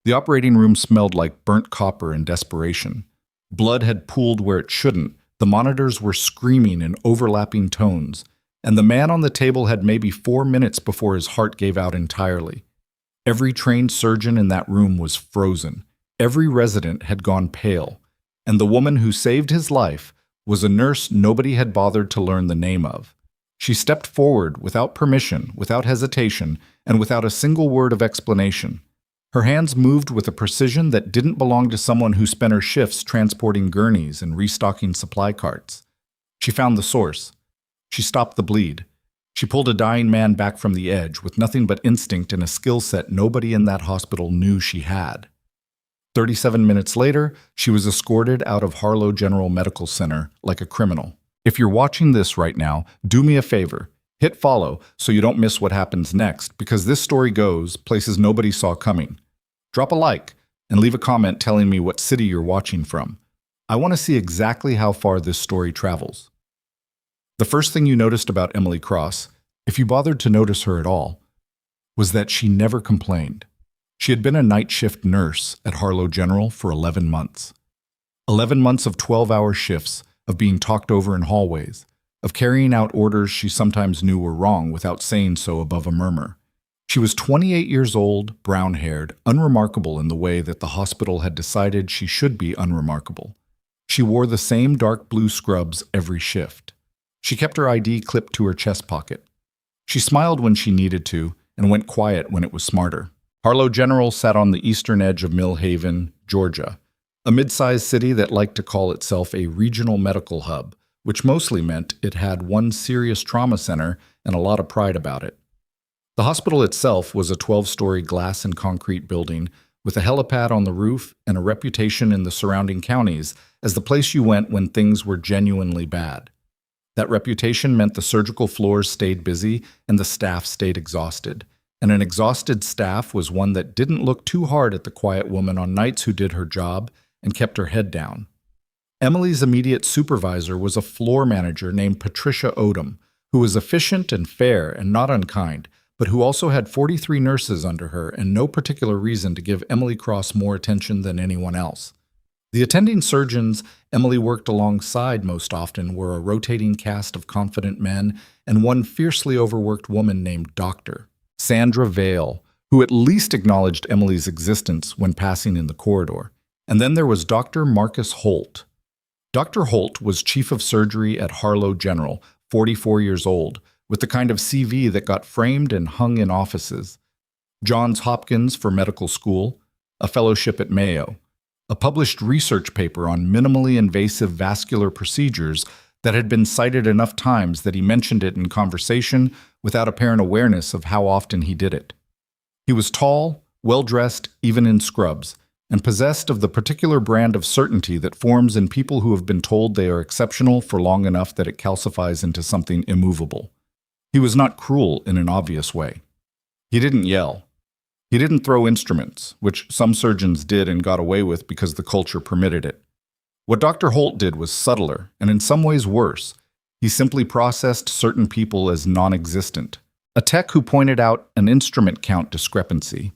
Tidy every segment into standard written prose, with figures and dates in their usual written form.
The operating room smelled like burnt copper and desperation. Blood had pooled where it shouldn't, the monitors were screaming in overlapping tones, and the man on the table had maybe 4 minutes before his heart gave out entirely. Every trained surgeon in that room was frozen. Every resident had gone pale, and the woman who saved his life was a nurse nobody had bothered to learn the name of. She stepped forward without permission, without hesitation, and without a single word of explanation. Her hands moved with a precision that didn't belong to someone who spent her shifts transporting gurneys and restocking supply carts. She found the source. She stopped the bleed. She pulled a dying man back from the edge with nothing but instinct and a skill set nobody in that hospital knew she had. 37 minutes later, she was escorted out of Harlow General Medical Center like a criminal. If you're watching this right now, do me a favor. Hit follow so you don't miss what happens next, because this story goes places nobody saw coming. Drop a like and leave a comment telling me what city you're watching from. I want to see exactly how far this story travels. The first thing you noticed about Emily Cross, if you bothered to notice her at all, was that she never complained. She had been a night shift nurse at Harlow General for 11 months. 11 months of 12-hour shifts, of being talked over in hallways, of carrying out orders she sometimes knew were wrong without saying so above a murmur. She was 28 years old, brown-haired, unremarkable in the way that the hospital had decided she should be unremarkable. She wore the same dark blue scrubs every shift. She kept her ID clipped to her chest pocket. She smiled when she needed to and went quiet when it was smarter. Harlow General sat on the eastern edge of Mill Haven, Georgia, a mid-sized city that liked to call itself a regional medical hub, which mostly meant it had one serious trauma center and a lot of pride about it. The hospital itself was a 12-story glass and concrete building with a helipad on the roof and a reputation in the surrounding counties as the place you went when things were genuinely bad. That reputation meant the surgical floors stayed busy and the staff stayed exhausted. And an exhausted staff was one that didn't look too hard at the quiet woman on nights who did her job and kept her head down. Emily's immediate supervisor was a floor manager named Patricia Odom, who was efficient and fair and not unkind, but who also had 43 nurses under her and no particular reason to give Emily Cross more attention than anyone else. The attending surgeons Emily worked alongside most often were a rotating cast of confident men and one fiercely overworked woman named Dr. Sandra Vale, who at least acknowledged Emily's existence when passing in the corridor. And then there was Dr. Marcus Holt. Dr. Holt was chief of surgery at Harlow General, 44 years old, with the kind of CV that got framed and hung in offices. Johns Hopkins for medical school, a fellowship at Mayo, a published research paper on minimally invasive vascular procedures that had been cited enough times that he mentioned it in conversation without apparent awareness of how often he did it. He was tall, well-dressed, even in scrubs, and possessed of the particular brand of certainty that forms in people who have been told they are exceptional for long enough that it calcifies into something immovable. He was not cruel in an obvious way. He didn't yell. He didn't throw instruments, which some surgeons did and got away with because the culture permitted it. What Dr. Holt did was subtler, and in some ways worse. He simply processed certain people as non-existent. A tech who pointed out an instrument count discrepancy.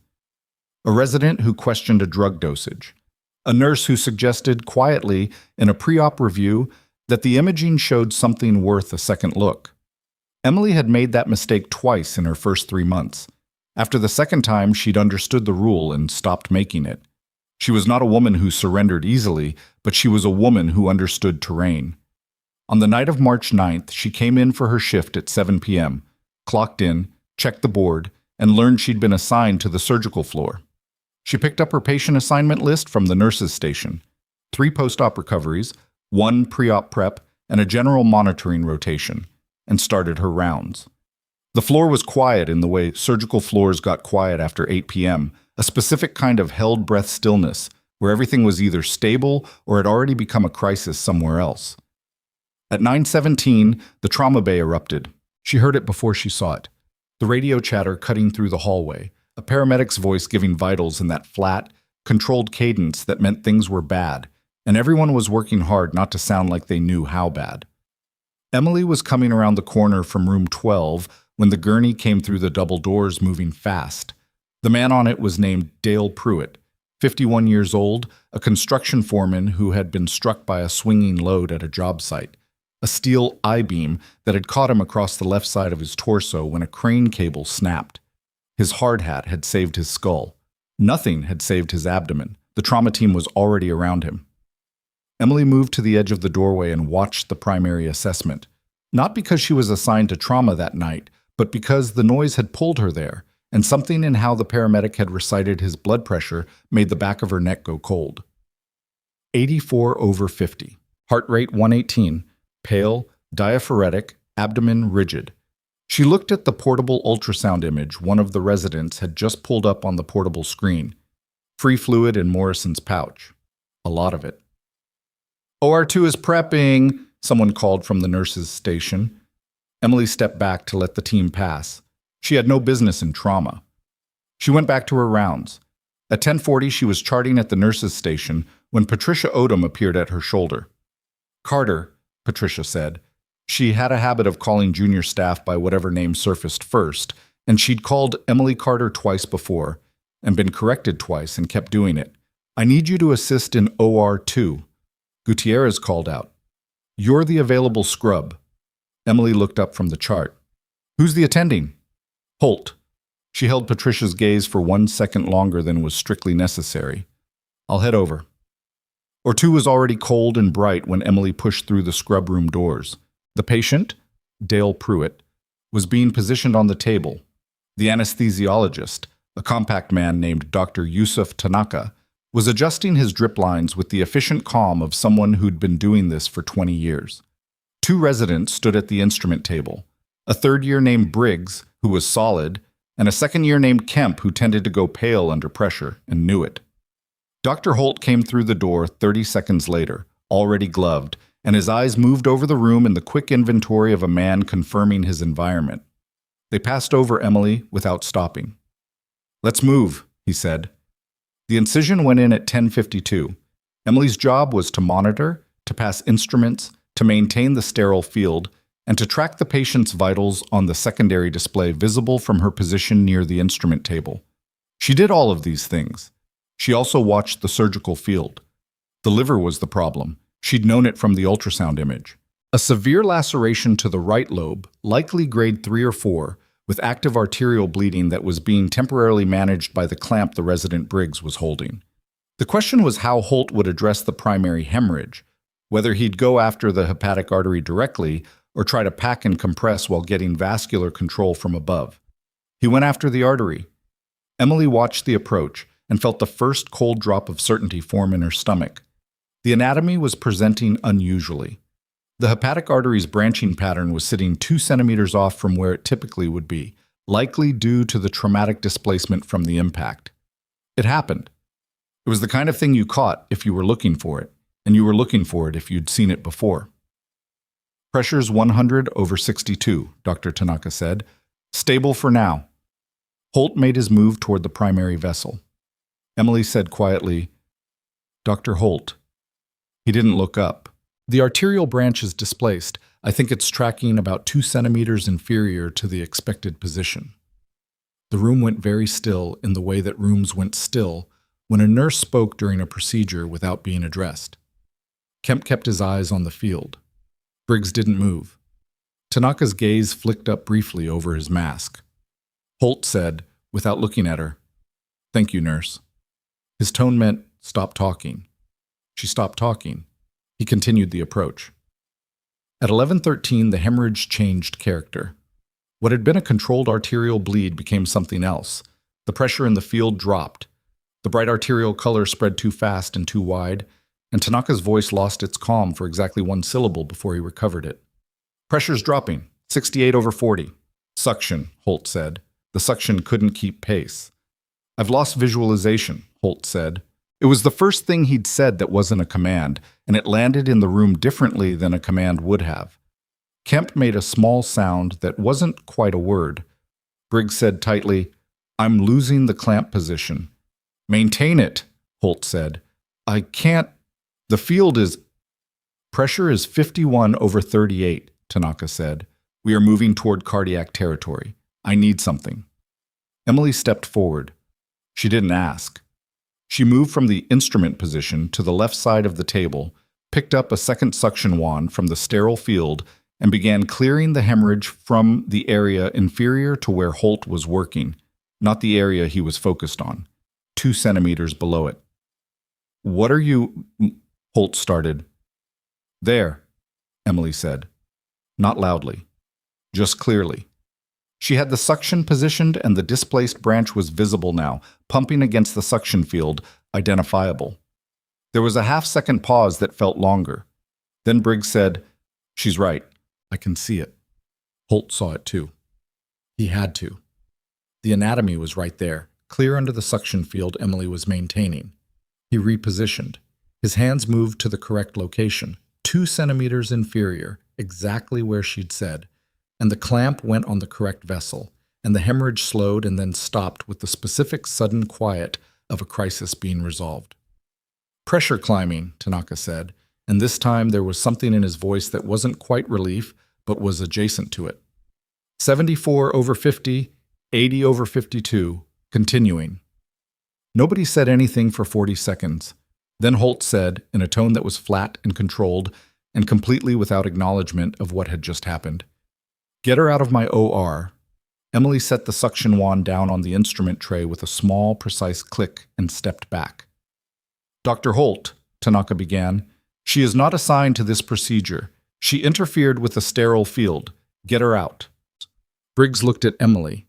A resident who questioned a drug dosage. A nurse who suggested quietly in a pre-op review that the imaging showed something worth a second look. Emily had made that mistake twice in her first 3 months. After the second time, she'd understood the rule and stopped making it. She was not a woman who surrendered easily, but she was a woman who understood terrain. On the night of March 9th, she came in for her shift at 7 p.m., clocked in, checked the board, and learned she'd been assigned to the surgical floor. She picked up her patient assignment list from the nurses' station. 3 post-op recoveries, 1 pre-op prep, and a general monitoring rotation, and started her rounds. The floor was quiet in the way surgical floors got quiet after 8 p.m., a specific kind of held breath stillness where everything was either stable or had already become a crisis somewhere else. At 9:17, the trauma bay erupted. She heard it before she saw it. The radio chatter cutting through the hallway, a paramedic's voice giving vitals in that flat, controlled cadence that meant things were bad, and everyone was working hard not to sound like they knew how bad. Emily was coming around the corner from room 12 when the gurney came through the double doors moving fast. The man on it was named Dale Pruitt, 51 years old, a construction foreman who had been struck by a swinging load at a job site. A steel I-beam that had caught him across the left side of his torso when a crane cable snapped. His hard hat had saved his skull. Nothing had saved his abdomen. The trauma team was already around him. Emily moved to the edge of the doorway and watched the primary assessment. Not because she was assigned to trauma that night, but because the noise had pulled her there, and something in how the paramedic had recited his blood pressure made the back of her neck go cold. 84/50. Heart rate 118. Pale, diaphoretic, abdomen rigid. She looked at the portable ultrasound image one of the residents had just pulled up on the portable screen. Free fluid in Morrison's pouch. A lot of it. OR2 is prepping, someone called from the nurse's station. Emily stepped back to let the team pass. She had no business in trauma. She went back to her rounds. At 10:40, she was charting at the nurse's station when Patricia Odom appeared at her shoulder. Carter, Patricia said. She had a habit of calling junior staff by whatever name surfaced first, and she'd called Emily Carter twice before, and been corrected twice and kept doing it. I need you to assist in OR2. Gutierrez called out. You're the available scrub. Emily looked up from the chart. Who's the attending? Holt. She held Patricia's gaze for 1 second longer than was strictly necessary. I'll head over. OR2 was already cold and bright when Emily pushed through the scrub room doors. The patient, Dale Pruitt, was being positioned on the table. The anesthesiologist, a compact man named Dr. Yusuf Tanaka, was adjusting his drip lines with the efficient calm of someone who'd been doing this for 20 years. 2 residents stood at the instrument table, a third-year named Briggs, who was solid, and a second-year named Kemp, who tended to go pale under pressure, and knew it. Dr. Holt came through the door 30 seconds later, already gloved, and his eyes moved over the room in the quick inventory of a man confirming his environment. They passed over Emily without stopping. Let's move, he said. The incision went in at 10:52. Emily's job was to monitor, to pass instruments, to maintain the sterile field, and to track the patient's vitals on the secondary display visible from her position near the instrument table. She did all of these things. She also watched the surgical field. The liver was the problem. She'd known it from the ultrasound image. A severe laceration to the right lobe, likely grade 3 or 4, with active arterial bleeding that was being temporarily managed by the clamp the resident Briggs was holding. The question was how Holt would address the primary hemorrhage, whether he'd go after the hepatic artery directly or try to pack and compress while getting vascular control from above. He went after the artery. Emily watched the approach and felt the first cold drop of certainty form in her stomach. The anatomy was presenting unusually. The hepatic artery's branching pattern was sitting 2 centimeters off from where it typically would be, likely due to the traumatic displacement from the impact. It happened. It was the kind of thing you caught if you were looking for it, and you were looking for it if you'd seen it before. Pressure's 100/62, Dr. Tanaka said. Stable for now. Holt made his move toward the primary vessel. Emily said quietly, Dr. Holt. He didn't look up. The arterial branch is displaced. I think it's tracking about 2 centimeters inferior to the expected position. The room went very still in the way that rooms went still when a nurse spoke during a procedure without being addressed. Kemp kept his eyes on the field. Briggs didn't move. Tanaka's gaze flicked up briefly over his mask. Holt said, without looking at her, Thank you, nurse. His tone meant, stop talking. She stopped talking. He continued the approach. At 11:13, the hemorrhage changed character. What had been a controlled arterial bleed became something else. The pressure in the field dropped. The bright arterial color spread too fast and too wide, and Tanaka's voice lost its calm for exactly 1 syllable before he recovered it. Pressure's dropping, 68/40. Suction, Holt said. The suction couldn't keep pace. I've lost visualization, Holt said. It was the first thing he'd said that wasn't a command, and it landed in the room differently than a command would have. Kemp made a small sound that wasn't quite a word. Briggs said tightly, I'm losing the clamp position. Maintain it, Holt said. I can't. The field is... Pressure is 51/38, Tanaka said. We are moving toward cardiac territory. I need something. Emily stepped forward. She didn't ask. She moved from the instrument position to the left side of the table, picked up a second suction wand from the sterile field, and began clearing the hemorrhage from the area inferior to where Holt was working, not the area he was focused on, 2 centimeters below it. "What are you—" Holt started. "There," Emily said. Not loudly, just clearly. She had the suction positioned and the displaced branch was visible now, pumping against the suction field, identifiable. There was a half-second pause that felt longer. Then Briggs said, "She's right. I can see it." Holt saw it too. He had to. The anatomy was right there, clear under the suction field Emily was maintaining. He repositioned. His hands moved to the correct location, 2 centimeters inferior, exactly where she'd said, and the clamp went on the correct vessel, and the hemorrhage slowed and then stopped with the specific sudden quiet of a crisis being resolved. "Pressure climbing," Tanaka said, and this time there was something in his voice that wasn't quite relief, but was adjacent to it. 74/50, 80/52, continuing. Nobody said anything for 40 seconds. Then Holt said, in a tone that was flat and controlled, and completely without acknowledgement of what had just happened, "Get her out of my OR." Emily set the suction wand down on the instrument tray with a small, precise click and stepped back. "Dr. Holt," Tanaka began, "she is not assigned to this procedure. She interfered with the sterile field. Get her out." Briggs looked at Emily.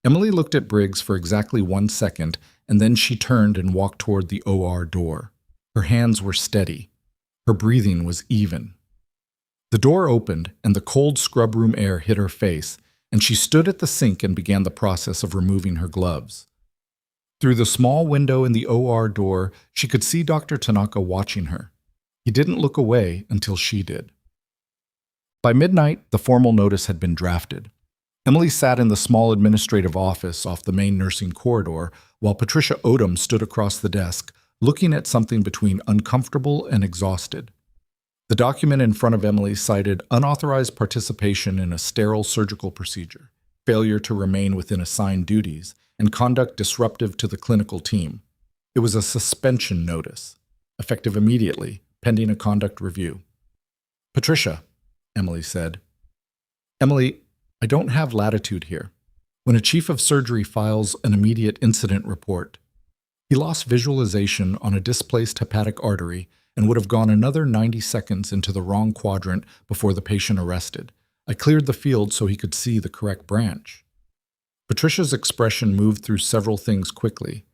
Emily looked at Briggs for exactly 1 second, and then she turned and walked toward the OR door. Her hands were steady. Her breathing was even. The door opened, and the cold scrub room air hit her face, and she stood at the sink and began the process of removing her gloves. Through the small window in the OR door, she could see Dr. Tanaka watching her. He didn't look away until she did. By midnight, the formal notice had been drafted. Emily sat in the small administrative office off the main nursing corridor, while Patricia Odom stood across the desk, looking at something between uncomfortable and exhausted. The document in front of Emily cited unauthorized participation in a sterile surgical procedure, failure to remain within assigned duties, and conduct disruptive to the clinical team. It was a suspension notice, effective immediately, pending a conduct review. "Patricia," Emily said. "Emily, I don't have latitude here. When a chief of surgery files an immediate incident report, he lost visualization on a displaced hepatic artery and would have gone another 90 seconds into the wrong quadrant before the patient arrested. I cleared the field so he could see the correct branch." Patricia's expression moved through several things quickly.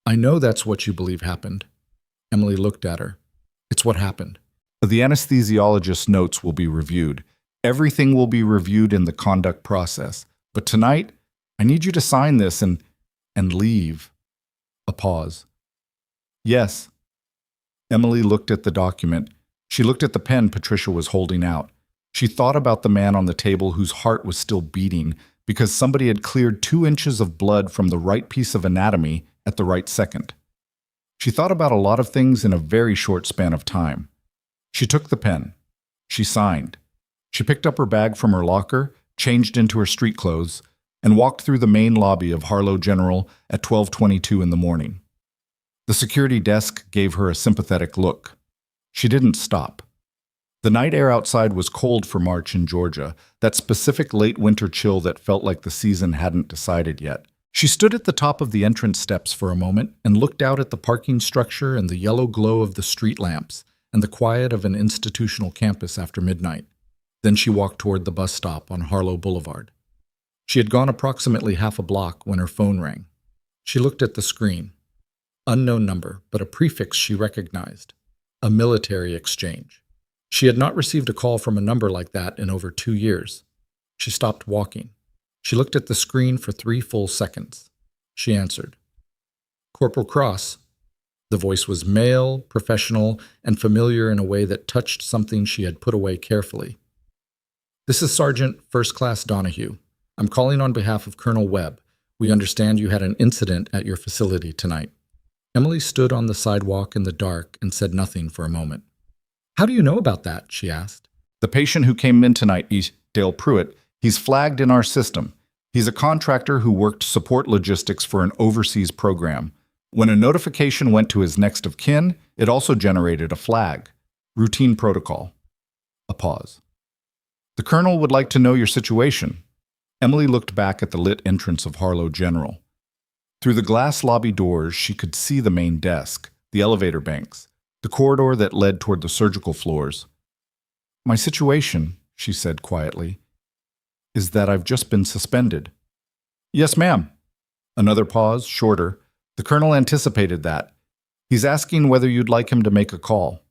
"I know that's what you believe happened." Emily looked at her. "It's what happened. The anesthesiologist's notes will be reviewed. Everything will be reviewed in the conduct process. But tonight, I need you to sign this and leave." A pause. "Yes." Emily looked at the document. She looked at the pen Patricia was holding out. She thought about the man on the table whose heart was still beating because somebody had cleared 2 inches of blood from the right piece of anatomy at the right second. She thought about a lot of things in a very short span of time. She took the pen. She signed. She picked up her bag from her locker, changed into her street clothes, and walked through the main lobby of Harlow General at 12:22 in the morning. The security desk gave her a sympathetic look. She didn't stop. The night air outside was cold for March in Georgia, that specific late winter chill that felt like the season hadn't decided yet. She stood at the top of the entrance steps for a moment and looked out at the parking structure and the yellow glow of the street lamps and the quiet of an institutional campus after midnight. Then she walked toward the bus stop on Harlow Boulevard. She had gone approximately half a block when her phone rang. She looked at the screen. Unknown number, but a prefix she recognized. A military exchange. She had not received a call from a number like that in over 2 years. She stopped walking. She looked at the screen for 3 full seconds. She answered. "Corporal Cross." The voice was male, professional, and familiar in a way that touched something she had put away carefully. "This is Sergeant First Class Donahue. I'm calling on behalf of Colonel Webb. We understand you had an incident at your facility tonight." Emily stood on the sidewalk in the dark and said nothing for a moment. "How do you know about that?" she asked. "The patient who came in tonight is Dale Pruitt. He's flagged in our system. He's a contractor who worked support logistics for an overseas program. When a notification went to his next of kin, it also generated a flag. Routine protocol. A pause. The colonel would like to know your situation. Emily looked back at the lit entrance of Harlow General. Through the glass lobby doors, she could see the main desk, the elevator banks, the corridor that led toward the surgical floors. My situation, she said quietly, is that I've just been suspended. Yes, ma'am. Another pause, shorter. The colonel anticipated that. He's asking whether you'd like him to make a call.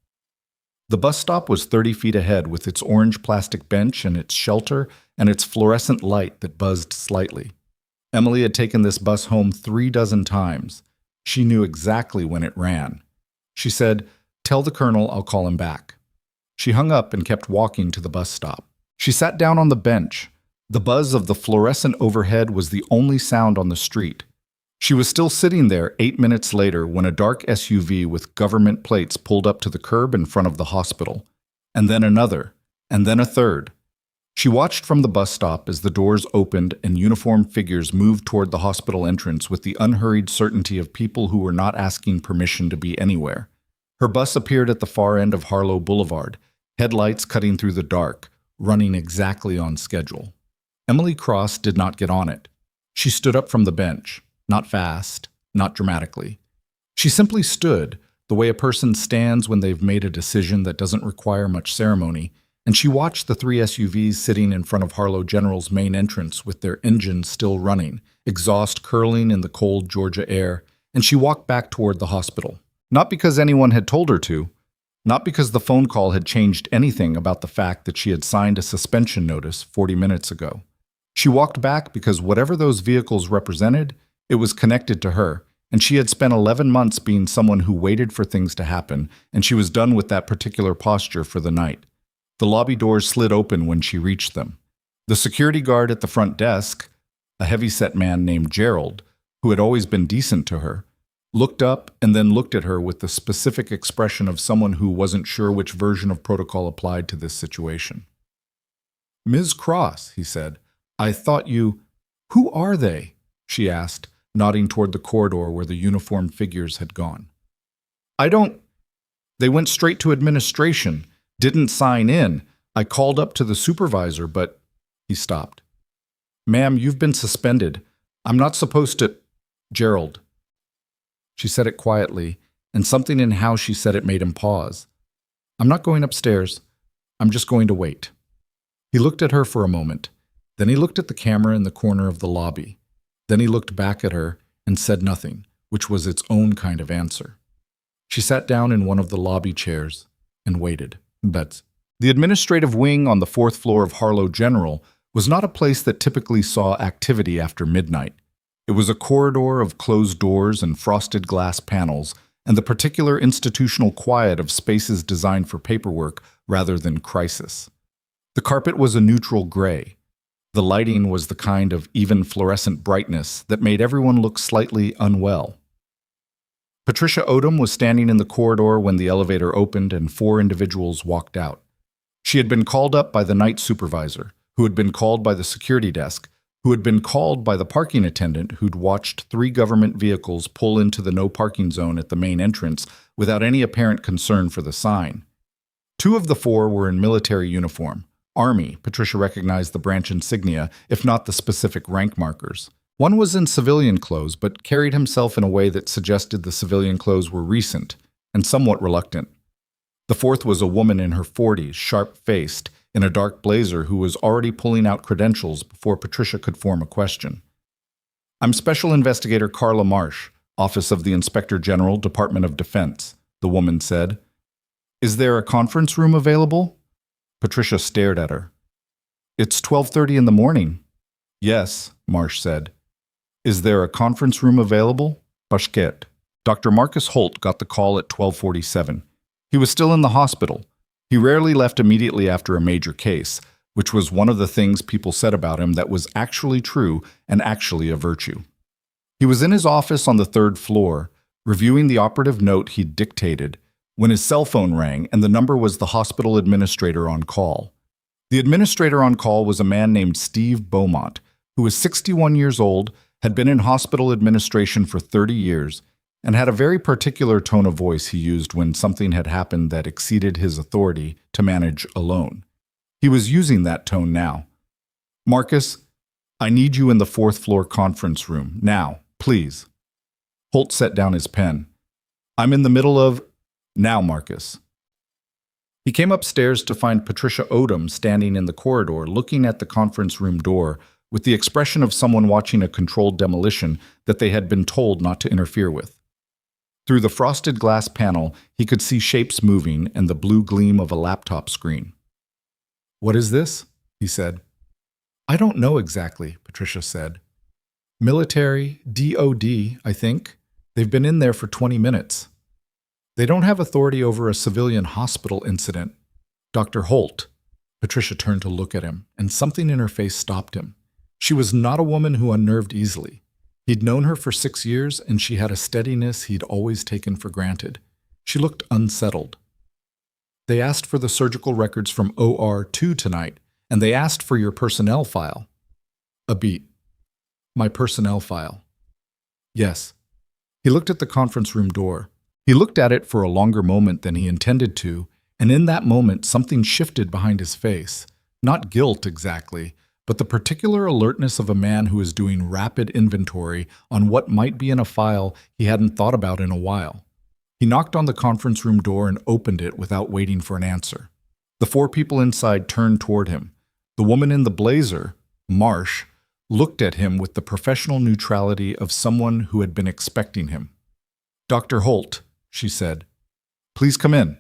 The bus stop was 30 feet ahead with its orange plastic bench and its shelter and its fluorescent light that buzzed slightly. Emily had taken this bus home 36 times. She knew exactly when it ran. She said, "Tell the colonel I'll call him back." She hung up and kept walking to the bus stop. She sat down on the bench. The buzz of the fluorescent overhead was the only sound on the street. She was still sitting there 8 minutes later when a dark SUV with government plates pulled up to the curb in front of the hospital. And then another, and then a third. She watched from the bus stop as the doors opened and uniformed figures moved toward the hospital entrance with the unhurried certainty of people who were not asking permission to be anywhere. Her bus appeared at the far end of Harlow Boulevard, headlights cutting through the dark, running exactly on schedule. Emily Cross did not get on it. She stood up from the bench, not fast, not dramatically. She simply stood, the way a person stands when they've made a decision that doesn't require much ceremony, and she watched the 3 SUVs sitting in front of Harlow General's main entrance with their engines still running, exhaust curling in the cold Georgia air, and she walked back toward the hospital. Not because anyone had told her to, not because the phone call had changed anything about the fact that she had signed a suspension notice 40 minutes ago. She walked back because whatever those vehicles represented, it was connected to her, and she had spent 11 months being someone who waited for things to happen, and she was done with that particular posture for the night. The lobby doors slid open when she reached them. The security guard at the front desk, a heavy-set man named Gerald, who had always been decent to her, looked up and then looked at her with the specific expression of someone who wasn't sure which version of protocol applied to this situation. "Ms. Cross," he said, "I thought you—" "Who are they?" she asked, nodding toward the corridor where the uniformed figures had gone. "I don't—" "They went straight to administration. Didn't sign in. I called up to the supervisor, but—" He stopped. "Ma'am, you've been suspended. I'm not supposed to—" "Gerald." She said it quietly, and something in how she said it made him pause. "I'm not going upstairs. I'm just going to wait." He looked at her for a moment. Then he looked at the camera in the corner of the lobby. Then he looked back at her and said nothing, which was its own kind of answer. She sat down in one of the lobby chairs and waited. But the administrative wing on the 4th floor of Harlow General was not a place that typically saw activity after midnight. It was a corridor of closed doors and frosted glass panels, and the particular institutional quiet of spaces designed for paperwork rather than crisis. The carpet was a neutral gray. The lighting was the kind of even fluorescent brightness that made everyone look slightly unwell. Patricia Odom was standing in the corridor when the elevator opened and 4 individuals walked out. She had been called up by the night supervisor, who had been called by the security desk, who had been called by the parking attendant who'd watched 3 government vehicles pull into the no parking zone at the main entrance without any apparent concern for the sign. 2 of the 4 were in military uniform. Army, Patricia recognized the branch insignia, if not the specific rank markers. 1 was in civilian clothes, but carried himself in a way that suggested the civilian clothes were recent and somewhat reluctant. The 4th was a woman in her 40s, sharp-faced, in a dark blazer who was already pulling out credentials before Patricia could form a question. "I'm Special Investigator Carla Marsh, Office of the Inspector General, Department of Defense," the woman said. "Is there a conference room available?" Patricia stared at her. "It's 12:30 in the morning." "Yes," Marsh said. "Is there a conference room available?" Pashket. Dr. Marcus Holt got the call at 12:47. He was still in the hospital. He rarely left immediately after a major case, which was one of the things people said about him that was actually true and actually a virtue. He was in his office on the 3rd floor, reviewing the operative note he'd dictated, when his cell phone rang and the number was the hospital administrator on call. The administrator on call was a man named Steve Beaumont, who was 61 years old, had been in hospital administration for 30 years, and had a very particular tone of voice he used when something had happened that exceeded his authority to manage alone. He was using that tone now. "Marcus, I need you in the fourth-floor conference room. Now, please." Holt set down his pen. "I'm in the middle of—" "Now, Marcus." He came upstairs to find Patricia Odom standing in the corridor looking at the conference room door with the expression of someone watching a controlled demolition that they had been told not to interfere with. Through the frosted glass panel, he could see shapes moving and the blue gleam of a laptop screen. "What is this?" he said. "I don't know exactly," Patricia said. "Military, DOD, I think. They've been in there for 20 minutes. They don't have authority over a civilian hospital incident." "Dr. Holt." Patricia turned to look at him, and something in her face stopped him. She was not a woman who unnerved easily. He'd known her for 6 years, and she had a steadiness he'd always taken for granted. She looked unsettled. "They asked for the surgical records from OR2 tonight, and they asked for your personnel file." A beat. "My personnel file." "Yes." He looked at the conference room door. He looked at it for a longer moment than he intended to, and in that moment something shifted behind his face. Not guilt exactly, but the particular alertness of a man who is doing rapid inventory on what might be in a file he hadn't thought about in a while. He knocked on the conference room door and opened it without waiting for an answer. The 4 people inside turned toward him. The woman in the blazer, Marsh, looked at him with the professional neutrality of someone who had been expecting him. "Dr. Holt," she said, "please come in.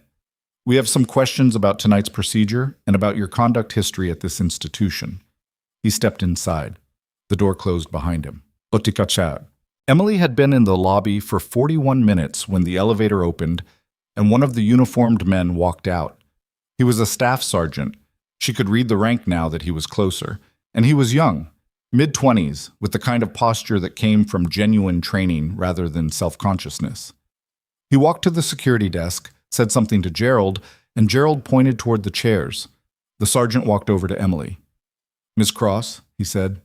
We have some questions about tonight's procedure and about your conduct history at this institution." He stepped inside. The door closed behind him. Otikachad. Emily had been in the lobby for 41 minutes when the elevator opened, and one of the uniformed men walked out. He was a staff sergeant. She could read the rank now that he was closer, and he was young, mid-20s, with the kind of posture that came from genuine training rather than self-consciousness. He walked to the security desk, said something to Gerald, and Gerald pointed toward the chairs. The sergeant walked over to Emily. "Miss Cross," he said,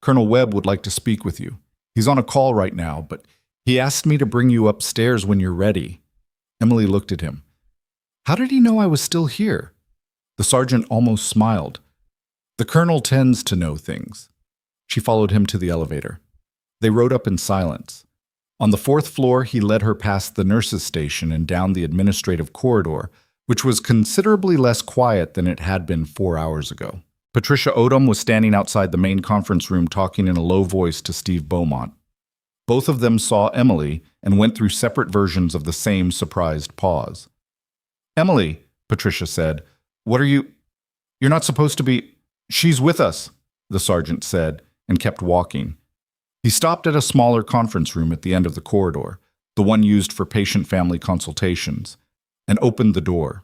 "Colonel Webb would like to speak with you. He's on a call right now, but he asked me to bring you upstairs when you're ready." Emily looked at him. How did he know I was still here? The sergeant almost smiled. "The colonel tends to know things." She followed him to the elevator. They rode up in silence. On the 4th floor, he led her past the nurses' station and down the administrative corridor, which was considerably less quiet than it had been 4 hours ago. Patricia Odom was standing outside the main conference room talking in a low voice to Steve Beaumont. Both of them saw Emily and went through separate versions of the same surprised pause. "Emily," Patricia said, "what are you— You're not supposed to be— She's with us," the sergeant said, and kept walking. He stopped at a smaller conference room at the end of the corridor, the one used for patient-family consultations, and opened the door.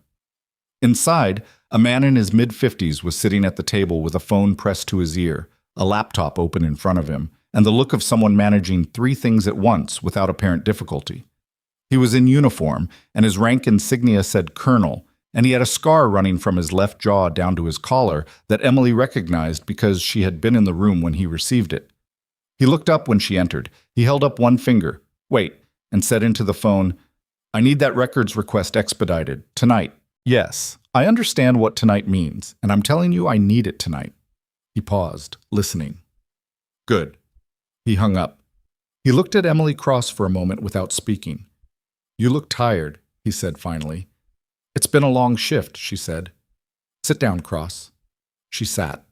Inside, a man in his mid-50s was sitting at the table with a phone pressed to his ear, a laptop open in front of him, and the look of someone managing 3 things at once without apparent difficulty. He was in uniform, and his rank insignia said Colonel, and he had a scar running from his left jaw down to his collar that Emily recognized because she had been in the room when he received it. He looked up when she entered. He held up one finger, "Wait," and said into the phone, "I need that records request expedited, tonight." "Yes, I understand what tonight means, and I'm telling you I need it tonight." He paused, listening. "Good." He hung up. He looked at Emily Cross for a moment without speaking. "You look tired," he said finally. "It's been a long shift," she said. "Sit down, Cross." She sat.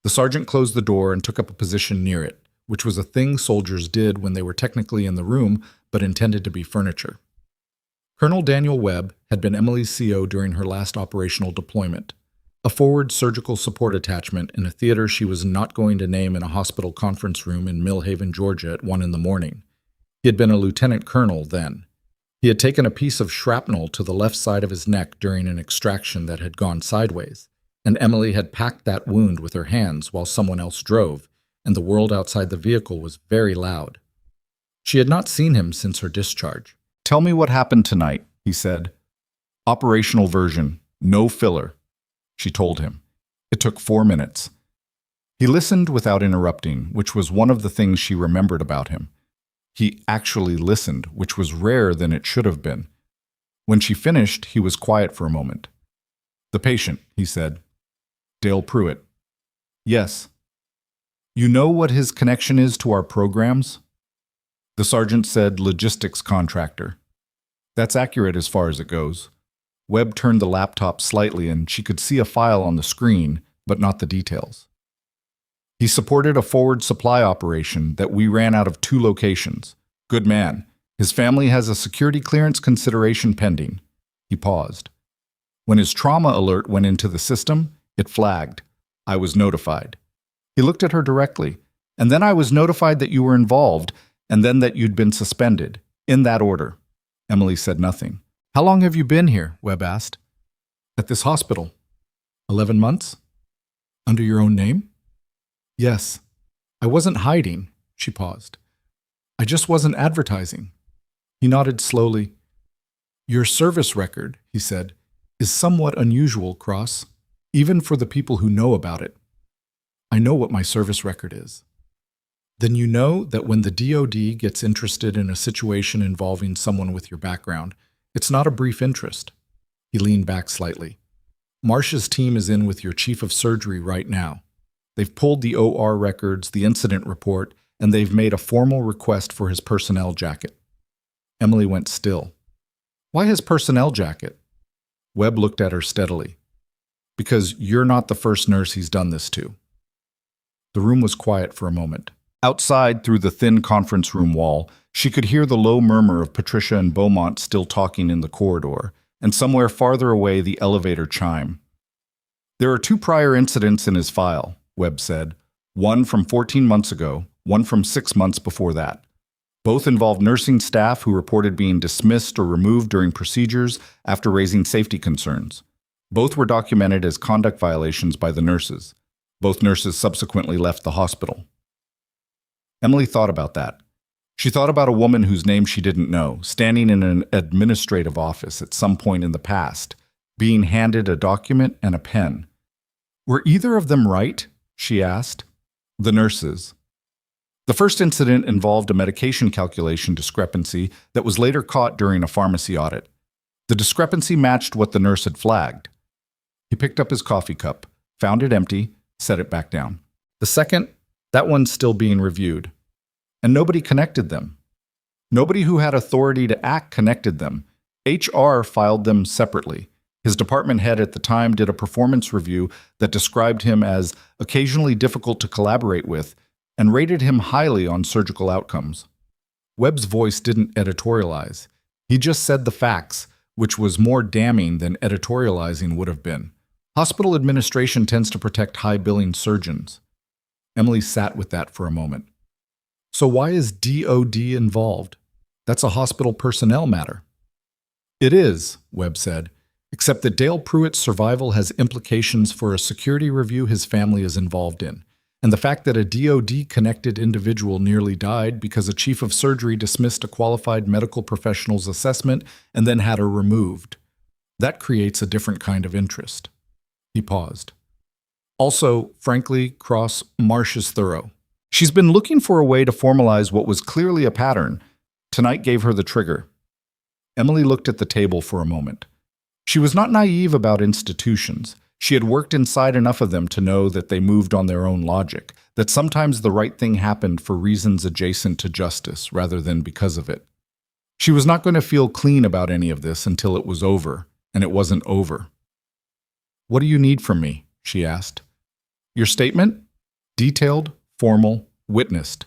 The sergeant closed the door and took up a position near it, which was a thing soldiers did when they were technically in the room but intended to be furniture. Colonel Daniel Webb had been Emily's CO during her last operational deployment, a forward surgical support attachment in a theater she was not going to name in a hospital conference room in Millhaven, Georgia at 1 a.m. He had been a lieutenant colonel then. He had taken a piece of shrapnel to the left side of his neck during an extraction that had gone sideways, and Emily had packed that wound with her hands while someone else drove, and the world outside the vehicle was very loud. She had not seen him since her discharge. "Tell me what happened tonight," he said. "Operational version, no filler," she told him. It took 4 minutes. He listened without interrupting, which was one of the things she remembered about him. He actually listened, which was rarer than it should have been. When she finished, he was quiet for a moment. "The patient," he said. "Dale Pruitt." "Yes." "You know what his connection is to our programs?" The sergeant said logistics contractor. "That's accurate as far as it goes." Webb turned the laptop slightly and she could see a file on the screen, but not the details. "He supported a forward supply operation that we ran out of 2 locations. Good man. His family has a security clearance consideration pending." He paused. "When his trauma alert went into the system, it flagged. I was notified." He looked at her directly. "And then I was notified that you were involved, and then that you'd been suspended. In that order." Emily said nothing. "How long have you been here?" Webb asked. "At this hospital." 11 months? Under your own name?" "Yes. I wasn't hiding." She paused. "I just wasn't advertising." He nodded slowly. "Your service record," he said, "is somewhat unusual, Cross, even for the people who know about it." "I know what my service record is." "Then you know that when the DoD gets interested in a situation involving someone with your background, it's not a brief interest." He leaned back slightly. "Marsh's team is in with your chief of surgery right now. They've pulled the OR records, the incident report, and they've made a formal request for his personnel jacket." Emily went still. "Why his personnel jacket?" Webb looked at her steadily. "Because you're not the first nurse he's done this to." The room was quiet for a moment. Outside, through the thin conference room wall, she could hear the low murmur of Patricia and Beaumont still talking in the corridor, and somewhere farther away the elevator chime. "There are 2 prior incidents in his file," Webb said. "One from 14 months ago, one from 6 months before that. Both involved nursing staff who reported being dismissed or removed during procedures after raising safety concerns. Both were documented as conduct violations by the nurses. Both nurses subsequently left the hospital." Emily thought about that. She thought about a woman whose name she didn't know, standing in an administrative office at some point in the past, being handed a document and a pen. "Were either of them right?" she asked. "The nurses." The first incident involved a medication calculation discrepancy that was later caught during a pharmacy audit. The discrepancy matched what the nurse had flagged. He picked up his coffee cup, found it empty, set it back down. The second, that one's still being reviewed. And nobody connected them. Nobody who had authority to act connected them. HR filed them separately. His department head at the time did a performance review that described him as occasionally difficult to collaborate with and rated him highly on surgical outcomes. Webb's voice didn't editorialize. He just said the facts, which was more damning than editorializing would have been. Hospital administration tends to protect high-billing surgeons. Emily sat with that for a moment. "So why is DoD involved? That's a hospital personnel matter." "It is," Webb said, "except that Dale Pruitt's survival has implications for a security review his family is involved in, and the fact that a DoD-connected individual nearly died because a chief of surgery dismissed a qualified medical professional's assessment and then had her removed. That creates a different kind of interest." He paused. "Also, frankly, Cross, Marsh is thorough. She's been looking for a way to formalize what was clearly a pattern. Tonight gave her the trigger." Emily looked at the table for a moment. She was not naive about institutions. She had worked inside enough of them to know that they moved on their own logic, that sometimes the right thing happened for reasons adjacent to justice rather than because of it. She was not going to feel clean about any of this until it was over, and it wasn't over. "What do you need from me?" she asked. "Your statement? Detailed, formal, witnessed.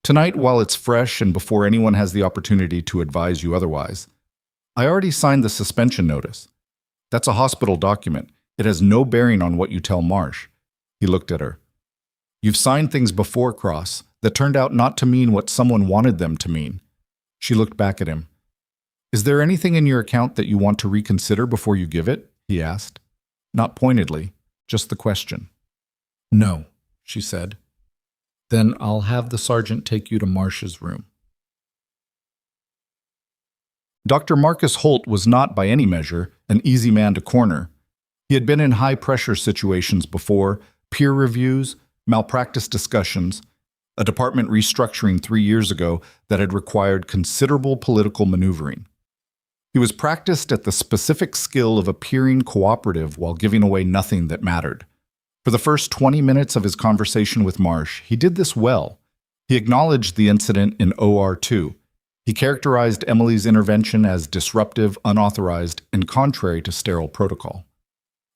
Tonight, while it's fresh and before anyone has the opportunity to advise you otherwise. I already signed the suspension notice. That's a hospital document. It has no bearing on what you tell Marsh." He looked at her. "You've signed things before, Cross, that turned out not to mean what someone wanted them to mean." She looked back at him. "Is there anything in your account that you want to reconsider before you give it?" he asked. Not pointedly, just the question. "No," she said. "Then I'll have the sergeant take you to Marsh's room." Dr. Marcus Holt was not, by any measure, an easy man to corner. He had been in high-pressure situations before, peer reviews, malpractice discussions. a department restructuring 3 years ago that had required considerable political maneuvering. He was practiced at the specific skill of appearing cooperative while giving away nothing that mattered. For the first 20 minutes of his conversation with Marsh, he did this well. He acknowledged the incident in OR2. He characterized Emily's intervention as disruptive, unauthorized, and contrary to sterile protocol.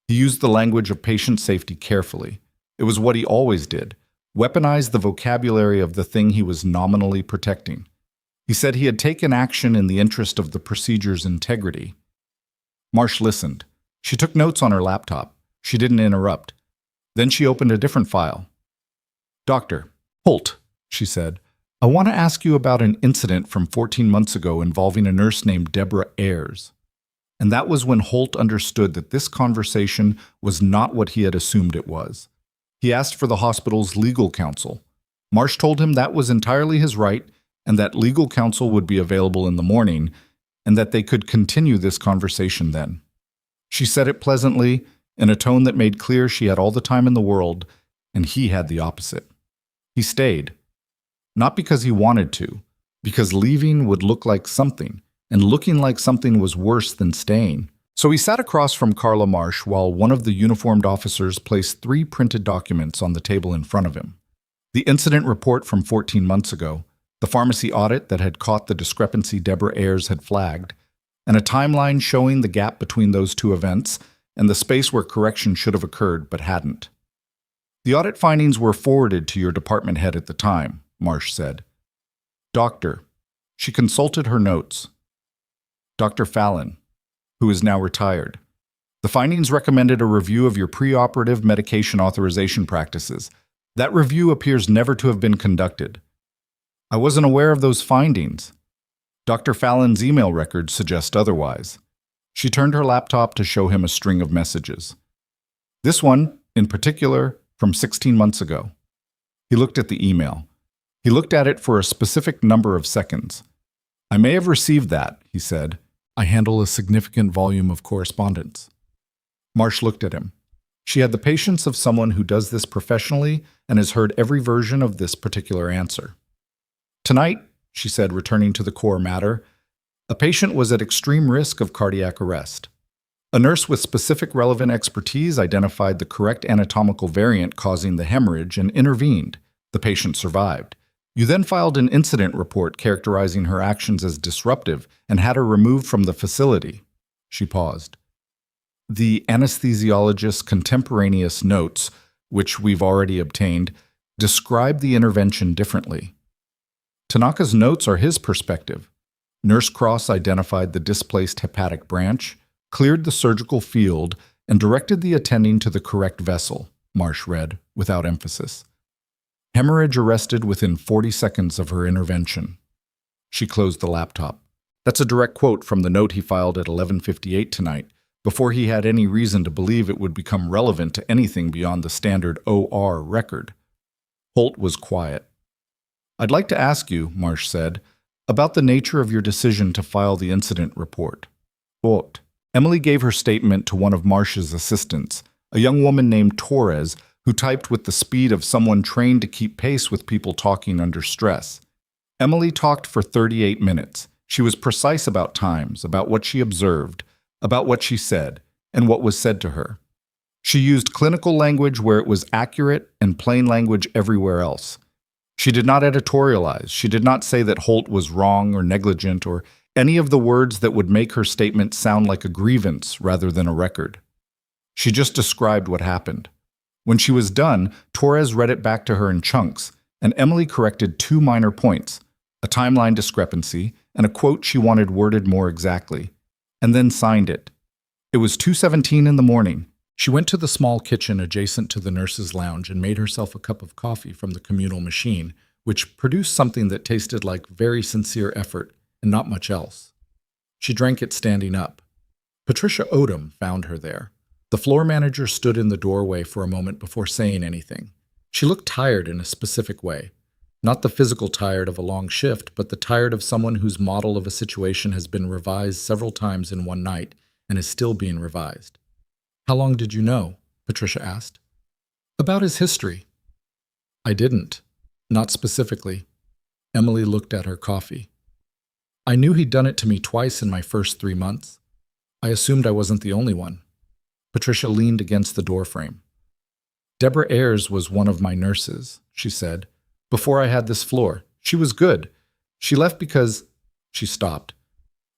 He used the language of patient safety carefully. It was what he always did, weaponize the vocabulary of the thing he was nominally protecting. He said he had taken action in the interest of the procedure's integrity. Marsh listened. She took notes on her laptop. She didn't interrupt. Then she opened a different file. "Dr. Holt," she said, "I want to ask you about an incident from 14 months ago involving a nurse named Deborah Ayers." And that was when Holt understood that this conversation was not what he had assumed it was. He asked for the hospital's legal counsel. Marsh told him that was entirely his right, and that legal counsel would be available in the morning, and that they could continue this conversation then. She said it pleasantly, in a tone that made clear she had all the time in the world, and he had the opposite. He stayed. Not because he wanted to, because leaving would look like something, and looking like something was worse than staying. So he sat across from Carla Marsh while one of the uniformed officers placed 3 printed documents on the table in front of him. The incident report from 14 months ago, the pharmacy audit that had caught the discrepancy Deborah Ayers had flagged, and a timeline showing the gap between those 2 events and the space where correction should have occurred but hadn't. "The audit findings were forwarded to your department head at the time," Marsh said. "Doctor." She consulted her notes. "Dr. Fallon, who is now retired. The findings recommended a review of your preoperative medication authorization practices. That review appears never to have been conducted. I wasn't aware of those findings. Dr. Fallon's email records suggest otherwise." She turned her laptop to show him a string of messages. This one, in particular, from 16 months ago. He looked at the email. He looked at it for a specific number of seconds. "I may have received that," he said. "I handle a significant volume of correspondence." Marsh looked at him. She had the patience of someone who does this professionally and has heard every version of this particular answer. "Tonight," she said, returning to the core matter, "a patient was at extreme risk of cardiac arrest. A nurse with specific relevant expertise identified the correct anatomical variant causing the hemorrhage and intervened. The patient survived. You then filed an incident report characterizing her actions as disruptive and had her removed from the facility." She paused. "The anesthesiologist's contemporaneous notes, which we've already obtained, describe the intervention differently. Tanaka's notes are his perspective. Nurse Cross identified the displaced hepatic branch, cleared the surgical field, and directed the attending to the correct vessel," Marsh read, without emphasis. "Hemorrhage arrested within 40 seconds of her intervention." She closed the laptop. That's a direct quote from the note he filed at 11:58 tonight, before he had any reason to believe it would become relevant to anything beyond the standard OR record. Holt was quiet. "I'd like to ask you," Marsh said, "about the nature of your decision to file the incident report." Quote, Emily gave her statement to one of Marsh's assistants, a young woman named Torres, who typed with the speed of someone trained to keep pace with people talking under stress. Emily talked for 38 minutes. She was precise about times, about what she observed, about what she said, and what was said to her. She used clinical language where it was accurate and plain language everywhere else. She did not editorialize. She did not say that Holt was wrong or negligent or any of the words that would make her statement sound like a grievance rather than a record. She just described what happened. When she was done, Torres read it back to her in chunks, and Emily corrected 2 minor points, a timeline discrepancy and a quote she wanted worded more exactly, and then signed it. It was 2:17 in the morning. She went to the small kitchen adjacent to the nurse's lounge and made herself a cup of coffee from the communal machine, which produced something that tasted like very sincere effort and not much else. She drank it standing up. Patricia Odom found her there. The floor manager stood in the doorway for a moment before saying anything. She looked tired in a specific way. Not the physical tired of a long shift, but the tired of someone whose model of a situation has been revised several times in one night and is still being revised. "How long did you know?" Patricia asked. "About his history." "I didn't." Not specifically. Emily looked at her coffee. I knew he'd done it to me twice in my first 3 months. I assumed I wasn't the only one. Patricia leaned against the doorframe. Deborah Ayers was one of my nurses, she said. Before I had this floor. She was good. She left because... She stopped.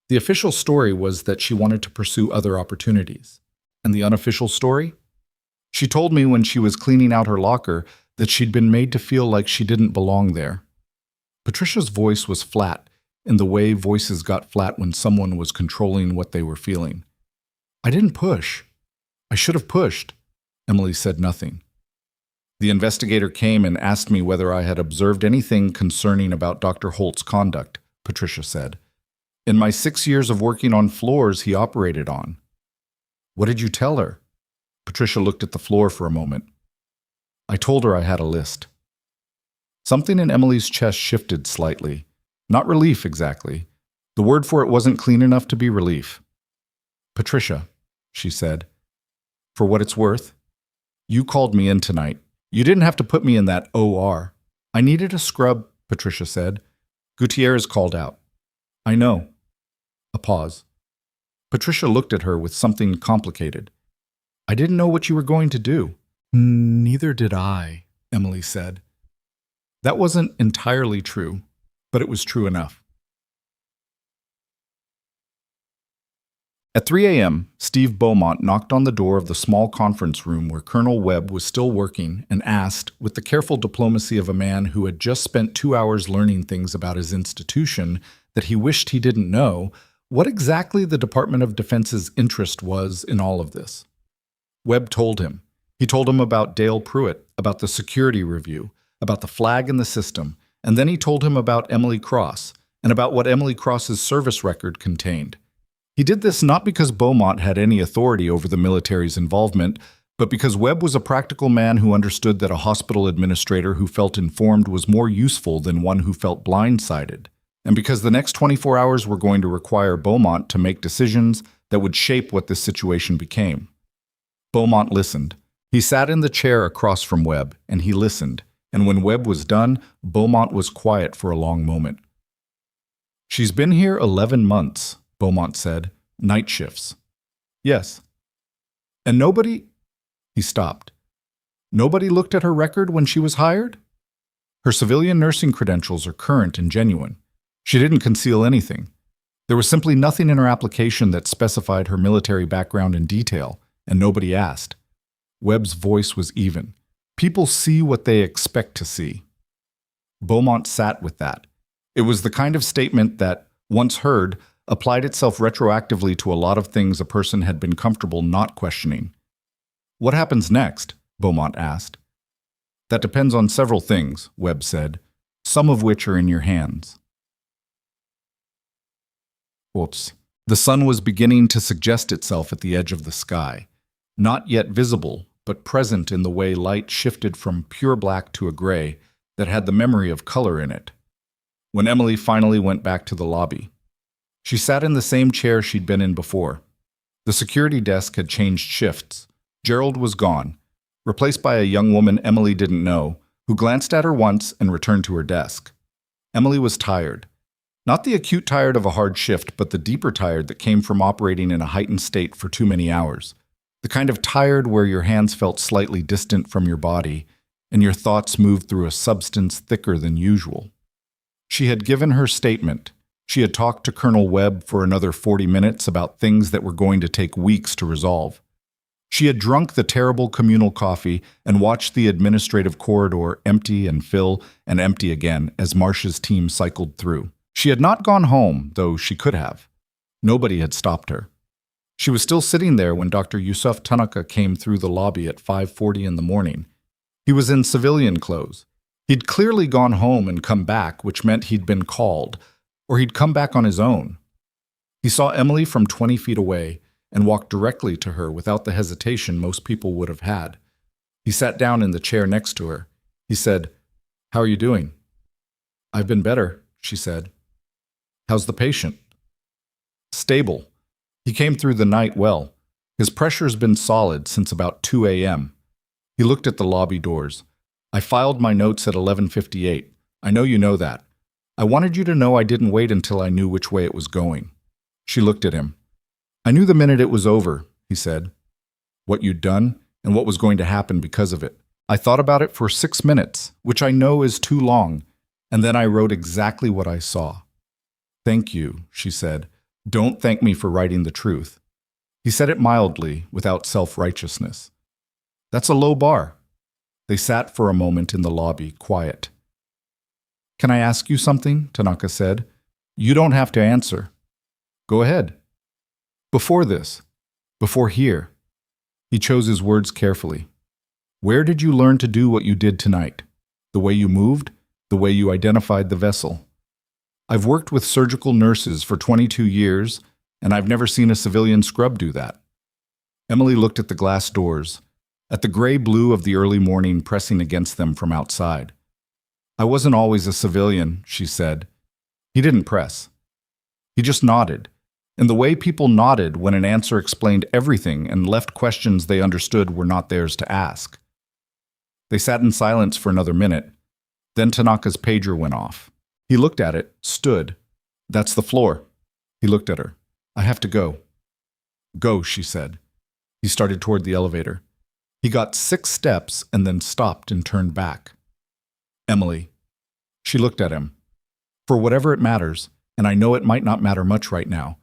The official story was that she wanted to pursue other opportunities. And the unofficial story? She told me when she was cleaning out her locker that she'd been made to feel like she didn't belong there. Patricia's voice was flat, in the way voices got flat when someone was controlling what they were feeling. I didn't push. I should have pushed. Emily said nothing. The investigator came and asked me whether I had observed anything concerning about Dr. Holt's conduct, Patricia said. In my 6 years of working on floors he operated on. What did you tell her? Patricia looked at the floor for a moment. I told her I had a list. Something in Emily's chest shifted slightly. Not relief, exactly. The word for it wasn't clean enough to be relief. Patricia, she said, for what it's worth, you called me in tonight. You didn't have to put me in that OR. I needed a scrub, Patricia said. Gutierrez called out. I know. A pause. Patricia looked at her with something complicated. I didn't know what you were going to do. Neither did I, Emily said. That wasn't entirely true, but it was true enough. At 3 a.m., Steve Beaumont knocked on the door of the small conference room where Colonel Webb was still working and asked, with the careful diplomacy of a man who had just spent 2 hours learning things about his institution that he wished he didn't know, what exactly the Department of Defense's interest was in all of this. Webb told him. He told him about Dale Pruitt, about the security review, about the flag in the system, and then he told him about Emily Cross, and about what Emily Cross's service record contained. He did this not because Beaumont had any authority over the military's involvement, but because Webb was a practical man who understood that a hospital administrator who felt informed was more useful than one who felt blindsided, and because the next 24 hours were going to require Beaumont to make decisions that would shape what this situation became. Beaumont listened. He sat in the chair across from Webb, and he listened, and when Webb was done, Beaumont was quiet for a long moment. She's been here 11 months, Beaumont said. Night shifts. Yes. And nobody... He stopped. Nobody looked at her record when she was hired? Her civilian nursing credentials are current and genuine. She didn't conceal anything. There was simply nothing in her application that specified her military background in detail, and nobody asked. Webb's voice was even. People see what they expect to see. Beaumont sat with that. It was the kind of statement that, once heard, applied itself retroactively to a lot of things a person had been comfortable not questioning. What happens next? Beaumont asked. That depends on several things, Webb said, some of which are in your hands. Whoops. The sun was beginning to suggest itself at the edge of the sky, not yet visible, but present in the way light shifted from pure black to a gray that had the memory of color in it. When Emily finally went back to the lobby, she sat in the same chair she'd been in before. The security desk had changed shifts. Gerald was gone, replaced by a young woman Emily didn't know, who glanced at her once and returned to her desk. Emily was tired. Not the acute tired of a hard shift, but the deeper tired that came from operating in a heightened state for too many hours. The kind of tired where your hands felt slightly distant from your body, and your thoughts moved through a substance thicker than usual. She had given her statement. She had talked to Colonel Webb for another 40 minutes about things that were going to take weeks to resolve. She had drunk the terrible communal coffee and watched the administrative corridor empty and fill and empty again as Marsh's team cycled through. She had not gone home, though she could have. Nobody had stopped her. She was still sitting there when Dr. Yusuf Tanaka came through the lobby at 5:40 in the morning. He was in civilian clothes. He'd clearly gone home and come back, which meant he'd been called, or he'd come back on his own. He saw Emily from 20 feet away and walked directly to her without the hesitation most people would have had. He sat down in the chair next to her. He said, "How are you doing?" "I've been better," she said. "How's the patient?" "Stable. He came through the night well. His pressure's been solid since about 2 a.m. He looked at the lobby doors. I filed my notes at 11:58. I know you know that. I wanted you to know I didn't wait until I knew which way it was going. She looked at him. I knew the minute it was over, he said. What you'd done and what was going to happen because of it. I thought about it for 6 minutes, which I know is too long, and then I wrote exactly what I saw. Thank you, she said. Don't thank me for writing the truth. He said it mildly, without self-righteousness. That's a low bar. They sat for a moment in the lobby, quiet. Can I ask you something? Tanaka said. You don't have to answer. Go ahead. Before this, before here. He chose his words carefully. Where did you learn to do what you did tonight? The way you moved? The way you identified the vessel? I've worked with surgical nurses for 22 years, and I've never seen a civilian scrub do that. Emily looked at the glass doors, at the gray blue of the early morning pressing against them from outside. I wasn't always a civilian, she said. He didn't press. He just nodded, and the way people nodded when an answer explained everything and left questions they understood were not theirs to ask. They sat in silence for another minute. Then Tanaka's pager went off. He looked at it, stood. That's the floor. He looked at her. I have to go. Go, she said. He started toward the elevator. He got 6 steps and then stopped and turned back. Emily. She looked at him. For whatever it matters, and I know it might not matter much right now,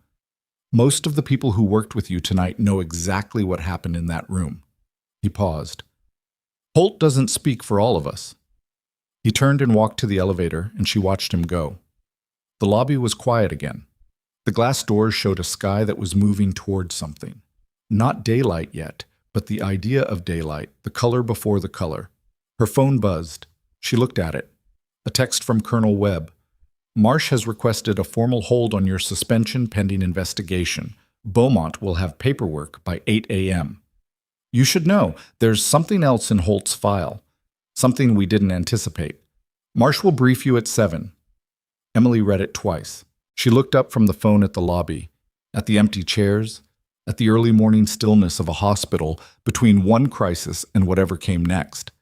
most of the people who worked with you tonight know exactly what happened in that room. He paused. Holt doesn't speak for all of us. He turned and walked to the elevator, and she watched him go. The lobby was quiet again. The glass doors showed a sky that was moving toward something. Not daylight yet, but the idea of daylight, the color before the color. Her phone buzzed. She looked at it. A text from Colonel Webb. Marsh has requested a formal hold on your suspension pending investigation. Beaumont will have paperwork by 8 a.m. You should know, there's something else in Holt's file. Something we didn't anticipate. Marsh will brief you at 7. Emily read it twice. She looked up from the phone at the lobby, at the empty chairs, at the early morning stillness of a hospital between one crisis and whatever came next.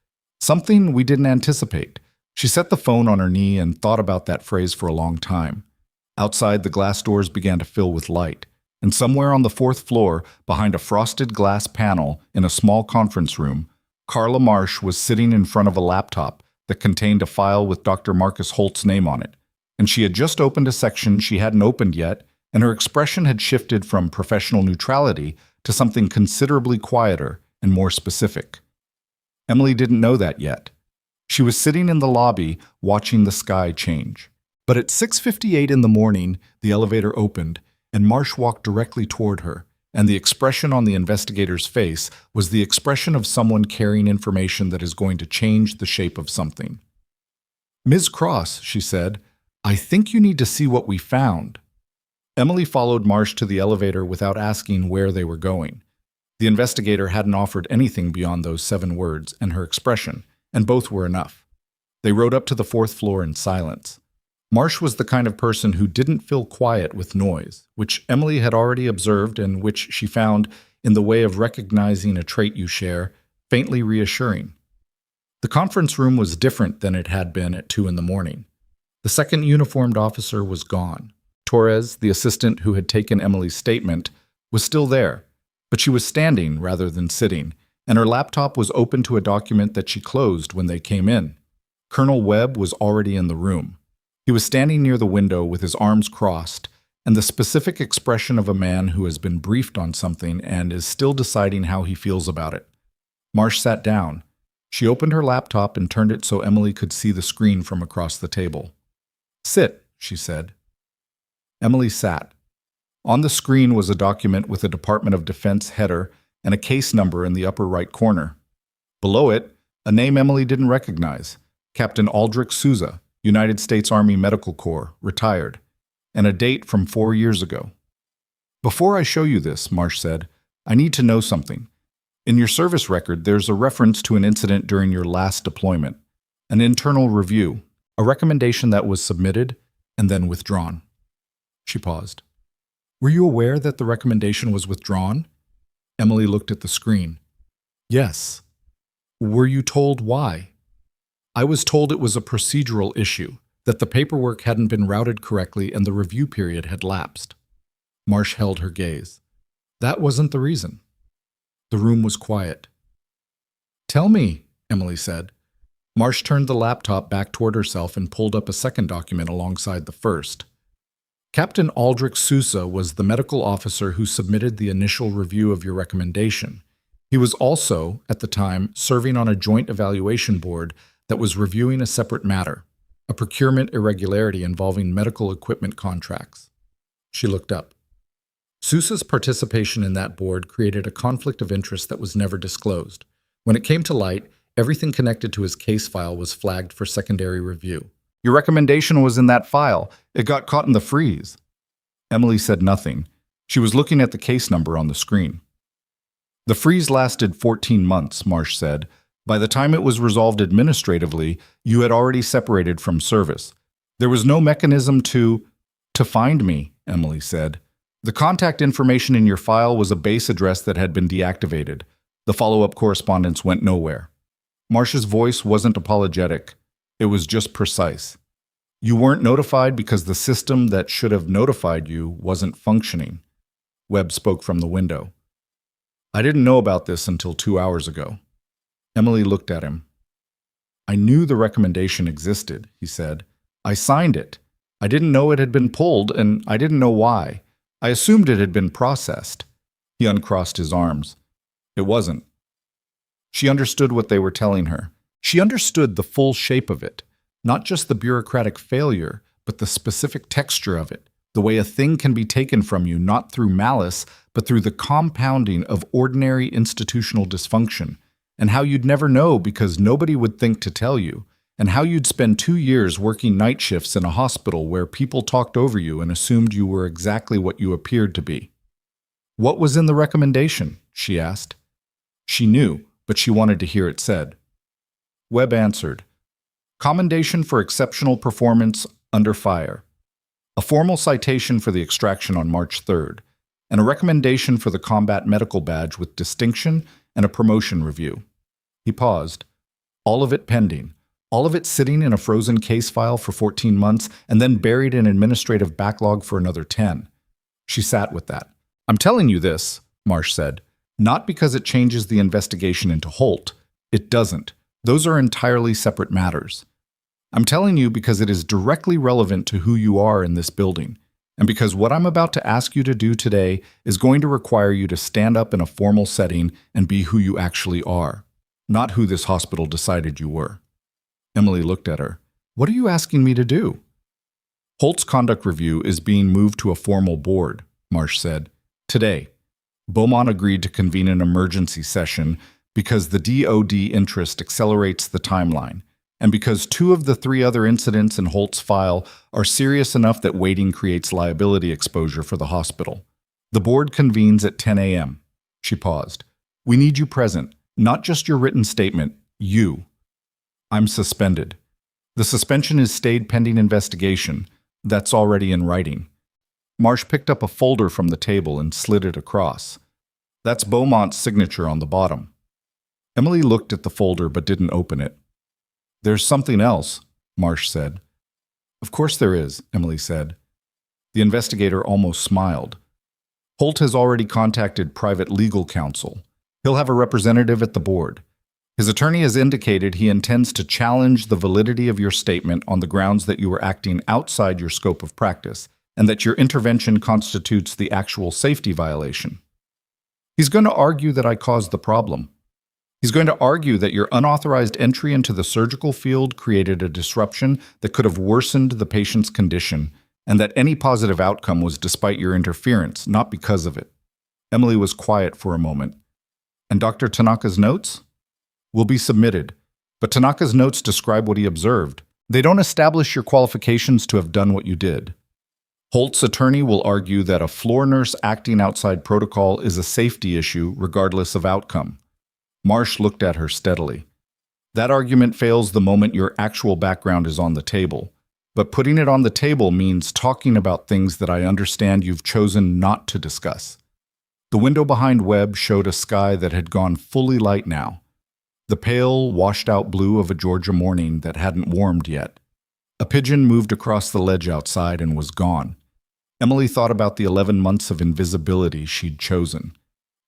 Something we didn't anticipate. She set the phone on her knee and thought about that phrase for a long time. Outside, the glass doors began to fill with light, and somewhere on the 4th floor, behind a frosted glass panel in a small conference room, Carla Marsh was sitting in front of a laptop that contained a file with Dr. Marcus Holt's name on it, and she had just opened a section she hadn't opened yet, and her expression had shifted from professional neutrality to something considerably quieter and more specific. Emily didn't know that yet. She was sitting in the lobby watching the sky change. But at 6:58 in the morning, the elevator opened, and Marsh walked directly toward her, and the expression on the investigator's face was the expression of someone carrying information that is going to change the shape of something. Ms. Cross, she said, I think you need to see what we found. Emily followed Marsh to the elevator without asking where they were going. The investigator hadn't offered anything beyond those 7 words and her expression, and both were enough. They rode up to the 4th floor in silence. Marsh was the kind of person who didn't fill quiet with noise, which Emily had already observed and which she found, in the way of recognizing a trait you share, faintly reassuring. The conference room was different than it had been at 2 in the morning. The second uniformed officer was gone. Torres, the assistant who had taken Emily's statement, was still there, but she was standing rather than sitting, and her laptop was open to a document that she closed when they came in. Colonel Webb was already in the room. He was standing near the window with his arms crossed, and the specific expression of a man who has been briefed on something and is still deciding how he feels about it. Marsh sat down. She opened her laptop and turned it so Emily could see the screen from across the table. Sit, she said. Emily sat. On the screen was a document with a Department of Defense header and a case number in the upper right corner. Below it, a name Emily didn't recognize, Captain Aldrich Souza, United States Army Medical Corps, retired, and a date from 4 years ago. Before I show you this, Marsh said, I need to know something. In your service record, there's a reference to an incident during your last deployment, an internal review, a recommendation that was submitted and then withdrawn. She paused. Were you aware that the recommendation was withdrawn? Emily looked at the screen. Yes. Were you told why? I was told it was a procedural issue, that the paperwork hadn't been routed correctly and the review period had lapsed. Marsh held her gaze. That wasn't the reason. The room was quiet. Tell me, Emily said. Marsh turned the laptop back toward herself and pulled up a second document alongside the first. Captain Aldrich Sousa was the medical officer who submitted the initial review of your recommendation. He was also, at the time, serving on a joint evaluation board that was reviewing a separate matter, a procurement irregularity involving medical equipment contracts. She looked up. Sousa's participation in that board created a conflict of interest that was never disclosed. When it came to light, everything connected to his case file was flagged for secondary review. Your recommendation was in that file. It got caught in the freeze. Emily said nothing. She was looking at the case number on the screen. The freeze lasted 14 months, Marsh said. By the time it was resolved administratively, you had already separated from service. There was no mechanism to find me, Emily said. The contact information in your file was a base address that had been deactivated. The follow-up correspondence went nowhere. Marsh's voice wasn't apologetic. It was just precise. You weren't notified because the system that should have notified you wasn't functioning. Webb spoke from the window. I didn't know about this until 2 hours ago. Emily looked at him. I knew the recommendation existed, he said. I signed it. I didn't know it had been pulled, and I didn't know why. I assumed it had been processed. He uncrossed his arms. It wasn't. She understood what they were telling her. She understood the full shape of it, not just the bureaucratic failure, but the specific texture of it, the way a thing can be taken from you not through malice, but through the compounding of ordinary institutional dysfunction, and how you'd never know because nobody would think to tell you, and how you'd spend 2 years working night shifts in a hospital where people talked over you and assumed you were exactly what you appeared to be. What was in the recommendation? She asked. She knew, but she wanted to hear it said. Webb answered, Commendation for exceptional performance under fire, a formal citation for the extraction on March 3rd, and a recommendation for the combat medical badge with distinction and a promotion review. He paused. All of it pending. All of it sitting in a frozen case file for 14 months and then buried in administrative backlog for another 10. She sat with that. I'm telling you this, Marsh said, not because it changes the investigation into Holt. It doesn't. Those are entirely separate matters. I'm telling you because it is directly relevant to who you are in this building, and because what I'm about to ask you to do today is going to require you to stand up in a formal setting and be who you actually are, not who this hospital decided you were. Emily looked at her. What are you asking me to do? Holt's conduct review is being moved to a formal board, Marsh said. Today. Beaumont agreed to convene an emergency session because the DOD interest accelerates the timeline, and because 2 of the 3 other incidents in Holt's file are serious enough that waiting creates liability exposure for the hospital. The board convenes at 10 a.m. She paused. We need you present, not just your written statement, you. I'm suspended. The suspension is stayed pending investigation. That's already in writing. Marsh picked up a folder from the table and slid it across. That's Beaumont's signature on the bottom. Emily looked at the folder but didn't open it. There's something else, Marsh said. Of course there is, Emily said. The investigator almost smiled. Holt has already contacted private legal counsel. He'll have a representative at the board. His attorney has indicated he intends to challenge the validity of your statement on the grounds that you were acting outside your scope of practice and that your intervention constitutes the actual safety violation. He's going to argue that I caused the problem. He's going to argue that your unauthorized entry into the surgical field created a disruption that could have worsened the patient's condition, and that any positive outcome was despite your interference, not because of it. Emily was quiet for a moment. And Dr. Tanaka's notes? Will be submitted, but Tanaka's notes describe what he observed. They don't establish your qualifications to have done what you did. Holt's attorney will argue that a floor nurse acting outside protocol is a safety issue regardless of outcome. Marsh looked at her steadily. That argument fails the moment your actual background is on the table, but putting it on the table means talking about things that I understand you've chosen not to discuss. The window behind Webb showed a sky that had gone fully light now. the pale, washed-out blue of a Georgia morning that hadn't warmed yet. A pigeon moved across the ledge outside and was gone. Emily thought about the 11 months of invisibility she'd chosen.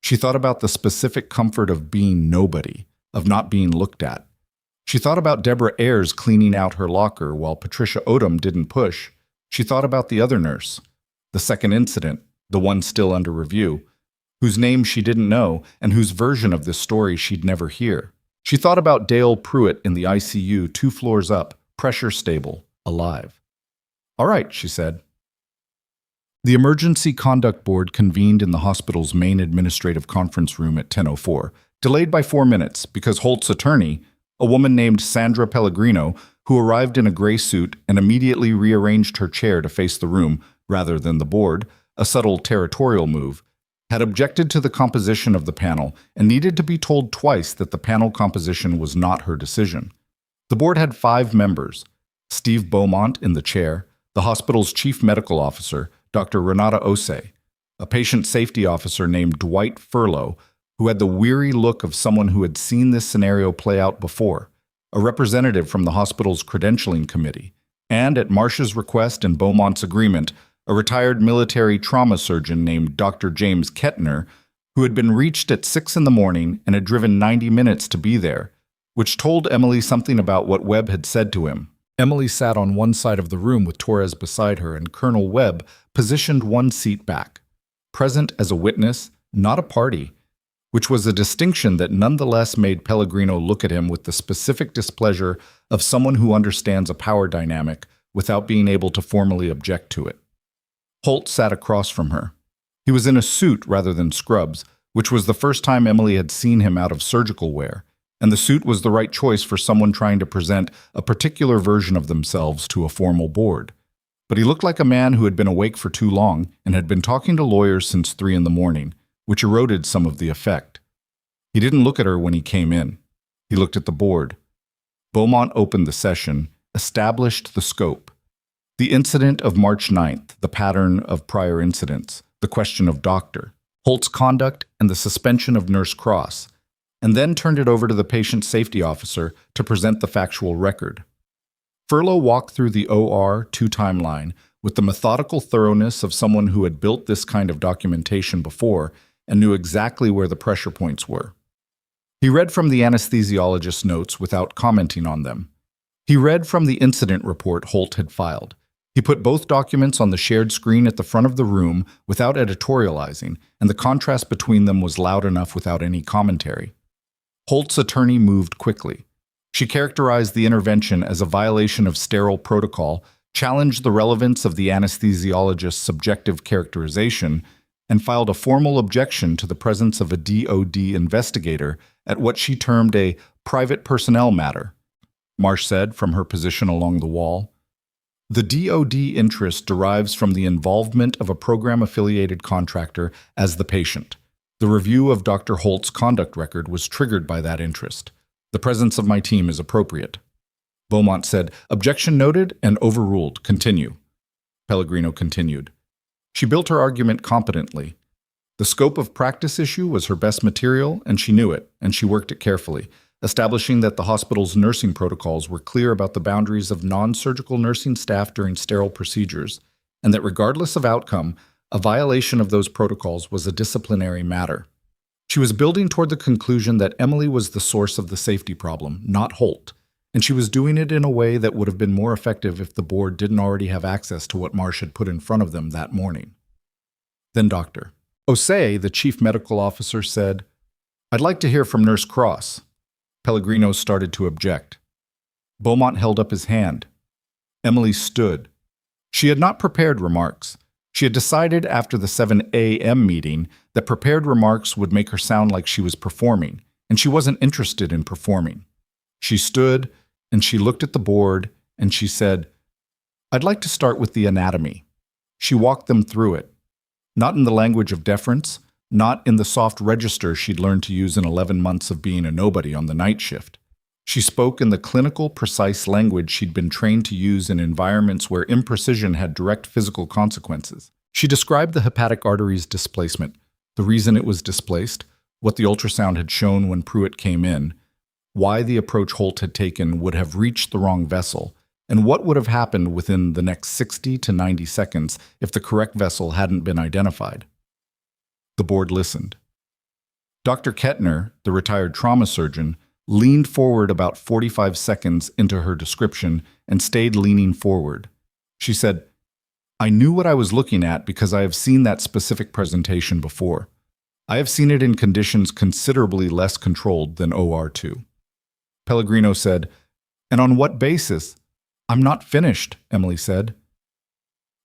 She thought about the specific comfort of being nobody, of not being looked at. She thought about Deborah Ayres cleaning out her locker while Patricia Odom didn't push. She thought about the other nurse, the second incident, the one still under review, whose name she didn't know and whose version of this story she'd never hear. She thought about Dale Pruitt in the ICU 2 floors up, pressure stable, alive. "All right," she said. The Emergency Conduct Board convened in the hospital's main administrative conference room at 10:04, delayed by 4 minutes because Holt's attorney, a woman named Sandra Pellegrino, who arrived in a gray suit and immediately rearranged her chair to face the room rather than the board, a subtle territorial move, had objected to the composition of the panel and needed to be told twice that the panel composition was not her decision. The board had 5 members: Steve Beaumont in the chair, the hospital's chief medical officer, Dr. Renata Osei, a patient safety officer named Dwight Furlow, who had the weary look of someone who had seen this scenario play out before, a representative from the hospital's credentialing committee, and, at Marsh's request and Beaumont's agreement, a retired military trauma surgeon named Dr. James Kettner, who had been reached at 6 in the morning and had driven 90 minutes to be there, which told Emily something about what Webb had said to him. Emily sat on one side of the room with Torres beside her, and Colonel Webb positioned one seat back, present as a witness, not a party, which was a distinction that nonetheless made Pellegrino look at him with the specific displeasure of someone who understands a power dynamic without being able to formally object to it. Holt sat across from her. He was in a suit rather than scrubs, which was the first time Emily had seen him out of surgical wear, and the suit was the right choice for someone trying to present a particular version of themselves to a formal board. But he looked like a man who had been awake for too long and had been talking to lawyers since 3 in the morning, which eroded some of the effect. He didn't look at her when he came in. He looked at the board. Beaumont opened the session, established the scope. The incident of March 9th, the pattern of prior incidents, the question of Doctor, Holt's conduct, and the suspension of Nurse Cross, and then turned it over to the patient safety officer to present the factual record. Furlow walked through the OR2 timeline with the methodical thoroughness of someone who had built this kind of documentation before and knew exactly where the pressure points were. He read from the anesthesiologist's notes without commenting on them. He read from the incident report Holt had filed. He put both documents on the shared screen at the front of the room without editorializing, and the contrast between them was loud enough without any commentary. Holt's attorney moved quickly. She characterized the intervention as a violation of sterile protocol, challenged the relevance of the anesthesiologist's subjective characterization, and filed a formal objection to the presence of a DOD investigator at what she termed a private personnel matter. Marsh said from her position along the wall, "The DOD interest derives from the involvement of a program-affiliated contractor as the patient. The review of Dr. Holt's conduct record was triggered by that interest. The presence of my team is appropriate." Beaumont said, "Objection noted and overruled. Continue." Pellegrino continued. She built her argument competently. The scope of practice issue was her best material, and she knew it, and she worked it carefully, establishing that the hospital's nursing protocols were clear about the boundaries of non-surgical nursing staff during sterile procedures, and that regardless of outcome, a violation of those protocols was a disciplinary matter. She was building toward the conclusion that Emily was the source of the safety problem, not Holt, and she was doing it in a way that would have been more effective if the board didn't already have access to what Marsh had put in front of them that morning. Then Dr. Osei, the chief medical officer, said, "I'd like to hear from Nurse Cross." Pellegrino started to object. Beaumont held up his hand. Emily stood. She had not prepared remarks. She had decided after the 7 a.m. meeting that prepared remarks would make her sound like she was performing, and she wasn't interested in performing. She stood, and she looked at the board, and she said, "I'd like to start with the anatomy." She walked them through it. Not in the language of deference, not in the soft register she'd learned to use in 11 months of being a nobody on the night shift. She spoke in the clinical, precise language she'd been trained to use in environments where imprecision had direct physical consequences. She described the hepatic artery's displacement, the reason it was displaced, what the ultrasound had shown when Pruitt came in, why the approach Holt had taken would have reached the wrong vessel, and what would have happened within the next 60 to 90 seconds if the correct vessel hadn't been identified. The board listened. Dr. Kettner, the retired trauma surgeon, leaned forward about 45 seconds into her description and stayed leaning forward. She said, "I knew what I was looking at because I have seen that specific presentation before. I have seen it in conditions considerably less controlled than OR2. Pellegrino said, "And on what basis?" "I'm not finished," Emily said.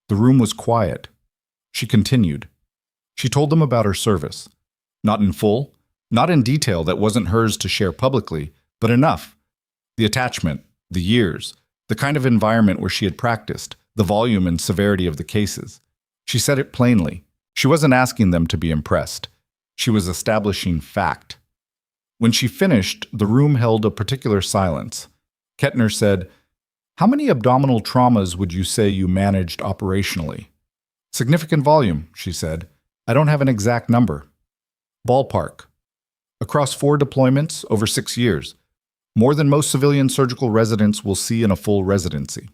The room was quiet. She continued. She told them about her service. Not in full, not in detail that wasn't hers to share publicly, but enough. The attachment, the years, the kind of environment where she had practiced, the volume and severity of the cases. She said it plainly. She wasn't asking them to be impressed. She was establishing fact. When she finished, the room held a particular silence. Kettner said, "How many abdominal traumas would you say you managed operationally?" "Significant volume," she said. "I don't have an exact number." "Ballpark." "Across 4 deployments over 6 years. More than most civilian surgical residents will see in a full residency."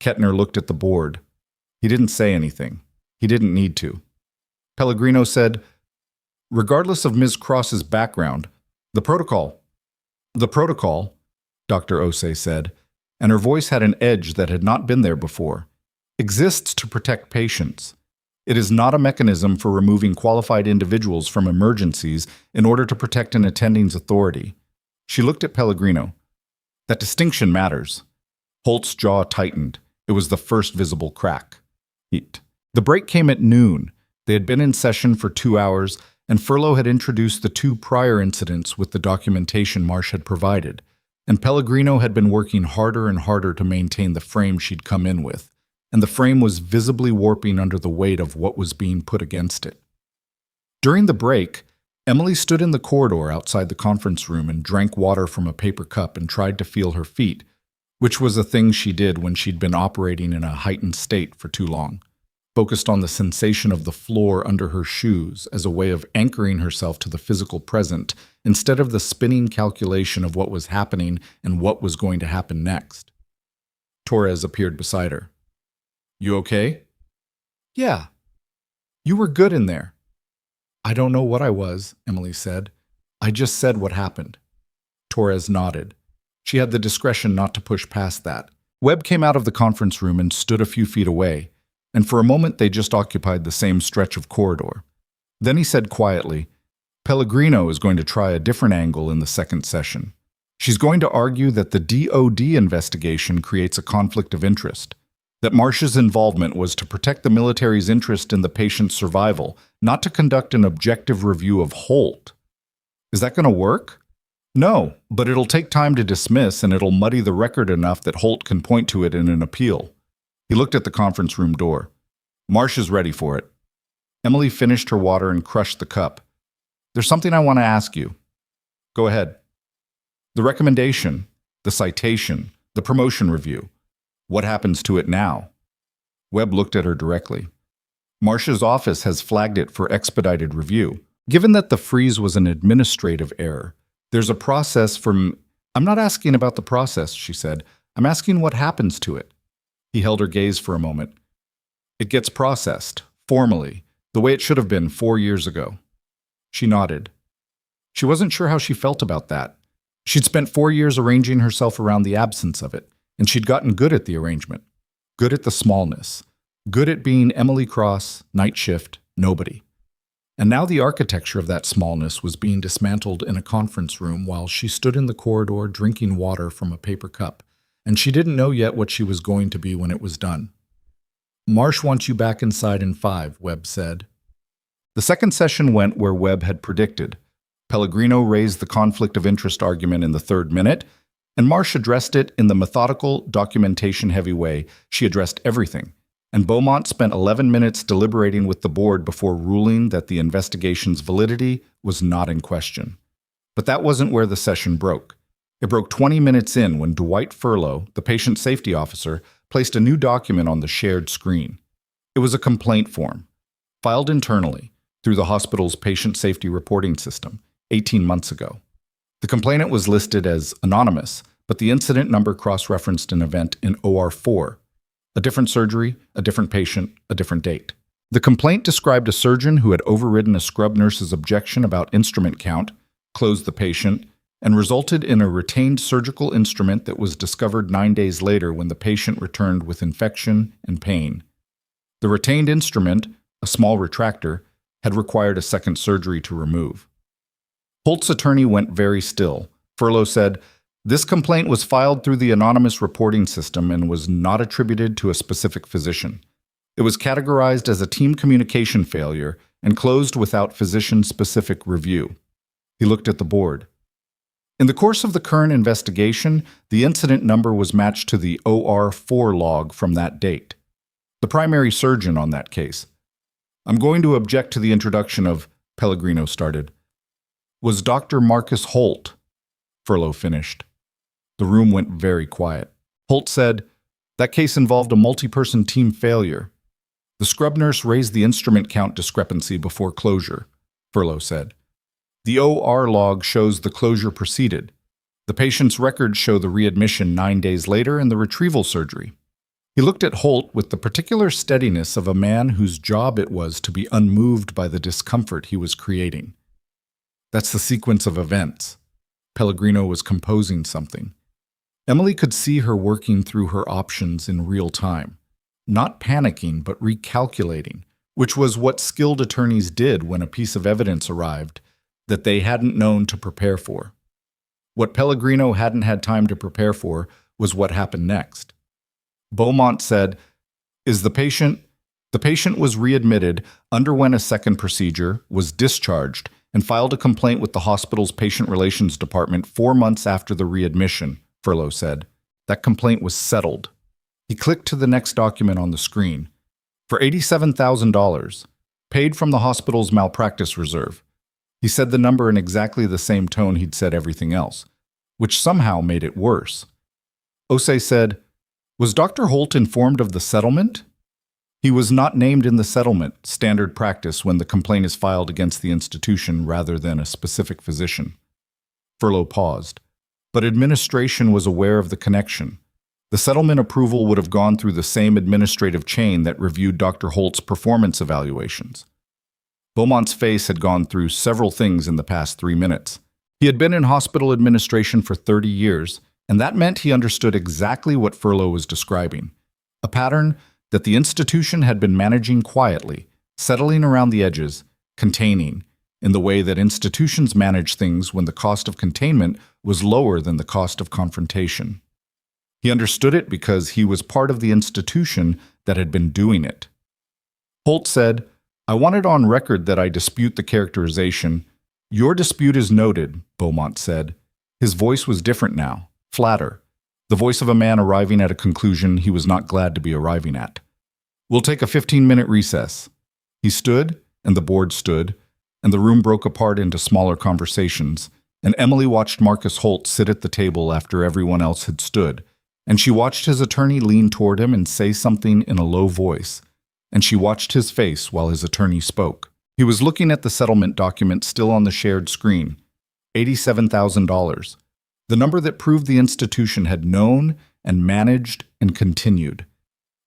Kettner looked at the board. He didn't say anything. He didn't need to. Pellegrino said, "Regardless of Ms. Cross's background, the protocol, Dr. Osei said, and her voice had an edge that had not been there before, exists to protect patients. It is not a mechanism for removing qualified individuals from emergencies in order to protect an attending's authority." She looked at Pellegrino. "That distinction matters." Holt's jaw tightened. It was the first visible crack. The break came at noon. They had been in session for 2 hours, and Furlow had introduced the 2 prior incidents with the documentation Marsh had provided, and Pellegrino had been working harder and harder to maintain the frame she'd come in with, and the frame was visibly warping under the weight of what was being put against it. During the break, Emily stood in the corridor outside the conference room and drank water from a paper cup and tried to feel her feet, which was a thing she did when she'd been operating in a heightened state for too long, focused on the sensation of the floor under her shoes as a way of anchoring herself to the physical present instead of the spinning calculation of what was happening and what was going to happen next. Torres appeared beside her. "You okay?" "Yeah." "You were good in there." "I don't know what I was," Emily said. "I just said what happened." Torres nodded. She had the discretion not to push past that. Webb came out of the conference room and stood a few feet away, and for a moment they just occupied the same stretch of corridor. Then he said quietly, "Pellegrino is going to try a different angle in the second session. She's going to argue that the DOD investigation creates a conflict of interest, that Marsh's involvement was to protect the military's interest in the patient's survival, not to conduct an objective review of Holt. Is that going to work? No, but it'll take time to dismiss, and it'll muddy the record enough that Holt can point to it in an appeal." He looked at the conference room door. "Marsh is ready for it." Emily finished her water and crushed the cup. "There's something I want to ask you." "Go ahead." "The recommendation, the citation, the promotion review. What happens to it now?" Webb looked at her directly. "Marsh's office has flagged it for expedited review. Given that the freeze was an administrative error, there's a process from—" "I'm not asking about the process," she said. "I'm asking what happens to it." He held her gaze for a moment. "It gets processed, formally, the way it should have been 4 years ago." She nodded. She wasn't sure how she felt about that. She'd spent 4 years arranging herself around the absence of it, and she'd gotten good at the arrangement, good at the smallness, good at being Emily Cross, night shift, nobody. And now the architecture of that smallness was being dismantled in a conference room while she stood in the corridor drinking water from a paper cup, and she didn't know yet what she was going to be when it was done. "Marsh wants you back inside in 5, Webb said. The second session went where Webb had predicted. Pellegrino raised the conflict of interest argument in the 3rd minute, and Marsh addressed it in the methodical, documentation-heavy way she addressed everything. And Beaumont spent 11 minutes deliberating with the board before ruling that the investigation's validity was not in question. But that wasn't where the session broke. It broke 20 minutes in when Dwight Furlow, the patient safety officer, placed a new document on the shared screen. It was a complaint form, filed internally through the hospital's patient safety reporting system 18 months ago. The complainant was listed as anonymous, but the incident number cross-referenced an event in OR4, a different surgery, a different patient, a different date. The complaint described a surgeon who had overridden a scrub nurse's objection about instrument count, closed the patient, and resulted in a retained surgical instrument that was discovered 9 days later when the patient returned with infection and pain. The retained instrument, a small retractor, had required a second surgery to remove. Holt's attorney went very still. Furlow said, "This complaint was filed through the anonymous reporting system and was not attributed to a specific physician. It was categorized as a team communication failure and closed without physician-specific review." He looked at the board. In the course of the current investigation, the incident number was matched to the OR4 log from that date. The primary surgeon on that case. "I'm going to object to the introduction of," Pellegrino started. "Was Dr. Marcus Holt," Furlow finished. The room went very quiet. Holt said, "That case involved a multi-person team failure. The scrub nurse raised the instrument count discrepancy before closure," Furlow said. "The OR log shows the closure proceeded. The patient's records show the readmission 9 days later and the retrieval surgery." He looked at Holt with the particular steadiness of a man whose job it was to be unmoved by the discomfort he was creating. "That's the sequence of events." Pellegrino was composing something. Emily could see her working through her options in real time, not panicking but recalculating, which was what skilled attorneys did when a piece of evidence arrived that they hadn't known to prepare for. What Pellegrino hadn't had time to prepare for was what happened next. Beaumont said, The patient was readmitted, underwent a second procedure, was discharged, and filed a complaint with the hospital's patient relations department 4 months after the readmission," Furlow said. "That complaint was settled." He clicked to the next document on the screen. "For $87,000, paid from the hospital's malpractice reserve." He said the number in exactly the same tone he'd said everything else, which somehow made it worse. Osei said, "Was Dr. Holt informed of the settlement?" "He was not named in the settlement, standard practice when the complaint is filed against the institution rather than a specific physician." Furlow paused. "But administration was aware of the connection. The settlement approval would have gone through the same administrative chain that reviewed Dr. Holt's performance evaluations." Beaumont's face had gone through several things in the past 3 minutes. He had been in hospital administration for 30 years, and that meant he understood exactly what Furlow was describing. A pattern that the institution had been managing quietly, settling around the edges, containing, in the way that institutions manage things when the cost of containment was lower than the cost of confrontation. He understood it because he was part of the institution that had been doing it. Holt said, "I want it on record that I dispute the characterization." "Your dispute is noted," Beaumont said. His voice was different now, flatter, the voice of a man arriving at a conclusion he was not glad to be arriving at. "We'll take a 15-minute recess." He stood, and the board stood, and the room broke apart into smaller conversations, and Emily watched Marcus Holt sit at the table after everyone else had stood, and she watched his attorney lean toward him and say something in a low voice, and she watched his face while his attorney spoke. He was looking at the settlement document still on the shared screen. $87,000. The number that proved the institution had known and managed and continued.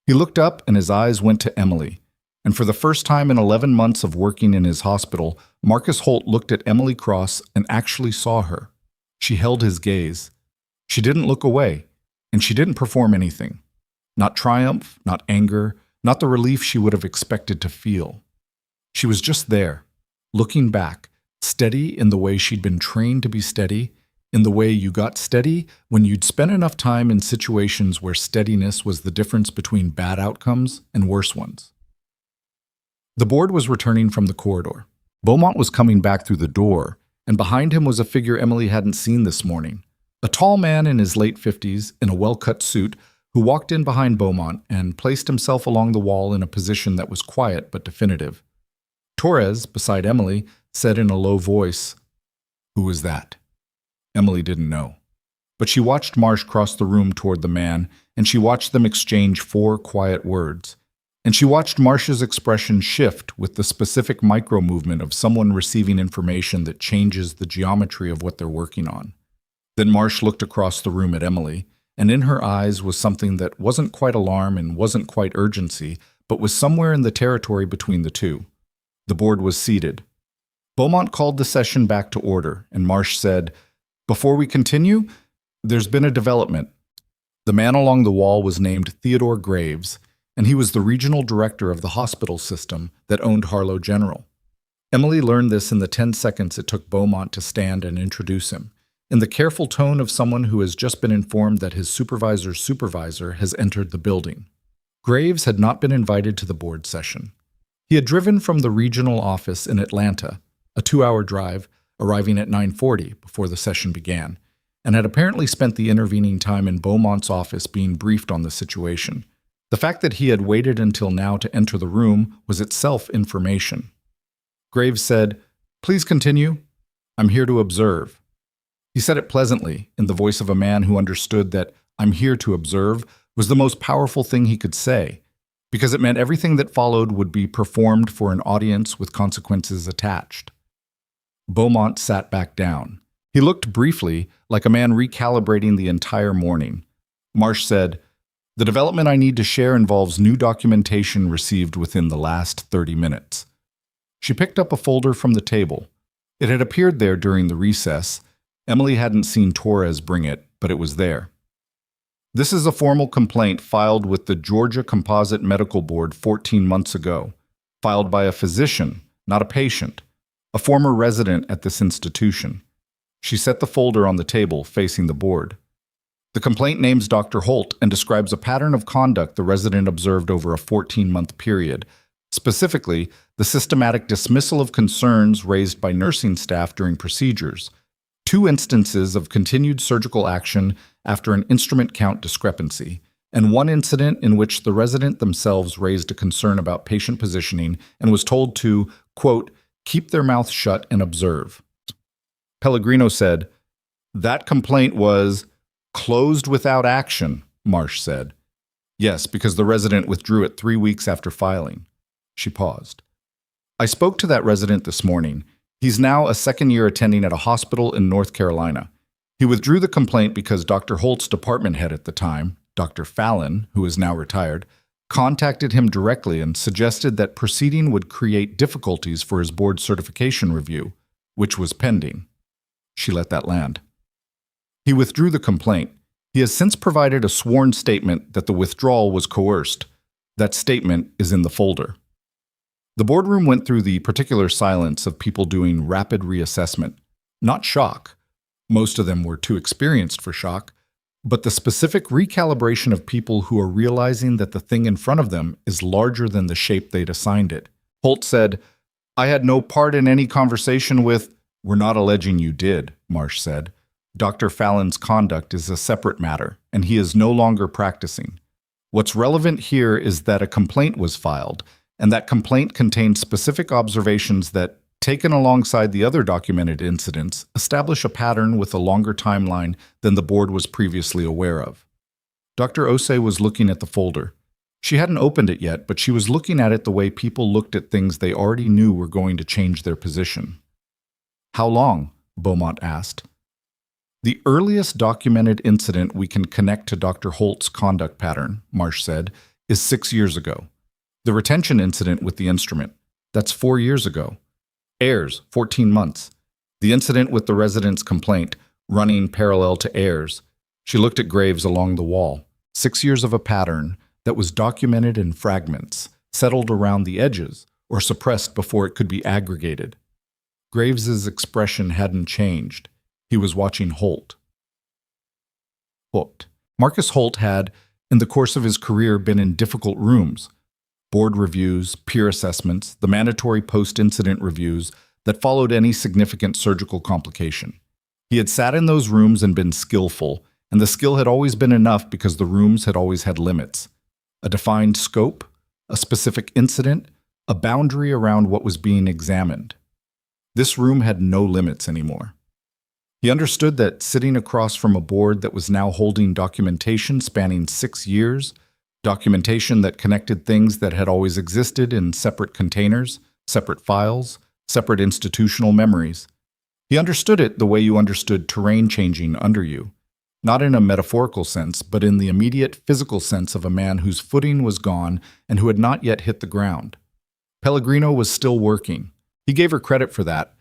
He looked up and his eyes went to Emily. And for the first time in 11 months of working in his hospital, Marcus Holt looked at Emily Cross and actually saw her. She held his gaze. She didn't look away, and she didn't perform anything. Not triumph, not anger, not the relief she would have expected to feel. She was just there, looking back, steady in the way she'd been trained to be steady, in the way you got steady when you'd spent enough time in situations where steadiness was the difference between bad outcomes and worse ones. The board was returning from the corridor. Beaumont was coming back through the door, and behind him was a figure Emily hadn't seen this morning. A tall man in his late 50s, in a well-cut suit, who walked in behind Beaumont and placed himself along the wall in a position that was quiet but definitive. Torres, beside Emily, said in a low voice, "Who is that?" Emily didn't know. But she watched Marsh cross the room toward the man, and she watched them exchange 4 quiet words. and she watched Marsh's expression shift with the specific micro-movement of someone receiving information that changes the geometry of what they're working on. Then Marsh looked across the room at Emily, and in her eyes was something that wasn't quite alarm and wasn't quite urgency, but was somewhere in the territory between the two. The board was seated. Beaumont called the session back to order, and Marsh said, "Before we continue, there's been a development." The man along the wall was named Theodore Graves, and he was the regional director of the hospital system that owned Harlow General. Emily learned this in the 10 seconds it took Beaumont to stand and introduce him, in the careful tone of someone who has just been informed that his supervisor's supervisor has entered the building. Graves had not been invited to the board session. He had driven from the regional office in Atlanta, a 2-hour drive, arriving at 9:40 before the session began, and had apparently spent the intervening time in Beaumont's office being briefed on the situation. The fact that he had waited until now to enter the room was itself information. Graves said, "Please continue. I'm here to observe." He said it pleasantly, in the voice of a man who understood that "I'm here to observe" was the most powerful thing he could say, because it meant everything that followed would be performed for an audience with consequences attached. Beaumont sat back down. He looked briefly like a man recalibrating the entire morning. Marsh said, "The development I need to share involves new documentation received within the last 30 minutes. She picked up a folder from the table. It had appeared there during the recess. Emily hadn't seen Torres bring it, but it was there. "This is a formal complaint filed with the Georgia Composite Medical Board 14 months ago, filed by a physician, not a patient, a former resident at this institution." She set the folder on the table, facing the board. "The complaint names Dr. Holt and describes a pattern of conduct the resident observed over a 14-month period, specifically the systematic dismissal of concerns raised by nursing staff during procedures, 2 instances of continued surgical action after an instrument count discrepancy, and 1 incident in which the resident themselves raised a concern about patient positioning and was told to, quote, keep their mouth shut and observe." Pellegrino said, "That complaint was closed without action," Marsh said. "Yes, because the resident withdrew it 3 weeks after filing." She paused. "I spoke to that resident this morning. He's now a 2nd-year attending at a hospital in North Carolina. He withdrew the complaint because Dr. Holt's department head at the time, Dr. Fallon, who is now retired, contacted him directly and suggested that proceeding would create difficulties for his board certification review, which was pending." She let that land. "He withdrew the complaint. He has since provided a sworn statement that the withdrawal was coerced. That statement is in the folder." The boardroom went through the particular silence of people doing rapid reassessment. Not shock. Most of them were too experienced for shock, but the specific recalibration of people who are realizing that the thing in front of them is larger than the shape they'd assigned it. Holt said, "I had no part in any conversation with—" "We're not alleging you did," Marsh said. "Dr. Fallon's conduct is a separate matter, and he is no longer practicing. What's relevant here is that a complaint was filed, and that complaint contained specific observations that, taken alongside the other documented incidents, establish a pattern with a longer timeline than the board was previously aware of." Dr. Osei was looking at the folder. She hadn't opened it yet, but she was looking at it the way people looked at things they already knew were going to change their position. "How long?" Beaumont asked. "The earliest documented incident we can connect to Dr. Holt's conduct pattern," Marsh said, "is 6 years ago. The retention incident with the instrument, that's 4 years ago. Ayers, 14 months. The incident with the resident's complaint, running parallel to Ayers." She looked at Graves along the wall. 6 years of a pattern that was documented in fragments, settled around the edges, or suppressed before it could be aggregated. Graves's expression hadn't changed. He was watching Holt. Hooked. Marcus Holt had, in the course of his career, been in difficult rooms. Board reviews, peer assessments, the mandatory post-incident reviews that followed any significant surgical complication. He had sat in those rooms and been skillful, and the skill had always been enough because the rooms had always had limits. A defined scope, a specific incident, a boundary around what was being examined. This room had no limits anymore. He understood that sitting across from a board that was now holding documentation spanning 6 years Documentation that connected things that had always existed in separate containers, separate files, separate institutional memories. He understood it the way you understood terrain changing under you, not in a metaphorical sense, but in the immediate physical sense of a man whose footing was gone and who had not yet hit the ground. Pellegrino was still working. He gave her credit for that.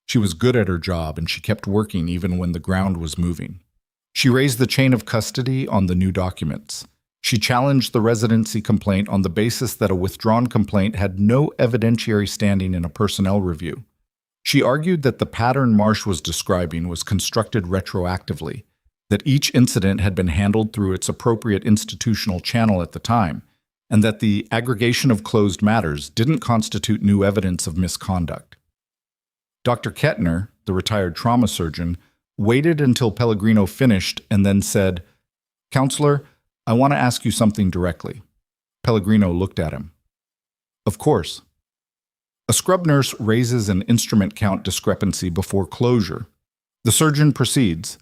She was good at her job, and she kept working even when the ground was moving. She raised the chain of custody on the new documents. She challenged the residency complaint on the basis that a withdrawn complaint had no evidentiary standing in a personnel review. She argued that the pattern Marsh was describing was constructed retroactively, that each incident had been handled through its appropriate institutional channel at the time, and that the aggregation of closed matters didn't constitute new evidence of misconduct. Dr. Kettner, the retired trauma surgeon, waited until Pellegrino finished and then said, "Counselor, I want to ask you something directly." Pellegrino looked at him. "Of course." A scrub nurse raises an instrument count discrepancy before closure. The surgeon proceeds.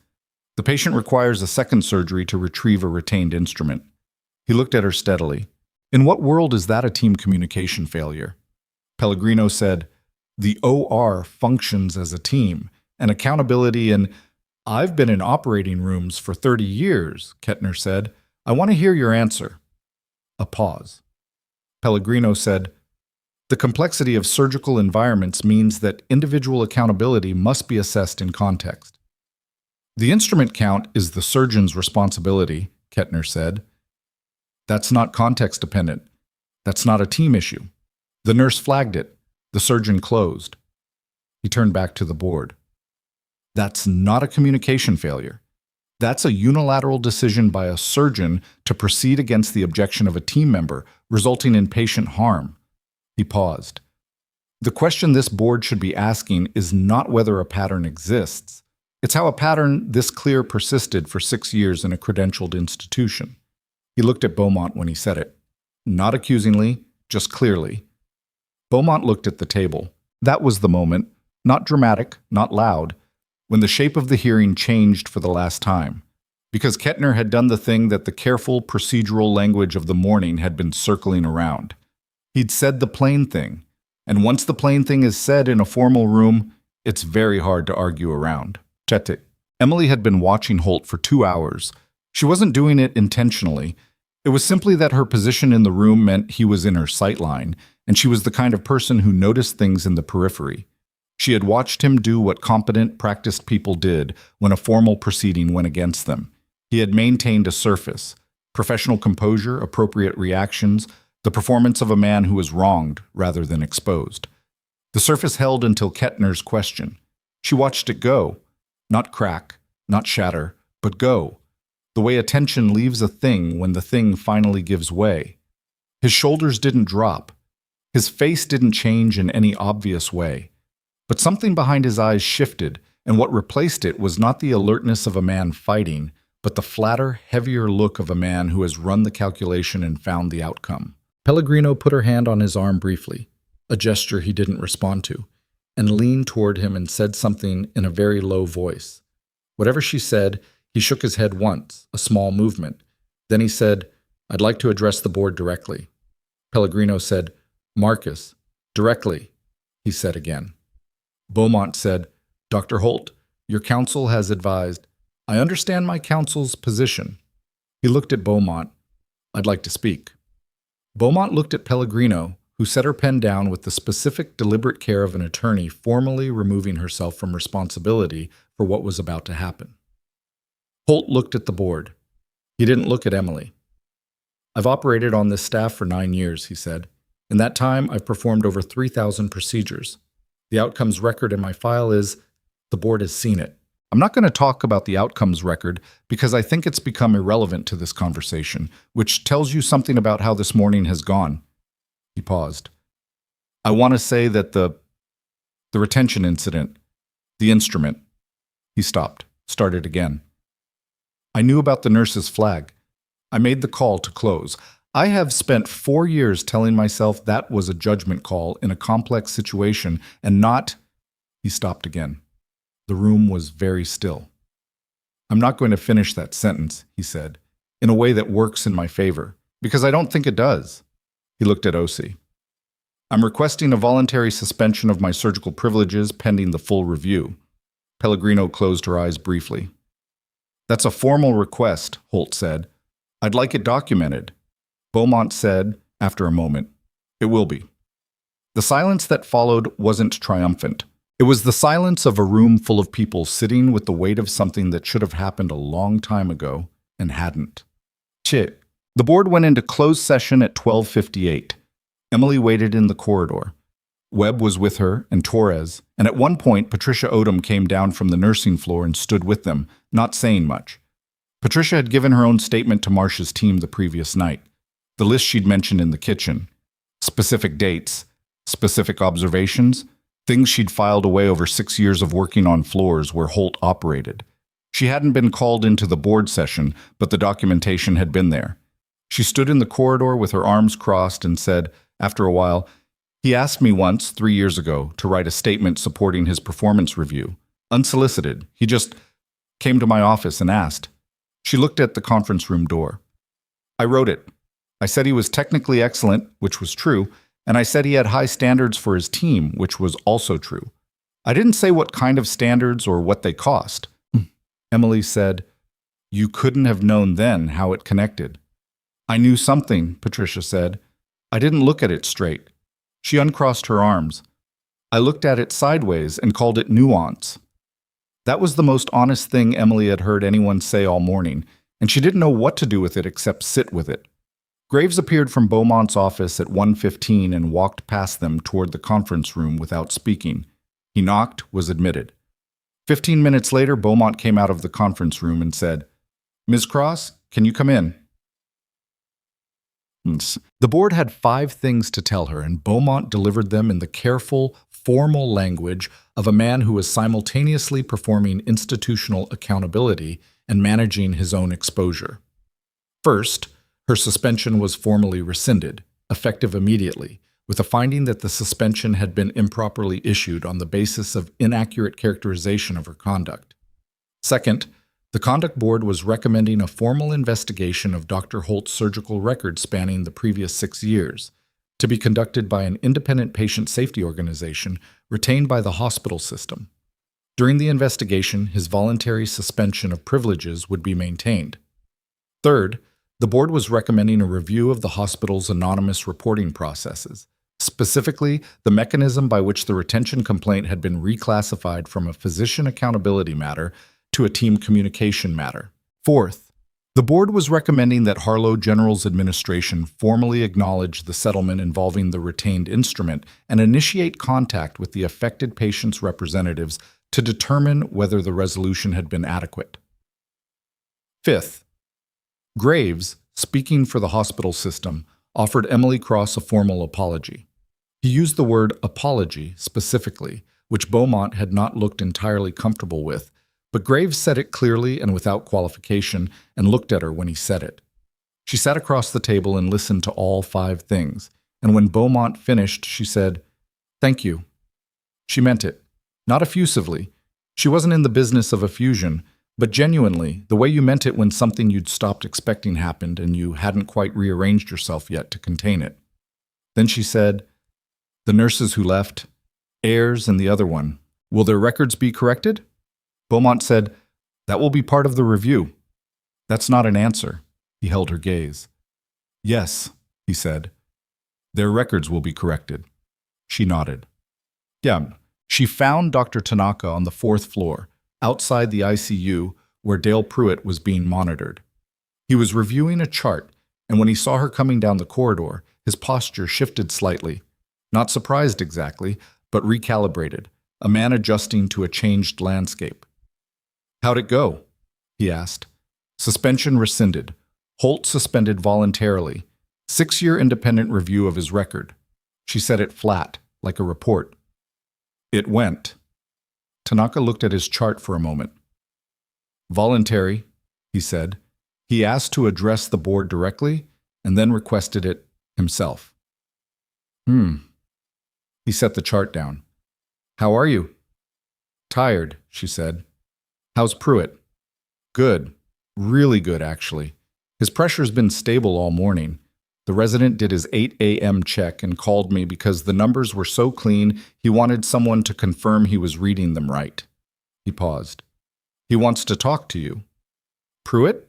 The patient requires a second surgery to retrieve a retained instrument. He looked at her steadily. "In what world is that a team communication failure?" Pellegrino said, "The OR functions as a team, and accountability and I've been in operating rooms for 30 years, Kettner said. "I want to hear your answer." A pause. Pellegrino said, "The complexity of surgical environments means that individual accountability must be assessed in context." "The instrument count is the surgeon's responsibility," Kettner said. "That's not context dependent. That's not a team issue." The nurse flagged it. The surgeon closed. He turned back to the board. "That's not a communication failure. That's a unilateral decision by a surgeon to proceed against the objection of a team member, resulting in patient harm." He paused. "The question this board should be asking is not whether a pattern exists. It's how a pattern this clear persisted for 6 years in a credentialed institution." He looked at Beaumont when he said it. Not accusingly, just clearly. Beaumont looked at the table. That was the moment, not dramatic, not loud, when the shape of the hearing changed for the last time, because Kettner had done the thing that the careful procedural language of the morning had been circling around. He'd said the plain thing, and once the plain thing is said in a formal room, it's very hard to argue around. Chete. Emily had been watching Holt for 2 hours. She wasn't doing it intentionally. It was simply that her position in the room meant he was in her sightline, and she was the kind of person who noticed things in the periphery. She had watched him do what competent, practiced people did when a formal proceeding went against them. He had maintained a surface, professional composure, appropriate reactions, the performance of a man who was wronged rather than exposed. The surface held until Kettner's question. She watched it go, not crack, not shatter, but go, the way attention leaves a thing when the thing finally gives way. His shoulders didn't drop. His face didn't change in any obvious way. But something behind his eyes shifted, and what replaced it was not the alertness of a man fighting, but the flatter, heavier look of a man who has run the calculation and found the outcome. Pellegrino put her hand on his arm briefly, a gesture he didn't respond to, and leaned toward him and said something in a very low voice. Whatever she said, he shook his head once, a small movement. Then he said, "I'd like to address the board directly." Pellegrino said, "Marcus, directly," he said again. Beaumont said, "Dr. Holt, your counsel has advised. I understand my counsel's position." He looked at Beaumont. "I'd like to speak." Beaumont looked at Pellegrino, who set her pen down with the specific, deliberate care of an attorney formally removing herself from responsibility for what was about to happen. Holt looked at the board. He didn't look at Emily. "I've operated on this staff for 9 years," he said. "In that time, I've performed over 3,000 procedures. The outcomes record in my file is, the board has seen it. I'm not going to talk about the outcomes record because I think it's become irrelevant to this conversation, which tells you something about how this morning has gone." He paused. "I want to say that the retention incident, the instrument." He stopped, started again. "I knew about the nurse's flag. I made the call to close. I have spent 4 years telling myself that was a judgment call in a complex situation and not—" He stopped again. The room was very still. "I'm not going to finish that sentence," he said, "in a way that works in my favor. Because I don't think it does. He looked at O.C. I'm requesting a voluntary suspension of my surgical privileges pending the full review. Pellegrino closed her eyes briefly. That's a formal request, Holt said. I'd like it documented. Beaumont said, after a moment, it will be. The silence that followed wasn't triumphant. It was the silence of a room full of people sitting with the weight of something that should have happened a long time ago and hadn't. Chit. The board went into closed session at 12:58. Emily waited in the corridor. Webb was with her and Torres, and at one point Patricia Odom came down from the nursing floor and stood with them, not saying much. Patricia had given her own statement to Marcia's team the previous night. The list she'd mentioned in the kitchen. Specific dates, specific observations, things she'd filed away over 6 years of working on floors where Holt operated. She hadn't been called into the board session, but the documentation had been there. She stood in the corridor with her arms crossed and said, after a while, he asked me once, 3 years ago, to write a statement supporting his performance review. Unsolicited. He just came to my office and asked. She looked at the conference room door. I wrote it. I said he was technically excellent, which was true, and I said he had high standards for his team, which was also true. I didn't say what kind of standards or what they cost. Emily said, you couldn't have known then how it connected. I knew something, Patricia said. I didn't look at it straight. She uncrossed her arms. I looked at it sideways and called it nuance. That was the most honest thing Emily had heard anyone say all morning, and she didn't know what to do with it except sit with it. Graves appeared from Beaumont's office at 1:15 and walked past them toward the conference room without speaking. He knocked, was admitted. 15 minutes later, Beaumont came out of the conference room and said, Ms. Cross, can you come in? The board had 5 things to tell her, and Beaumont delivered them in the careful, formal language of a man who was simultaneously performing institutional accountability and managing his own exposure. First, her suspension was formally rescinded, effective immediately, with a finding that the suspension had been improperly issued on the basis of inaccurate characterization of her conduct. Second, the Conduct Board was recommending a formal investigation of Dr. Holt's surgical record spanning the previous 6 years, to be conducted by an independent patient safety organization retained by the hospital system. During the investigation, his voluntary suspension of privileges would be maintained. Third, the board was recommending a review of the hospital's anonymous reporting processes, specifically the mechanism by which the retention complaint had been reclassified from a physician accountability matter to a team communication matter. Fourth, the board was recommending that Harlow General's administration formally acknowledge the settlement involving the retained instrument and initiate contact with the affected patient's representatives to determine whether the resolution had been adequate. Fifth, Graves, speaking for the hospital system, offered Emily Cross a formal apology. He used the word apology specifically, which Beaumont had not looked entirely comfortable with, but Graves said it clearly and without qualification and looked at her when he said it. She sat across the table and listened to all 5 things, and when Beaumont finished, she said, "Thank you." She meant it, not effusively. She wasn't in the business of effusion, but genuinely, the way you meant it when something you'd stopped expecting happened and you hadn't quite rearranged yourself yet to contain it. Then she said, "The nurses who left, Ayers and the other one, will their records be corrected?" Beaumont said, "That will be part of the review." "That's not an answer." He held her gaze. "Yes," he said. "Their records will be corrected." She nodded. Yeah, she found Dr. Tanaka on the 4th floor, outside the ICU where Dale Pruitt was being monitored. He was reviewing a chart, and when he saw her coming down the corridor, his posture shifted slightly. Not surprised exactly, but recalibrated, a man adjusting to a changed landscape. "How'd it go?" he asked. "Suspension rescinded. Holt suspended voluntarily. 6-year independent review of his record." She said it flat, like a report. "It went." Tanaka looked at his chart for a moment. "Voluntary," he said. He asked to address the board directly and then requested it himself. He set the chart down. "How are you?" "Tired," she said. "How's Pruitt?" "Good. Really good, actually. His pressure's been stable all morning. The resident did his 8 a.m. check and called me because the numbers were so clean he wanted someone to confirm he was reading them right. He paused. He wants to talk to you. Pruitt?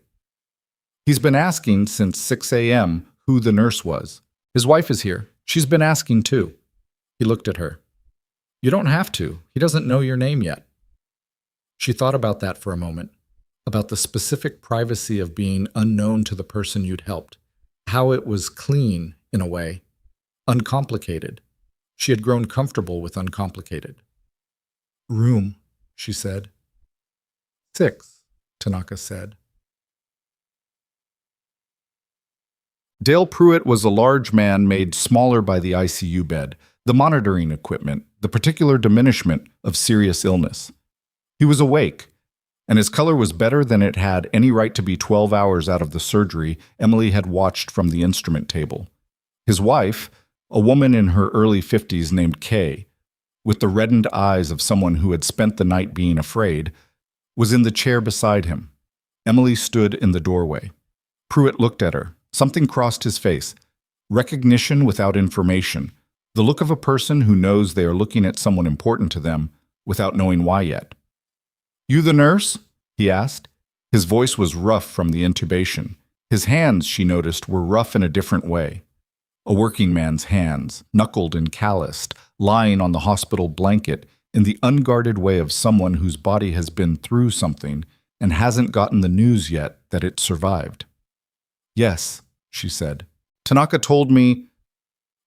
He's been asking since 6 a.m. who the nurse was. His wife is here. She's been asking too. He looked at her. You don't have to. He doesn't know your name yet. She thought about that for a moment, about the specific privacy of being unknown to the person you'd helped, how it was clean, in a way, uncomplicated. She had grown comfortable with uncomplicated. Room, she said. 6, Tanaka said. Dale Pruitt was a large man made smaller by the ICU bed, the monitoring equipment, the particular diminishment of serious illness. He was awake, and his color was better than it had any right to be 12 hours out of the surgery Emily had watched from the instrument table. His wife, a woman in her early 50s named Kay, with the reddened eyes of someone who had spent the night being afraid, was in the chair beside him. Emily stood in the doorway. Pruitt looked at her. Something crossed his face. Recognition without information. The look of a person who knows they are looking at someone important to them without knowing why yet. You the nurse? He asked. His voice was rough from the intubation. His hands, she noticed, were rough in a different way. A working man's hands, knuckled and calloused, lying on the hospital blanket in the unguarded way of someone whose body has been through something and hasn't gotten the news yet that it survived. Yes, she said. Tanaka told me...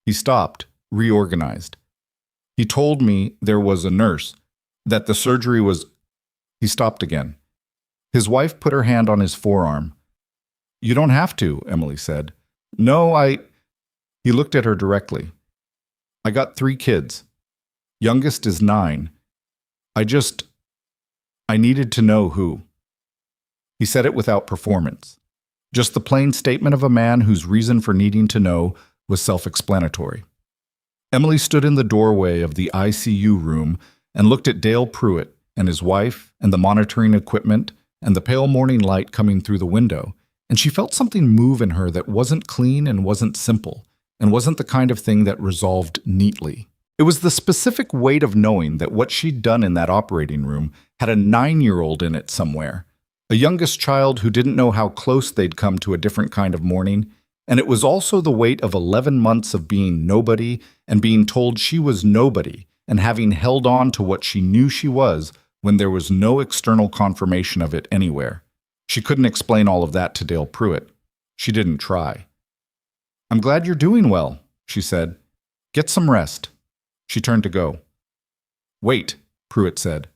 He stopped, reorganized. He told me there was a nurse, that the surgery was... He stopped again. His wife put her hand on his forearm. You don't have to, Emily said. No, He looked at her directly. I got 3 kids. Youngest is 9. I needed to know who. He said it without performance. Just the plain statement of a man whose reason for needing to know was self-explanatory. Emily stood in the doorway of the ICU room and looked at Dale Pruitt and his wife and the monitoring equipment and the pale morning light coming through the window, and she felt something move in her that wasn't clean and wasn't simple, and wasn't the kind of thing that resolved neatly. It was the specific weight of knowing that what she'd done in that operating room had a 9-year-old in it somewhere, a youngest child who didn't know how close they'd come to a different kind of morning, and it was also the weight of 11 months of being nobody and being told she was nobody and having held on to what she knew she was when there was no external confirmation of it anywhere. She couldn't explain all of that to Dale Pruitt. She didn't try. I'm glad you're doing well, she said. Get some rest. She turned to go. Wait, Pruitt said.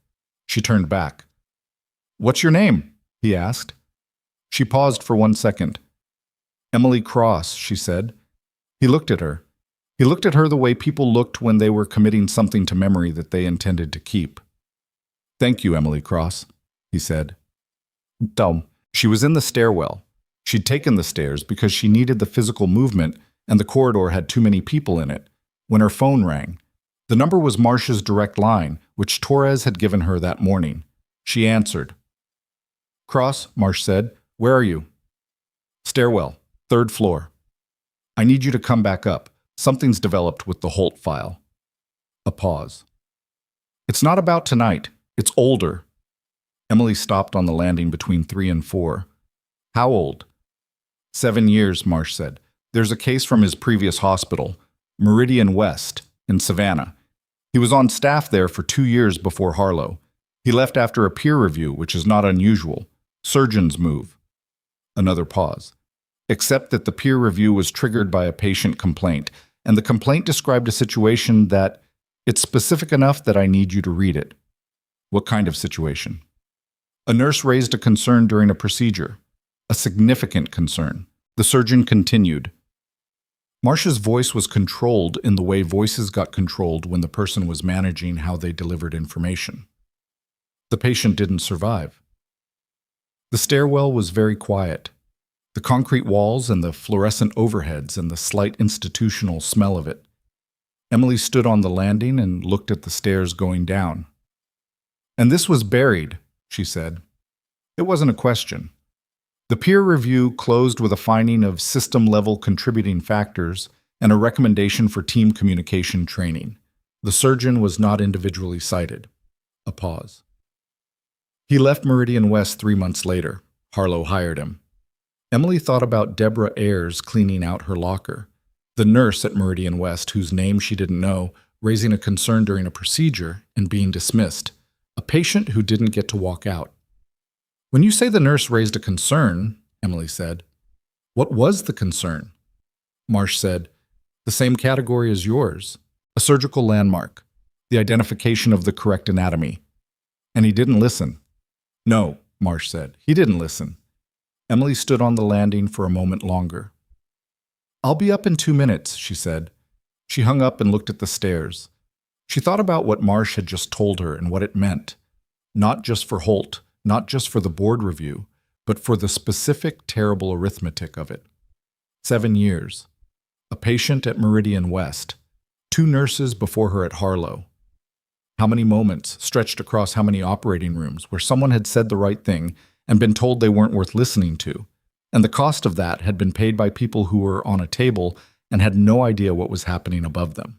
She turned back. What's your name? He asked. She paused for 1 second. Emily Cross, she said. He looked at her. He looked at her the way people looked when they were committing something to memory that they intended to keep. Thank you, Emily Cross, he said. Dumb. She was in the stairwell. She'd taken the stairs because she needed the physical movement and the corridor had too many people in it, when her phone rang. The number was Marcia's direct line, which Torres had given her that morning. She answered. Cross, Marsh said. Where are you? Stairwell, 3rd floor. I need you to come back up. Something's developed with the Holt file. A pause. It's not about tonight. It's older. Emily stopped on the landing between 3 and 4. How old? 7 years, Marsh said. There's a case from his previous hospital, Meridian West, in Savannah. He was on staff there for 2 years before Harlow. He left after a peer review, which is not unusual. Surgeons move. Another pause. Except that the peer review was triggered by a patient complaint, and the complaint described a situation that it's specific enough that I need you to read it. What kind of situation? A nurse raised a concern during a procedure. A significant concern. The surgeon continued. Marcia's voice was controlled in the way voices got controlled when the person was managing how they delivered information. The patient didn't survive. The stairwell was very quiet. The concrete walls and the fluorescent overheads and the slight institutional smell of it. Emily stood on the landing and looked at the stairs going down. And this was buried, she said. It wasn't a question. The peer review closed with a finding of system-level contributing factors and a recommendation for team communication training. The surgeon was not individually cited. A pause. He left Meridian West 3 months later. Harlow hired him. Emily thought about Deborah Ayers cleaning out her locker, the nurse at Meridian West whose name she didn't know, raising a concern during a procedure and being dismissed, a patient who didn't get to walk out. When you say the nurse raised a concern, Emily said, what was the concern? Marsh said, the same category as yours, a surgical landmark, the identification of the correct anatomy. And he didn't listen. No, Marsh said, he didn't listen. Emily stood on the landing for a moment longer. I'll be up in 2 minutes, she said. She hung up and looked at the stairs. She thought about what Marsh had just told her and what it meant, not just for Holt, not just for the board review, but for the specific terrible arithmetic of it. 7 years. A patient at Meridian West. 2 nurses before her at Harlow. How many moments, stretched across how many operating rooms, where someone had said the right thing and been told they weren't worth listening to, and the cost of that had been paid by people who were on a table and had no idea what was happening above them.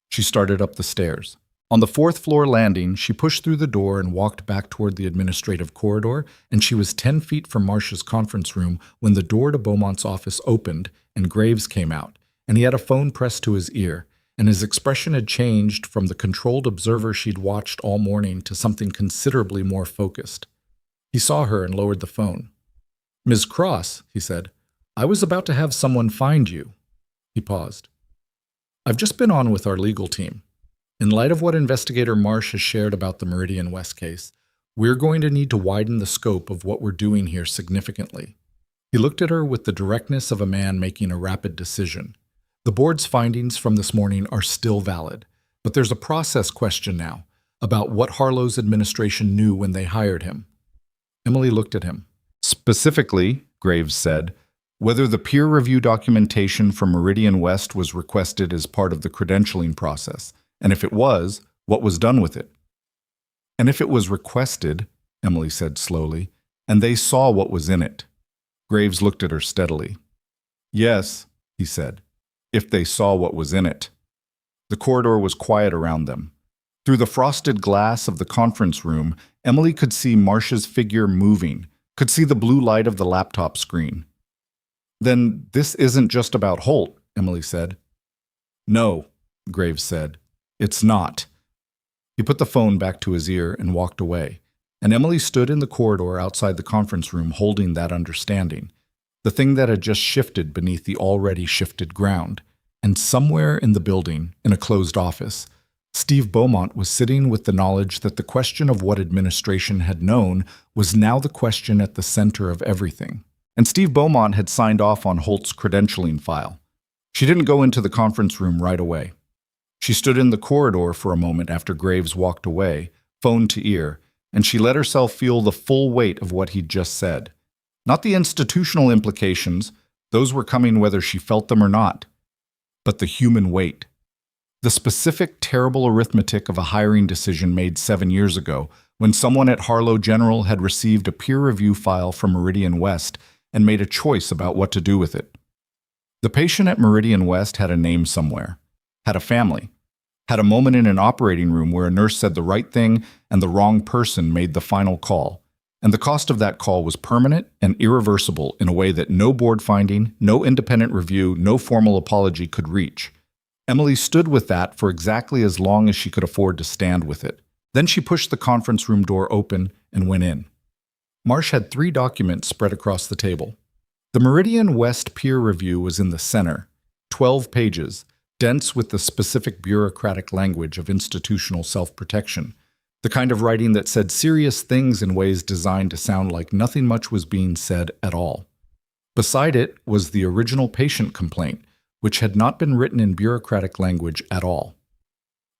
She started up the stairs. On the 4th floor landing, she pushed through the door and walked back toward the administrative corridor, and she was 10 feet from Marsh's conference room when the door to Beaumont's office opened and Graves came out, and he had a phone pressed to his ear, and his expression had changed from the controlled observer she'd watched all morning to something considerably more focused. He saw her and lowered the phone. Ms. Cross, he said, I was about to have someone find you. He paused. I've just been on with our legal team. In light of what Investigator Marsh has shared about the Meridian West case, we're going to need to widen the scope of what we're doing here significantly. He looked at her with the directness of a man making a rapid decision. The board's findings from this morning are still valid, but there's a process question now about what Harlow's administration knew when they hired him. Emily looked at him. Specifically, Graves said, whether the peer review documentation from Meridian West was requested as part of the credentialing process, and if it was, what was done with it. And if it was requested, Emily said slowly, and they saw what was in it. Graves looked at her steadily. Yes, he said, if they saw what was in it. The corridor was quiet around them. Through the frosted glass of the conference room, Emily could see Marsh's figure moving, could see the blue light of the laptop screen. Then this isn't just about Holt, Emily said. No, Graves said. It's not. He put the phone back to his ear and walked away, and Emily stood in the corridor outside the conference room holding that understanding, the thing that had just shifted beneath the already shifted ground. And somewhere in the building, in a closed office, Steve Beaumont was sitting with the knowledge that the question of what administration had known was now the question at the center of everything. And Steve Beaumont had signed off on Holt's credentialing file. She didn't go into the conference room right away. She stood in the corridor for a moment after Graves walked away, phone to ear, and she let herself feel the full weight of what he'd just said. Not the institutional implications, those were coming whether she felt them or not, but the human weight. The specific terrible arithmetic of a hiring decision made 7 years ago when someone at Harlow General had received a peer review file from Meridian West and made a choice about what to do with it. The patient at Meridian West had a name somewhere, had a family, had a moment in an operating room where a nurse said the right thing and the wrong person made the final call, and the cost of that call was permanent and irreversible in a way that no board finding, no independent review, no formal apology could reach. Emily stood with that for exactly as long as she could afford to stand with it. Then she pushed the conference room door open and went in. Marsh had 3 documents spread across the table. The Meridian West peer review was in the center, 12 pages, dense with the specific bureaucratic language of institutional self-protection, the kind of writing that said serious things in ways designed to sound like nothing much was being said at all. Beside it was the original patient complaint, which had not been written in bureaucratic language at all.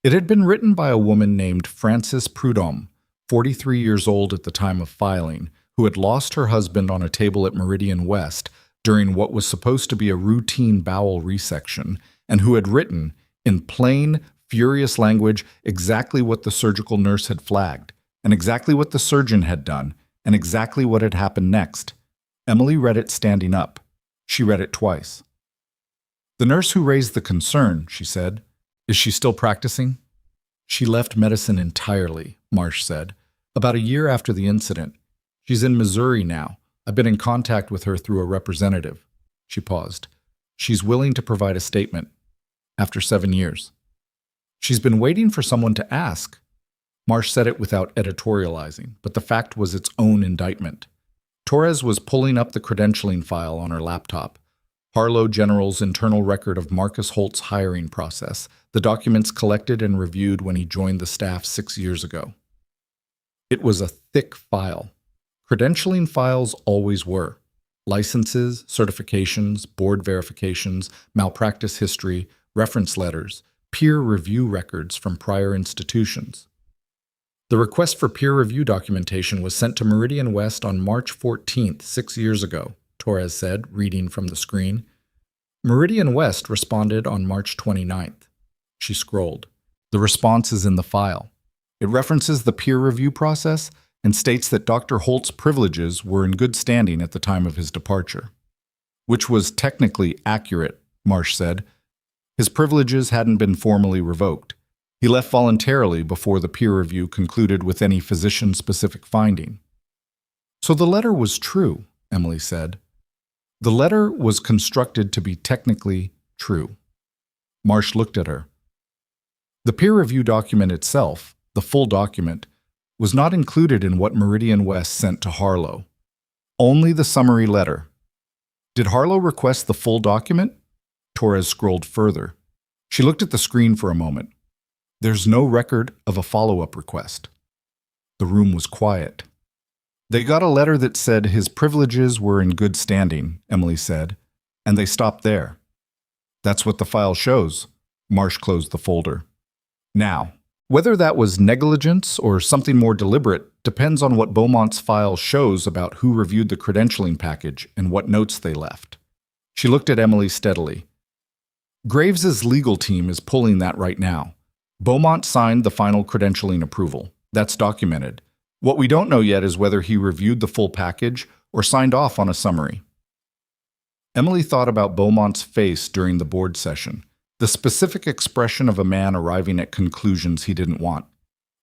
It had been written by a woman named Frances Prudhomme, 43 years old at the time of filing, who had lost her husband on a table at Meridian West during what was supposed to be a routine bowel resection, and who had written, in plain, furious language, exactly what the surgical nurse had flagged, and exactly what the surgeon had done, and exactly what had happened next. Emily read it standing up. She read it twice. "The nurse who raised the concern," she said. "Is she still practicing?" "She left medicine entirely," Marsh said. "About a year after the incident. She's in Missouri now. I've been in contact with her through a representative." She paused. "She's willing to provide a statement. After 7 years. She's been waiting for someone to ask." Marsh said it without editorializing, but the fact was its own indictment. Torres was pulling up the credentialing file on her laptop. Harlow General's internal record of Marcus Holt's hiring process, the documents collected and reviewed when he joined the staff 6 years ago. It was a thick file. Credentialing files always were. Licenses, certifications, board verifications, malpractice history, reference letters, peer review records from prior institutions. The request for peer review documentation was sent to Meridian West on March 14th, 6 years ago, Torres said, reading from the screen. Meridian West responded on March 29th. She scrolled. The response is in the file. It references the peer review process and states that Dr. Holt's privileges were in good standing at the time of his departure. Which was technically accurate, Marsh said. His privileges hadn't been formally revoked. He left voluntarily before the peer review concluded with any physician-specific finding. So the letter was true, Emily said. The letter was constructed to be technically true. Marsh looked at her. The peer review document itself, the full document, was not included in what Meridian West sent to Harlow. Only the summary letter. Did Harlow request the full document? Torres scrolled further. She looked at the screen for a moment. There's no record of a follow-up request. The room was quiet. They got a letter that said his privileges were in good standing, Emily said, and they stopped there. That's what the file shows. Marsh closed the folder. Now, whether that was negligence or something more deliberate depends on what Beaumont's file shows about who reviewed the credentialing package and what notes they left. She looked at Emily steadily. Graves's legal team is pulling that right now. Beaumont signed the final credentialing approval. That's documented. What we don't know yet is whether he reviewed the full package or signed off on a summary. Emily thought about Beaumont's face during the board session, the specific expression of a man arriving at conclusions he didn't want.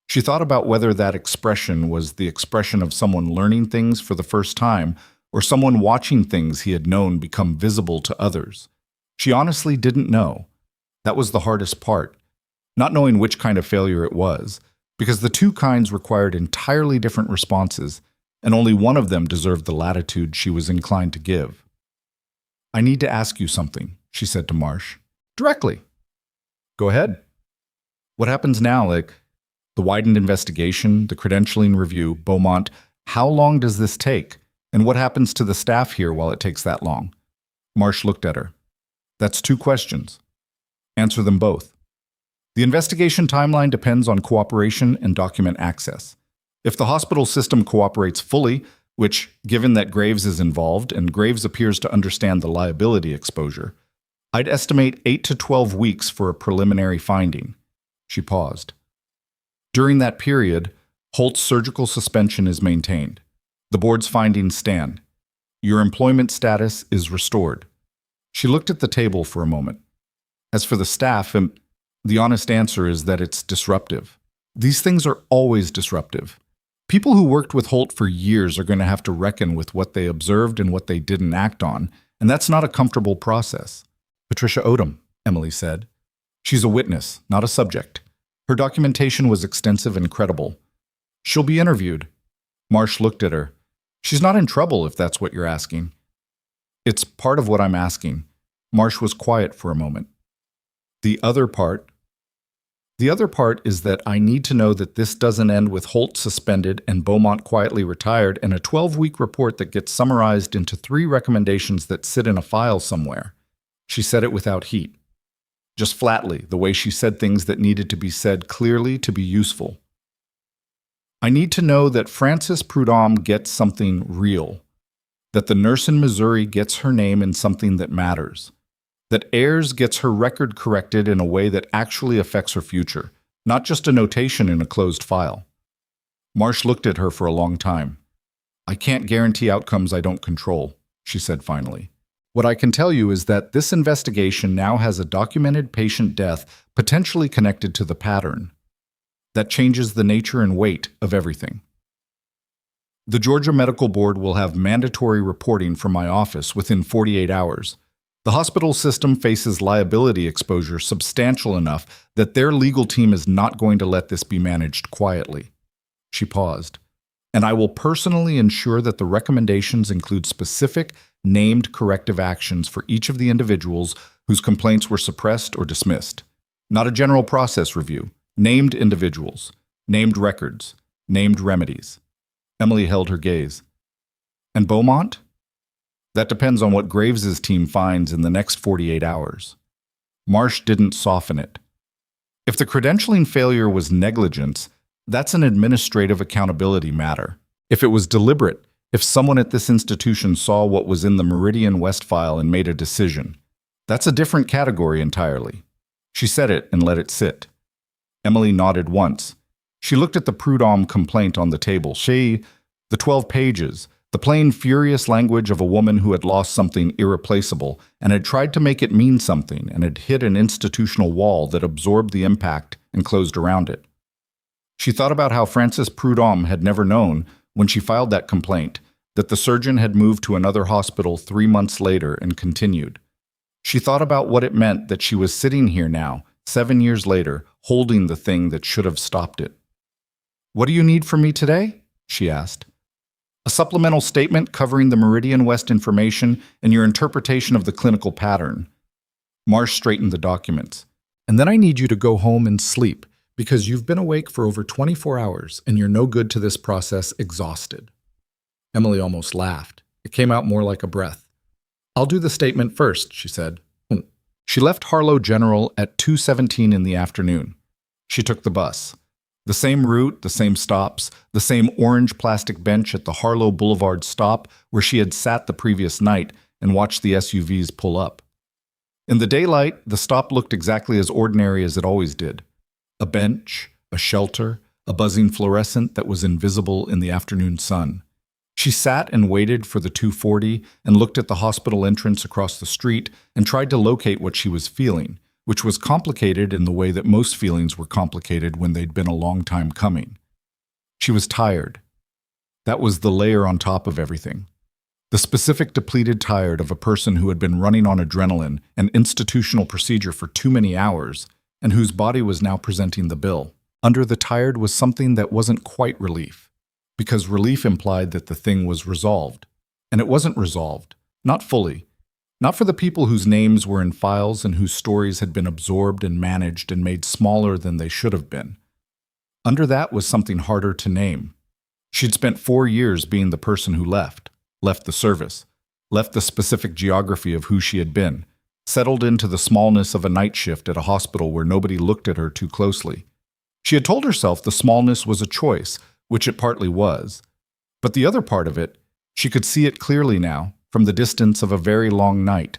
She thought about whether that expression was the expression of someone learning things for the first time or someone watching things he had known become visible to others. She honestly didn't know. That was the hardest part. Not knowing which kind of failure it was, because the two kinds required entirely different responses, and only one of them deserved the latitude she was inclined to give. I need to ask you something, she said to Marsh. Directly. Go ahead. What happens now, like the widened investigation, the credentialing review, Beaumont, how long does this take? And what happens to the staff here while it takes that long? Marsh looked at her. That's 2 questions. Answer them both. The investigation timeline depends on cooperation and document access. If the hospital system cooperates fully, which, given that Graves is involved and Graves appears to understand the liability exposure, I'd estimate 8 to 12 weeks for a preliminary finding. She paused. During that period, Holt's surgical suspension is maintained. The board's findings stand. Your employment status is restored. She looked at the table for a moment. As for the staff, the honest answer is that it's disruptive. These things are always disruptive. People who worked with Holt for years are going to have to reckon with what they observed and what they didn't act on, and that's not a comfortable process. Patricia Odom, Emily said. She's a witness, not a subject. Her documentation was extensive and credible. She'll be interviewed. Marsh looked at her. She's not in trouble, if that's what you're asking. It's part of what I'm asking. Marsh was quiet for a moment. The other part is that I need to know that this doesn't end with Holt suspended and Beaumont quietly retired and a 12-week report that gets summarized into 3 recommendations that sit in a file somewhere. She said it without heat. Just flatly, the way she said things that needed to be said clearly to be useful. I need to know that Frances Prudhomme gets something real, that the nurse in Missouri gets her name in something that matters, that Ayers gets her record corrected in a way that actually affects her future, not just a notation in a closed file. Marsh looked at her for a long time. I can't guarantee outcomes I don't control, she said finally. What I can tell you is that this investigation now has a documented patient death potentially connected to the pattern. That changes the nature and weight of everything. The Georgia Medical Board will have mandatory reporting from my office within 48 hours. The hospital system faces liability exposure substantial enough that their legal team is not going to let this be managed quietly. She paused. And I will personally ensure that the recommendations include specific, named corrective actions for each of the individuals whose complaints were suppressed or dismissed. Not a general process review. Named individuals, named records, named remedies. Emily held her gaze. And Beaumont? That depends on what Graves's team finds in the next 48 hours. Marsh didn't soften it. If the credentialing failure was negligence, that's an administrative accountability matter. If it was deliberate, if someone at this institution saw what was in the Meridian West file and made a decision, that's a different category entirely. She said it and let it sit. Emily nodded once. She looked at the Prudhomme complaint on the table. The 12 pages, the plain, furious language of a woman who had lost something irreplaceable and had tried to make it mean something and had hit an institutional wall that absorbed the impact and closed around it. She thought about how Frances Prudhomme had never known, when she filed that complaint, that the surgeon had moved to another hospital 3 months later and continued. She thought about what it meant that she was sitting here now, 7 years later, holding the thing that should have stopped it. "What do you need from me today?" she asked. "A supplemental statement covering the Meridian West information and your interpretation of the clinical pattern." Marsh straightened the documents. "And then I need you to go home and sleep, because you've been awake for over 24 hours and you're no good to this process, exhausted." Emily almost laughed. It came out more like a breath. "I'll do the statement first," she said. She left Harlow General at 2:17 in the afternoon. She took the bus. The same route, the same stops, the same orange plastic bench at the Harlow Boulevard stop where she had sat the previous night and watched the SUVs pull up. In the daylight, the stop looked exactly as ordinary as it always did. A bench, a shelter, a buzzing fluorescent that was invisible in the afternoon sun. She sat and waited for the 2:40 and looked at the hospital entrance across the street and tried to locate what she was feeling, which was complicated in the way that most feelings were complicated when they'd been a long time coming. She was tired. That was the layer on top of everything. The specific depleted tired of a person who had been running on adrenaline and institutional procedure for too many hours, and whose body was now presenting the bill. Under the tired was something that wasn't quite relief, because relief implied that the thing was resolved. And it wasn't resolved, not fully. Not for the people whose names were in files and whose stories had been absorbed and managed and made smaller than they should have been. Under that was something harder to name. She'd spent 4 years being the person who left the service, left the specific geography of who she had been, settled into the smallness of a night shift at a hospital where nobody looked at her too closely. She had told herself the smallness was a choice, which it partly was. But the other part of it, she could see it clearly now, from the distance of a very long night,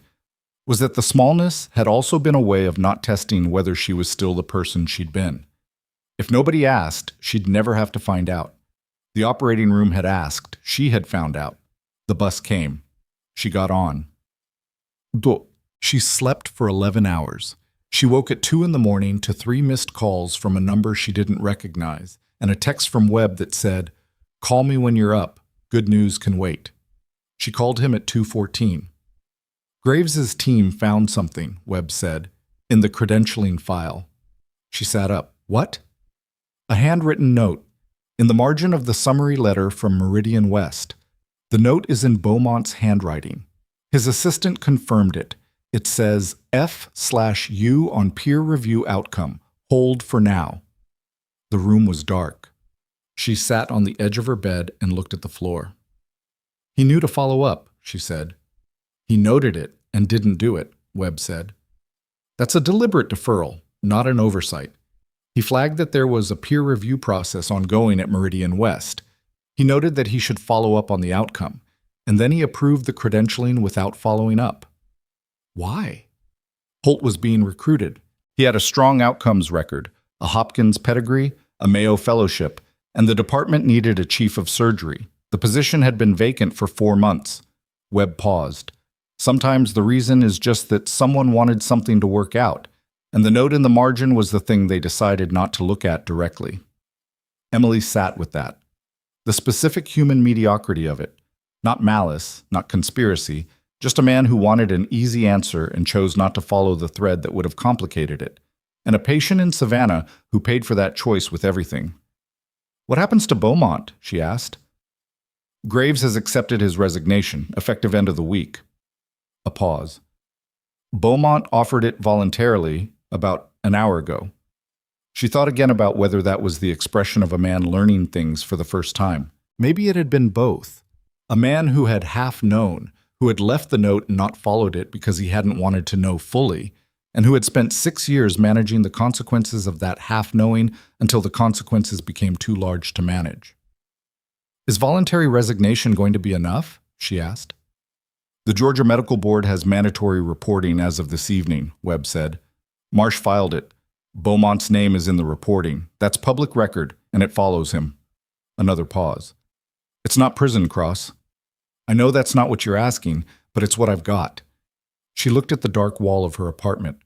was that the smallness had also been a way of not testing whether she was still the person she'd been. If nobody asked, she'd never have to find out. The operating room had asked, she had found out. The bus came. She got on. She slept for 11 hours. She woke at 2 in the morning to 3 missed calls from a number she didn't recognize, and a text from Webb that said, "Call me when you're up. Good news can wait." She called him at 2:14. Graves's team found something, Webb said, in the credentialing file. She sat up. "What?" "A handwritten note, in the margin of the summary letter from Meridian West. The note is in Beaumont's handwriting. His assistant confirmed it. It says F/U on peer review outcome. Hold for now." The room was dark. She sat on the edge of her bed and looked at the floor. "He knew to follow up," she said. "He noted it and didn't do it," Webb said. "That's a deliberate deferral, not an oversight. He flagged that there was a peer review process ongoing at Meridian West. He noted that he should follow up on the outcome, and then he approved the credentialing without following up." Why? Holt was being recruited. He had a strong outcomes record, a Hopkins pedigree, a Mayo fellowship, and the department needed a chief of surgery. The position had been vacant for 4 months. Webb paused. Sometimes the reason is just that someone wanted something to work out, and the note in the margin was the thing they decided not to look at directly. Emily sat with that. The specific human mediocrity of it. Not malice, not conspiracy, just a man who wanted an easy answer and chose not to follow the thread that would have complicated it. And a patient in Savannah who paid for that choice with everything. "What happens to Beaumont?" she asked. "Graves has accepted his resignation, effective end of the week." A pause. "Beaumont offered it voluntarily about an hour ago." She thought again about whether that was the expression of a man learning things for the first time. Maybe it had been both. A man who had half known, who had left the note and not followed it because he hadn't wanted to know fully, and who had spent 6 years managing the consequences of that half-knowing until the consequences became too large to manage. "Is voluntary resignation going to be enough?" she asked. "The Georgia Medical Board has mandatory reporting as of this evening," Webb said. "Marsh filed it. Beaumont's name is in the reporting. That's public record, and it follows him." Another pause. "It's not prison, Cross." "I know that's not what you're asking, but it's what I've got." She looked at the dark wall of her apartment.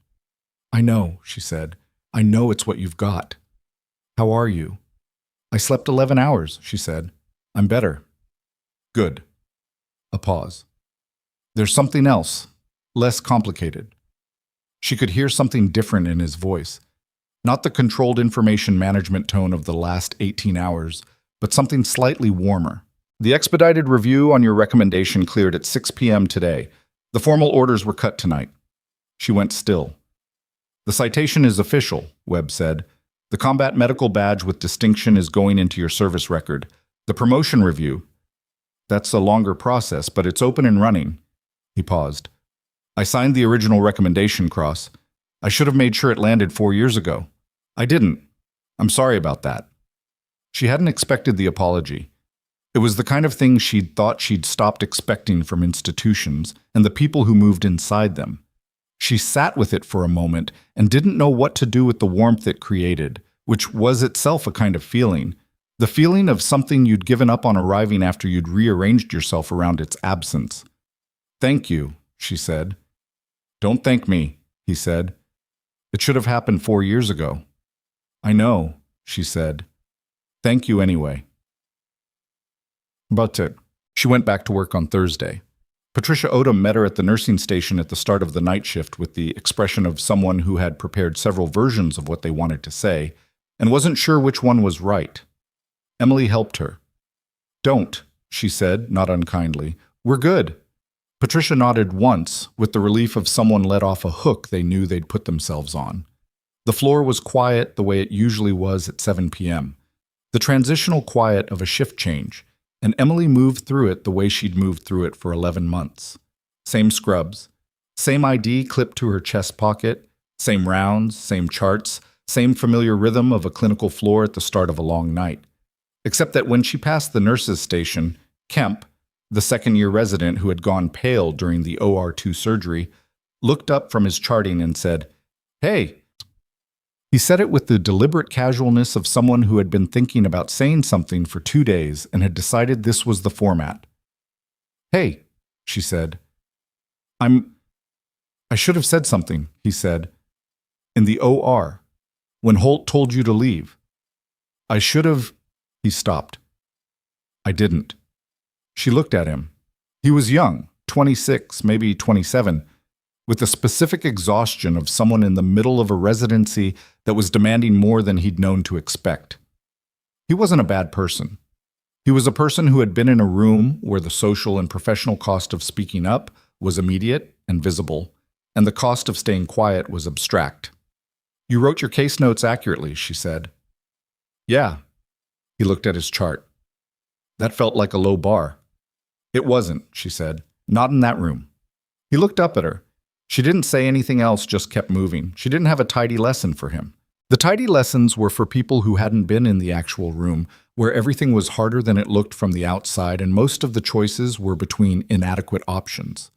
"I know," she said. "I know it's what you've got." "How are you?" "I slept 11 hours, she said. "I'm better." "Good." A pause. "There's something else, less complicated." She could hear something different in his voice. Not the controlled information management tone of the last 18 hours, but something slightly warmer. "The expedited review on your recommendation cleared at 6 p.m. today. The formal orders were cut tonight." She went still. "The citation is official," Webb said. "The combat medical badge with distinction is going into your service record. The promotion review, that's a longer process, but it's open and running." He paused. "I signed the original recommendation, Cross. I should have made sure it landed 4 years ago. I didn't. I'm sorry about that." She hadn't expected the apology. It was the kind of thing she'd thought she'd stopped expecting from institutions and the people who moved inside them. She sat with it for a moment and didn't know what to do with the warmth it created, which was itself a kind of feeling. The feeling of something you'd given up on arriving after you'd rearranged yourself around its absence. "Thank you," she said. "Don't thank me," he said. "It should have happened 4 years ago." "I know," she said. "Thank you anyway." About it. She went back to work on Thursday. Patricia Odom met her at the nursing station at the start of the night shift with the expression of someone who had prepared several versions of what they wanted to say and wasn't sure which one was right. Emily helped her. "Don't," she said, not unkindly. "We're good." Patricia nodded once, with the relief of someone let off a hook they knew they'd put themselves on. The floor was quiet the way it usually was at 7 p.m., the transitional quiet of a shift change, and Emily moved through it the way she'd moved through it for 11 months. Same scrubs, same ID clipped to her chest pocket, same rounds, same charts, same familiar rhythm of a clinical floor at the start of a long night. Except that when she passed the nurse's station, Kemp, the second-year resident who had gone pale during the OR2 surgery, looked up from his charting and said, "Hey." He said it with the deliberate casualness of someone who had been thinking about saying something for 2 days and had decided this was the format. "Hey," she said. I should have said something," he said. "In the OR, when Holt told you to leave. I should have—" He stopped. "I didn't." She looked at him. He was young, 26, maybe 27, with the specific exhaustion of someone in the middle of a residency that was demanding more than he'd known to expect. He wasn't a bad person. He was a person who had been in a room where the social and professional cost of speaking up was immediate and visible, and the cost of staying quiet was abstract. "You wrote your case notes accurately," she said. "Yeah." He looked at his chart. That felt like a low bar. "It wasn't," she said. "Not in that room." He looked up at her. She didn't say anything else, just kept moving. She didn't have a tidy lesson for him. The tidy lessons were for people who hadn't been in the actual room, where everything was harder than it looked from the outside, and most of the choices were between inadequate options.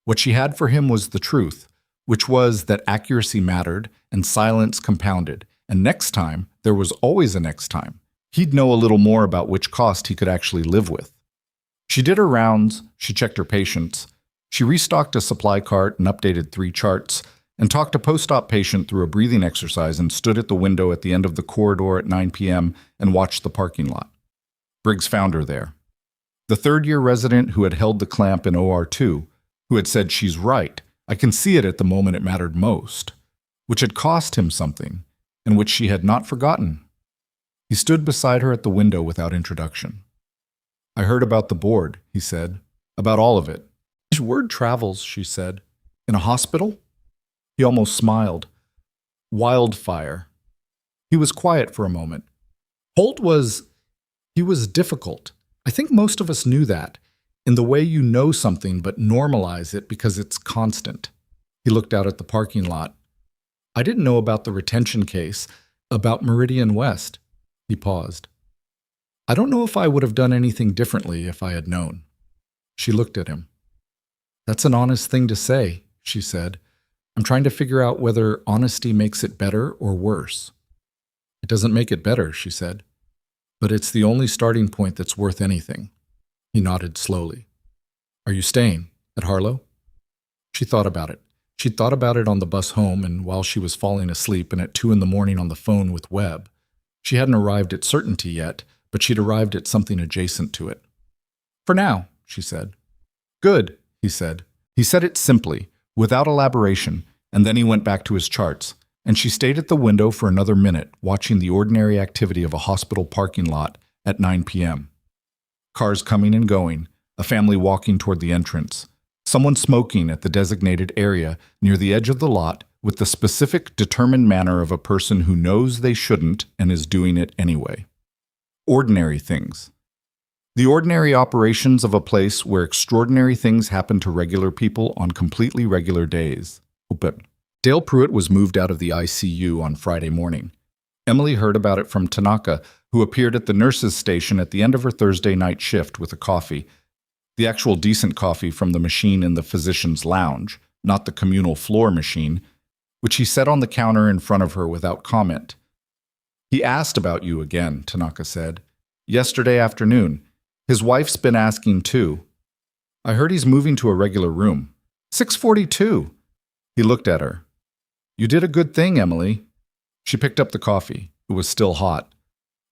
What she had for him was the truth, which was that accuracy mattered and silence compounded, and next time, there was always a next time. He'd know a little more about which cost he could actually live with. She did her rounds, she checked her patients, she restocked a supply cart and updated 3 charts, and talked a post-op patient through a breathing exercise and stood at the window at the end of the corridor at 9 p.m. and watched the parking lot. Briggs found her there. The third-year resident who had held the clamp in OR2, who had said, "She's right, I can see it at the moment it mattered most," which had cost him something, and which she had not forgotten. He stood beside her at the window without introduction. "I heard about the board," he said. "About all of it." "Word travels," she said. "In a hospital?" He almost smiled. "Wildfire." He was quiet for a moment. He was difficult. I think most of us knew that, in the way you know something but normalize it because it's constant. He looked out at the parking lot. "I didn't know about the retention case, about Meridian West." He paused. "I don't know if I would have done anything differently if I had known." She looked at him. "That's an honest thing to say," she said. "I'm trying to figure out whether honesty makes it better or worse." "It doesn't make it better," she said. "But it's the only starting point that's worth anything." He nodded slowly. "Are you staying at Harlow?" She thought about it. She'd thought about it on the bus home and while she was falling asleep and at 2 a.m. on the phone with Webb. She hadn't arrived at certainty yet, but she'd arrived at something adjacent to it. "For now," she said. "Good," he said. He said it simply, without elaboration, and then he went back to his charts, and she stayed at the window for another minute, watching the ordinary activity of a hospital parking lot at 9 p.m. Cars coming and going, a family walking toward the entrance, someone smoking at the designated area near the edge of the lot with the specific, determined manner of a person who knows they shouldn't and is doing it anyway. Ordinary things. The ordinary operations of a place where extraordinary things happen to regular people on completely regular days. Dale Pruitt was moved out of the ICU on Friday morning. Emily heard about it from Tanaka, who appeared at the nurse's station at the end of her Thursday night shift with a coffee. The actual decent coffee from the machine in the physician's lounge, not the communal floor machine, which he set on the counter in front of her without comment. "He asked about you again," Tanaka said. "Yesterday afternoon. His wife's been asking too. I heard he's moving to a regular room. 642. He looked at her. "You did a good thing, Emily." She picked up the coffee. It was still hot.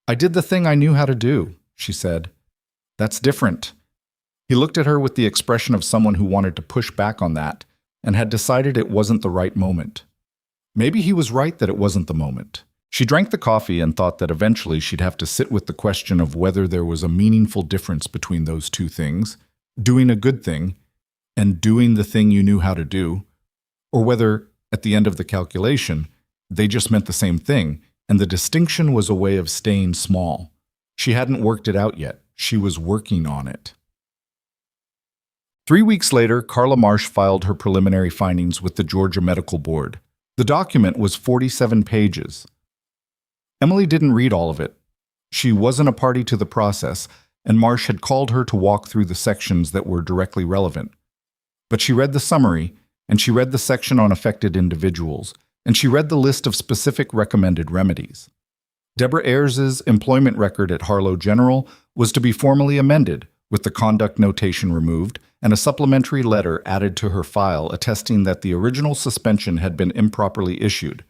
"I did the thing I knew how to do," she said. "That's different." He looked at her with the expression of someone who wanted to push back on that and had decided it wasn't the right moment. Maybe he was right that it wasn't the moment. She drank the coffee and thought that eventually she'd have to sit with the question of whether there was a meaningful difference between those two things, doing a good thing and doing the thing you knew how to do, or whether, at the end of the calculation, they just meant the same thing, and the distinction was a way of staying small. She hadn't worked it out yet. She was working on it. 3 weeks later, Carla Marsh filed her preliminary findings with the Georgia Medical Board. The document was 47 pages. Emily didn't read all of it. She wasn't a party to the process, and Marsh had called her to walk through the sections that were directly relevant. But she read the summary, and she read the section on affected individuals, and she read the list of specific recommended remedies. Deborah Ayers' employment record at Harlow General was to be formally amended, with the conduct notation removed, and a supplementary letter added to her file attesting that the original suspension had been improperly issued.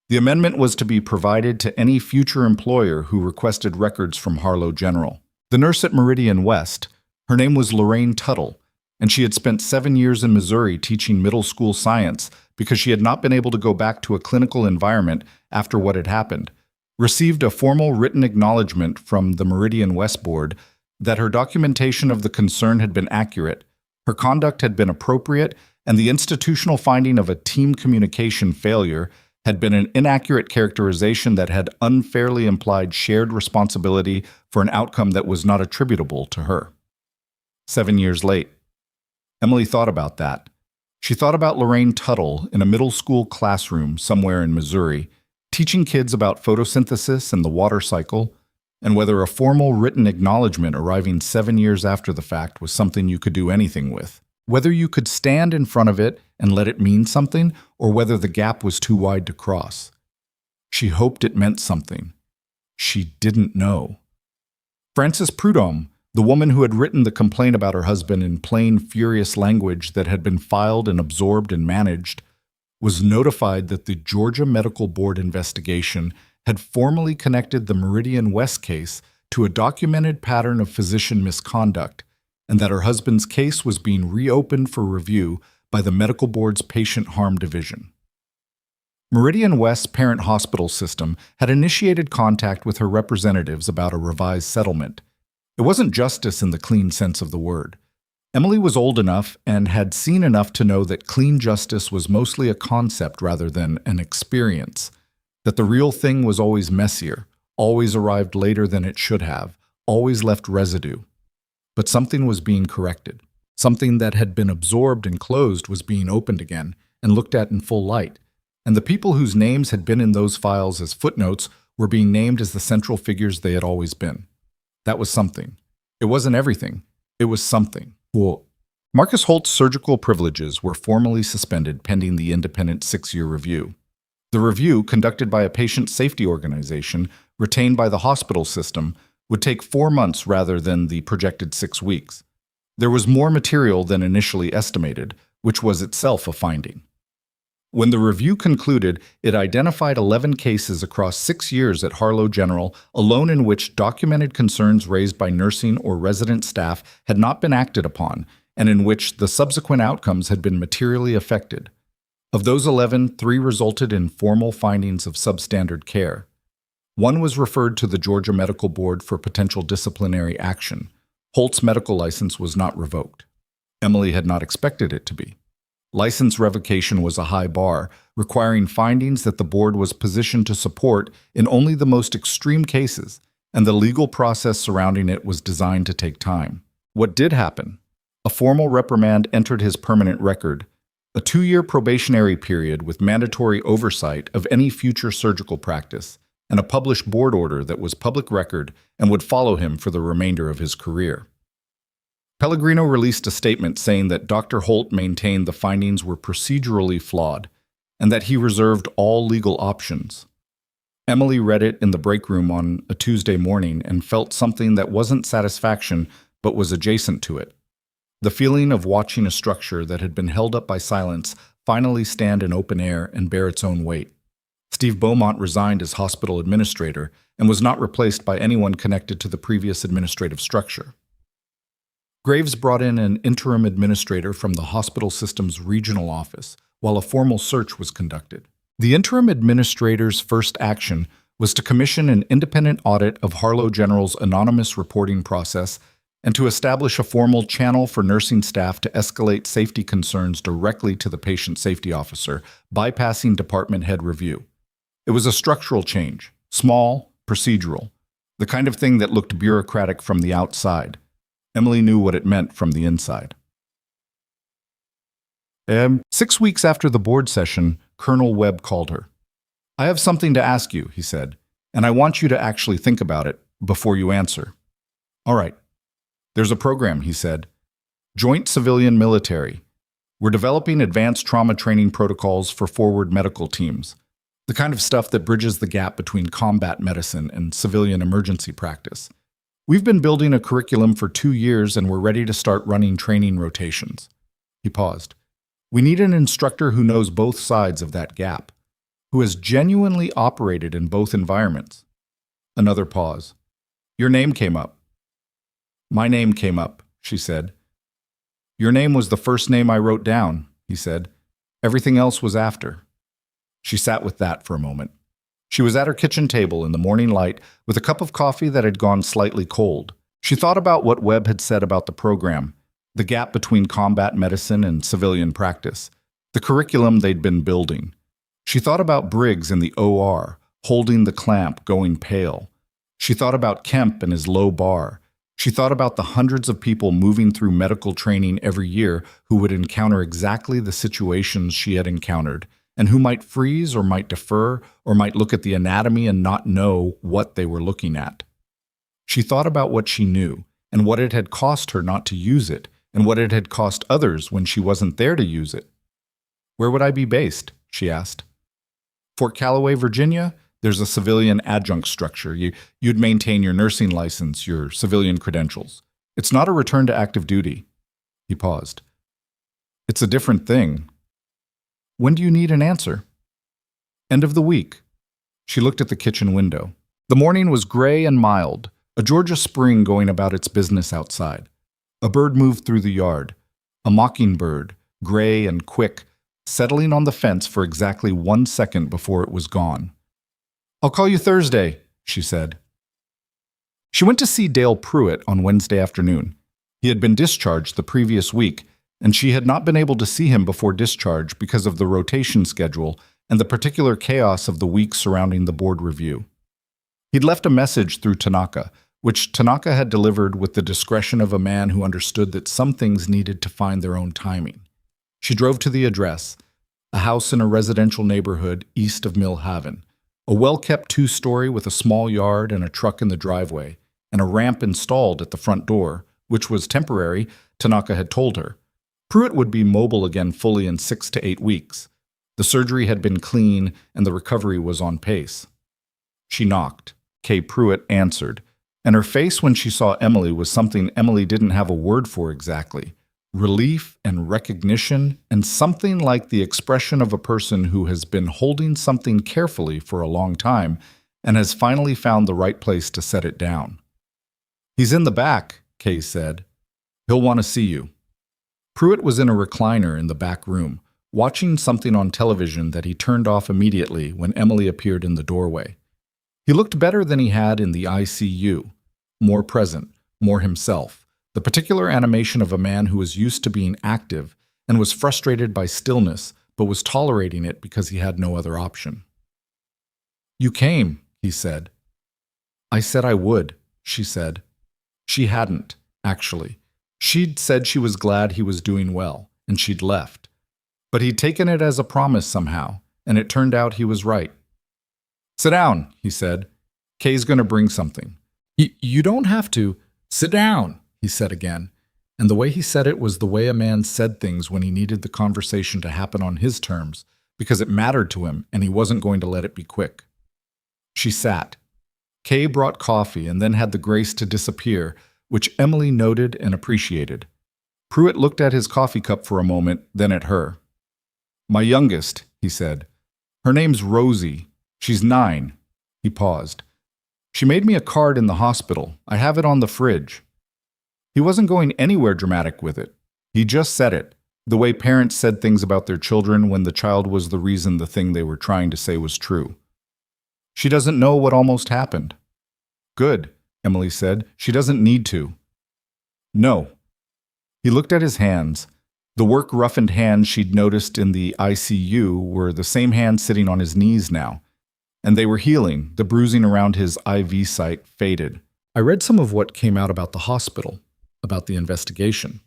The amendment was to be provided to any future employer who requested records from Harlow General. The nurse at Meridian West, her name was Lorraine Tuttle, and she had spent 7 years in Missouri teaching middle school science because she had not been able to go back to a clinical environment after what had happened, received a formal written acknowledgement from the Meridian West Board that her documentation of the concern had been accurate, her conduct had been appropriate, and the institutional finding of a team communication failure had been an inaccurate characterization that had unfairly implied shared responsibility for an outcome that was not attributable to her. 7 years late. Emily thought about that. She thought about Lorraine Tuttle in a middle school classroom somewhere in Missouri, teaching kids about photosynthesis and the water cycle, and whether a formal written acknowledgement arriving 7 years after the fact was something you could do anything with. Whether you could stand in front of it and let it mean something, or whether the gap was too wide to cross. She hoped it meant something. She didn't know. Frances Prudhomme The woman who had written the complaint about her husband in plain, furious language that had been filed and absorbed and managed was notified that the Georgia Medical Board investigation had formally connected the Meridian West case to a documented pattern of physician misconduct, and that her husband's case was being reopened for review by the Medical Board's Patient Harm Division. Meridian West's parent hospital system had initiated contact with her representatives about a revised settlement. It wasn't justice in the clean sense of the word. Emily was old enough and had seen enough to know that clean justice was mostly a concept rather than an experience, that the real thing was always messier, always arrived later than it should have, always left residue. But something was being corrected. Something that had been absorbed and closed was being opened again and looked at in full light, and the people whose names had been in those files as footnotes were being named as the central figures they had always been. That was something. It wasn't everything. It was something. Well, Marcus Holt's surgical privileges were formally suspended pending the independent 6-year review. The review, conducted by a patient safety organization retained by the hospital system, would take 4 months rather than the projected 6 weeks. There was more material than initially estimated, which was itself a finding. When the review concluded, it identified 11 cases across 6 years at Harlow General, alone in which documented concerns raised by nursing or resident staff had not been acted upon, and in which the subsequent outcomes had been materially affected. Of those 11, 3 resulted in formal findings of substandard care. 1 was referred to the Georgia Medical Board for potential disciplinary action. Holt's medical license was not revoked. Emily had not expected it to be. License revocation was a high bar, requiring findings that the board was positioned to support in only the most extreme cases, and the legal process surrounding it was designed to take time. What did happen? A formal reprimand entered his permanent record, a 2-year probationary period with mandatory oversight of any future surgical practice, and a published board order that was public record and would follow him for the remainder of his career. Pellegrino released a statement saying that Dr. Holt maintained the findings were procedurally flawed and that he reserved all legal options. Emily read it in the break room on a Tuesday morning and felt something that wasn't satisfaction but was adjacent to it. The feeling of watching a structure that had been held up by silence finally stand in open air and bear its own weight. Steve Beaumont resigned as hospital administrator and was not replaced by anyone connected to the previous administrative structure. Graves brought in an interim administrator from the hospital system's regional office while a formal search was conducted. The interim administrator's first action was to commission an independent audit of Harlow General's anonymous reporting process and to establish a formal channel for nursing staff to escalate safety concerns directly to the patient safety officer, bypassing department head review. It was a structural change, small, procedural, the kind of thing that looked bureaucratic from the outside. Emily knew what it meant from the inside. 6 weeks after the board session, Colonel Webb called her. "I have something to ask you," he said, "and I want you to actually think about it before you answer." "All right." "There's a program," he said. "Joint Civilian Military. We're developing advanced trauma training protocols for forward medical teams, the kind of stuff that bridges the gap between combat medicine and civilian emergency practice. We've been building a curriculum for 2 years and we're ready to start running training rotations." He paused. "We need an instructor who knows both sides of that gap, who has genuinely operated in both environments." Another pause. "Your name came up." "My name came up," she said. "Your name was the first name I wrote down," he said. "Everything else was after." She sat with that for a moment. She was at her kitchen table in the morning light with a cup of coffee that had gone slightly cold. She thought about what Webb had said about the program, the gap between combat medicine and civilian practice, the curriculum they'd been building. She thought about Briggs in the OR, holding the clamp, going pale. She thought about Kemp and his low bar. She thought about the hundreds of people moving through medical training every year who would encounter exactly the situations she had encountered, and who might freeze or might defer or might look at the anatomy and not know what they were looking at. She thought about what she knew and what it had cost her not to use it and what it had cost others when she wasn't there to use it. "Where would I be based?" she asked. "Fort Calloway, Virginia. There's a civilian adjunct structure. You'd maintain your nursing license, your civilian credentials. It's not a return to active duty. He paused. It's a different thing. When do you need an answer? End of the week. She looked at the kitchen window. The morning was gray and mild, a Georgia spring going about its business outside. A bird moved through the yard, a mockingbird, gray and quick, settling on the fence for exactly 1 second before it was gone. I'll call you Thursday, she said. She went to see Dale Pruitt on Wednesday afternoon. He had been discharged the previous week, and she had not been able to see him before discharge because of the rotation schedule and the particular chaos of the week surrounding the board review. He'd left a message through Tanaka, which Tanaka had delivered with the discretion of a man who understood that some things needed to find their own timing. She drove to the address, a house in a residential neighborhood east of Mill Haven, a well-kept 2-story with a small yard and a truck in the driveway, and a ramp installed at the front door, which was temporary, Tanaka had told her. Pruitt would be mobile again fully in 6 to 8 weeks. The surgery had been clean, and the recovery was on pace. She knocked. Kay Pruitt answered, and her face when she saw Emily was something Emily didn't have a word for exactly. Relief and recognition, and something like the expression of a person who has been holding something carefully for a long time and has finally found the right place to set it down. He's in the back, Kay said. He'll want to see you. Pruitt was in a recliner in the back room, watching something on television that he turned off immediately when Emily appeared in the doorway. He looked better than he had in the ICU, more present, more himself, the particular animation of a man who was used to being active and was frustrated by stillness but was tolerating it because he had no other option. You came, he said. I said I would, she said. She hadn't, actually. She'd said she was glad he was doing well, and she'd left. But he'd taken it as a promise somehow, and it turned out he was right. Sit down, he said. Kay's going to bring something. You don't have to. Sit down, he said again. And the way he said it was the way a man said things when he needed the conversation to happen on his terms, because it mattered to him and he wasn't going to let it be quick. She sat. Kay brought coffee and then had the grace to disappear, which Emily noted and appreciated. Pruitt looked at his coffee cup for a moment, then at her. My youngest, he said. Her name's Rosie. She's 9. He paused. She made me a card in the hospital. I have it on the fridge. He wasn't going anywhere dramatic with it. He just said it, the way parents said things about their children when the child was the reason the thing they were trying to say was true. She doesn't know what almost happened. Good, Emily said. She doesn't need to. No. He looked at his hands. The work-roughened hands she'd noticed in the ICU were the same hands sitting on his knees now. And they were healing. The bruising around his IV site faded. I read some of what came out about the hospital, about the investigation.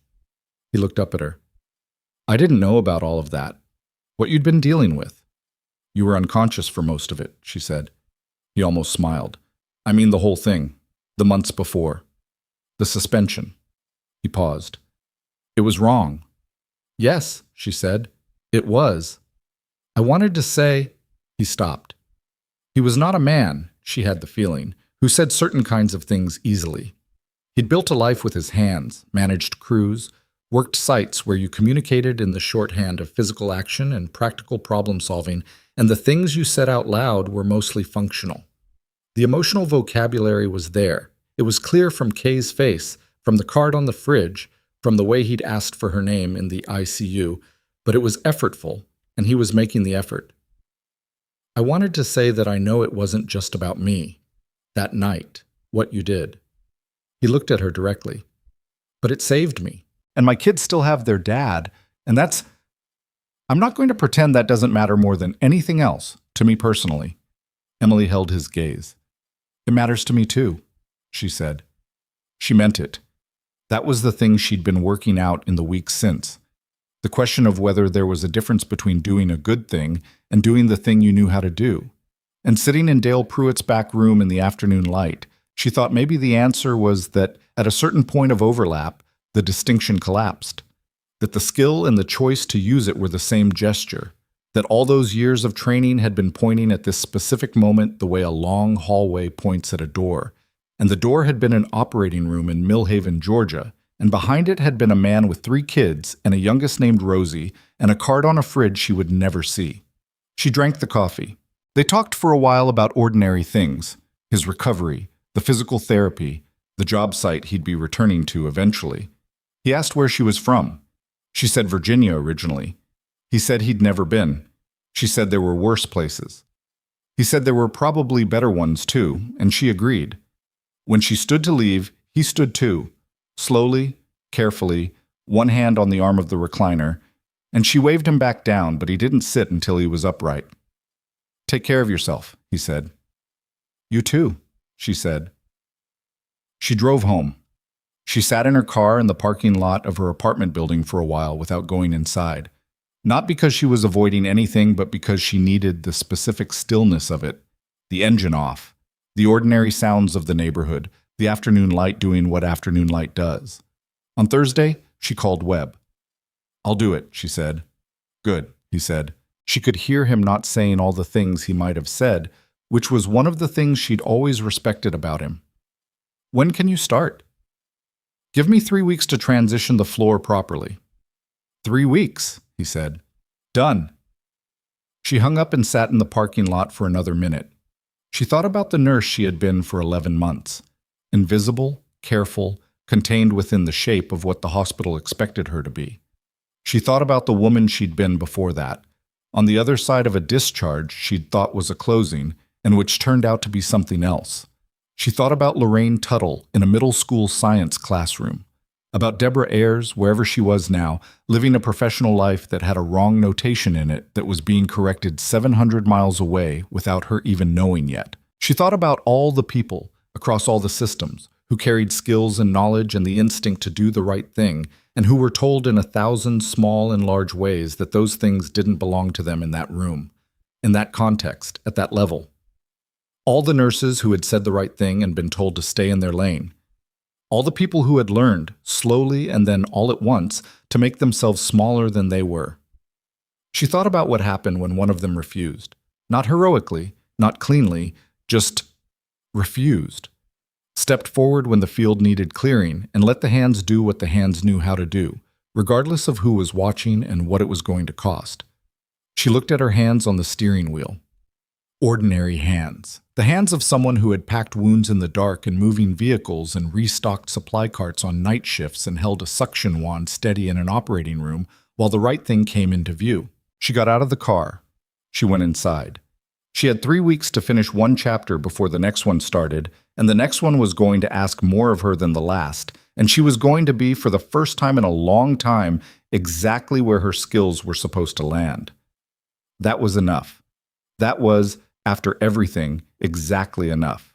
He looked up at her. I didn't know about all of that. What you'd been dealing with. You were unconscious for most of it, she said. He almost smiled. I mean the whole thing. The months before. The suspension. He paused. It was wrong. Yes, she said. It was. I wanted to say... He stopped. He was not a man, she had the feeling, who said certain kinds of things easily. He'd built a life with his hands, managed crews, worked sites where you communicated in the shorthand of physical action and practical problem-solving, and the things you said out loud were mostly functional. The emotional vocabulary was there. It was clear from Kay's face, from the card on the fridge, from the way he'd asked for her name in the ICU, but it was effortful, and he was making the effort. I wanted to say that I know it wasn't just about me. That night, what you did. He looked at her directly. But it saved me. And my kids still have their dad, and that's... I'm not going to pretend that doesn't matter more than anything else, to me personally. Emily held his gaze. It matters to me too, she said. She meant it. That was the thing she'd been working out in the weeks since. The question of whether there was a difference between doing a good thing and doing the thing you knew how to do. And sitting in Dale Pruitt's back room in the afternoon light, she thought maybe the answer was that at a certain point of overlap, the distinction collapsed. That the skill and the choice to use it were the same gesture. That all those years of training had been pointing at this specific moment the way a long hallway points at a door. and the door had been an operating room in Millhaven, Georgia, and behind it had been a man with 3 kids and a youngest named Rosie and a card on a fridge she would never see. She drank the coffee. They talked for a while about ordinary things, his recovery, the physical therapy, the job site he'd be returning to eventually. He asked where she was from. She said Virginia originally. He said he'd never been. She said there were worse places. He said there were probably better ones too, and she agreed. When she stood to leave, he stood too, slowly, carefully, one hand on the arm of the recliner, and she waved him back down, but he didn't sit until he was upright. "Take care of yourself," he said. "You too," she said. She drove home. She sat in her car in the parking lot of her apartment building for a while without going inside. Not because she was avoiding anything, but because she needed the specific stillness of it, the engine off, the ordinary sounds of the neighborhood, the afternoon light doing what afternoon light does. On Thursday, she called Webb. "I'll do it," she said. "Good," he said. She could hear him not saying all the things he might have said, which was one of the things she'd always respected about him. "When can you start?" "Give me 3 weeks to transition the floor properly." 3 weeks, he said. "Done." She hung up and sat in the parking lot for another minute. She thought about the nurse she had been for 11 months. Invisible, careful, contained within the shape of what the hospital expected her to be. She thought about the woman she'd been before that, on the other side of a discharge she'd thought was a closing, and which turned out to be something else. She thought about Lorraine Tuttle in a middle school science classroom, about Deborah Ayers, wherever she was now, living a professional life that had a wrong notation in it that was being corrected 700 miles away without her even knowing yet. She thought about all the people, across all the systems, who carried skills and knowledge and the instinct to do the right thing, and who were told in 1,000 small and large ways that those things didn't belong to them in that room, in that context, at that level. All the nurses who had said the right thing and been told to stay in their lane. All the people who had learned, slowly and then all at once, to make themselves smaller than they were. She thought about what happened when one of them refused. Not heroically, not cleanly, just refused. Stepped forward when the field needed clearing and let the hands do what the hands knew how to do, regardless of who was watching and what it was going to cost. She looked at her hands on the steering wheel. Ordinary hands. The hands of someone who had packed wounds in the dark in moving vehicles and restocked supply carts on night shifts and held a suction wand steady in an operating room while the right thing came into view. She got out of the car. She went inside. She had 3 weeks to finish one chapter before the next one started, and the next one was going to ask more of her than the last, and she was going to be, for the first time in a long time, exactly where her skills were supposed to land. That was enough. That was, after everything, exactly enough.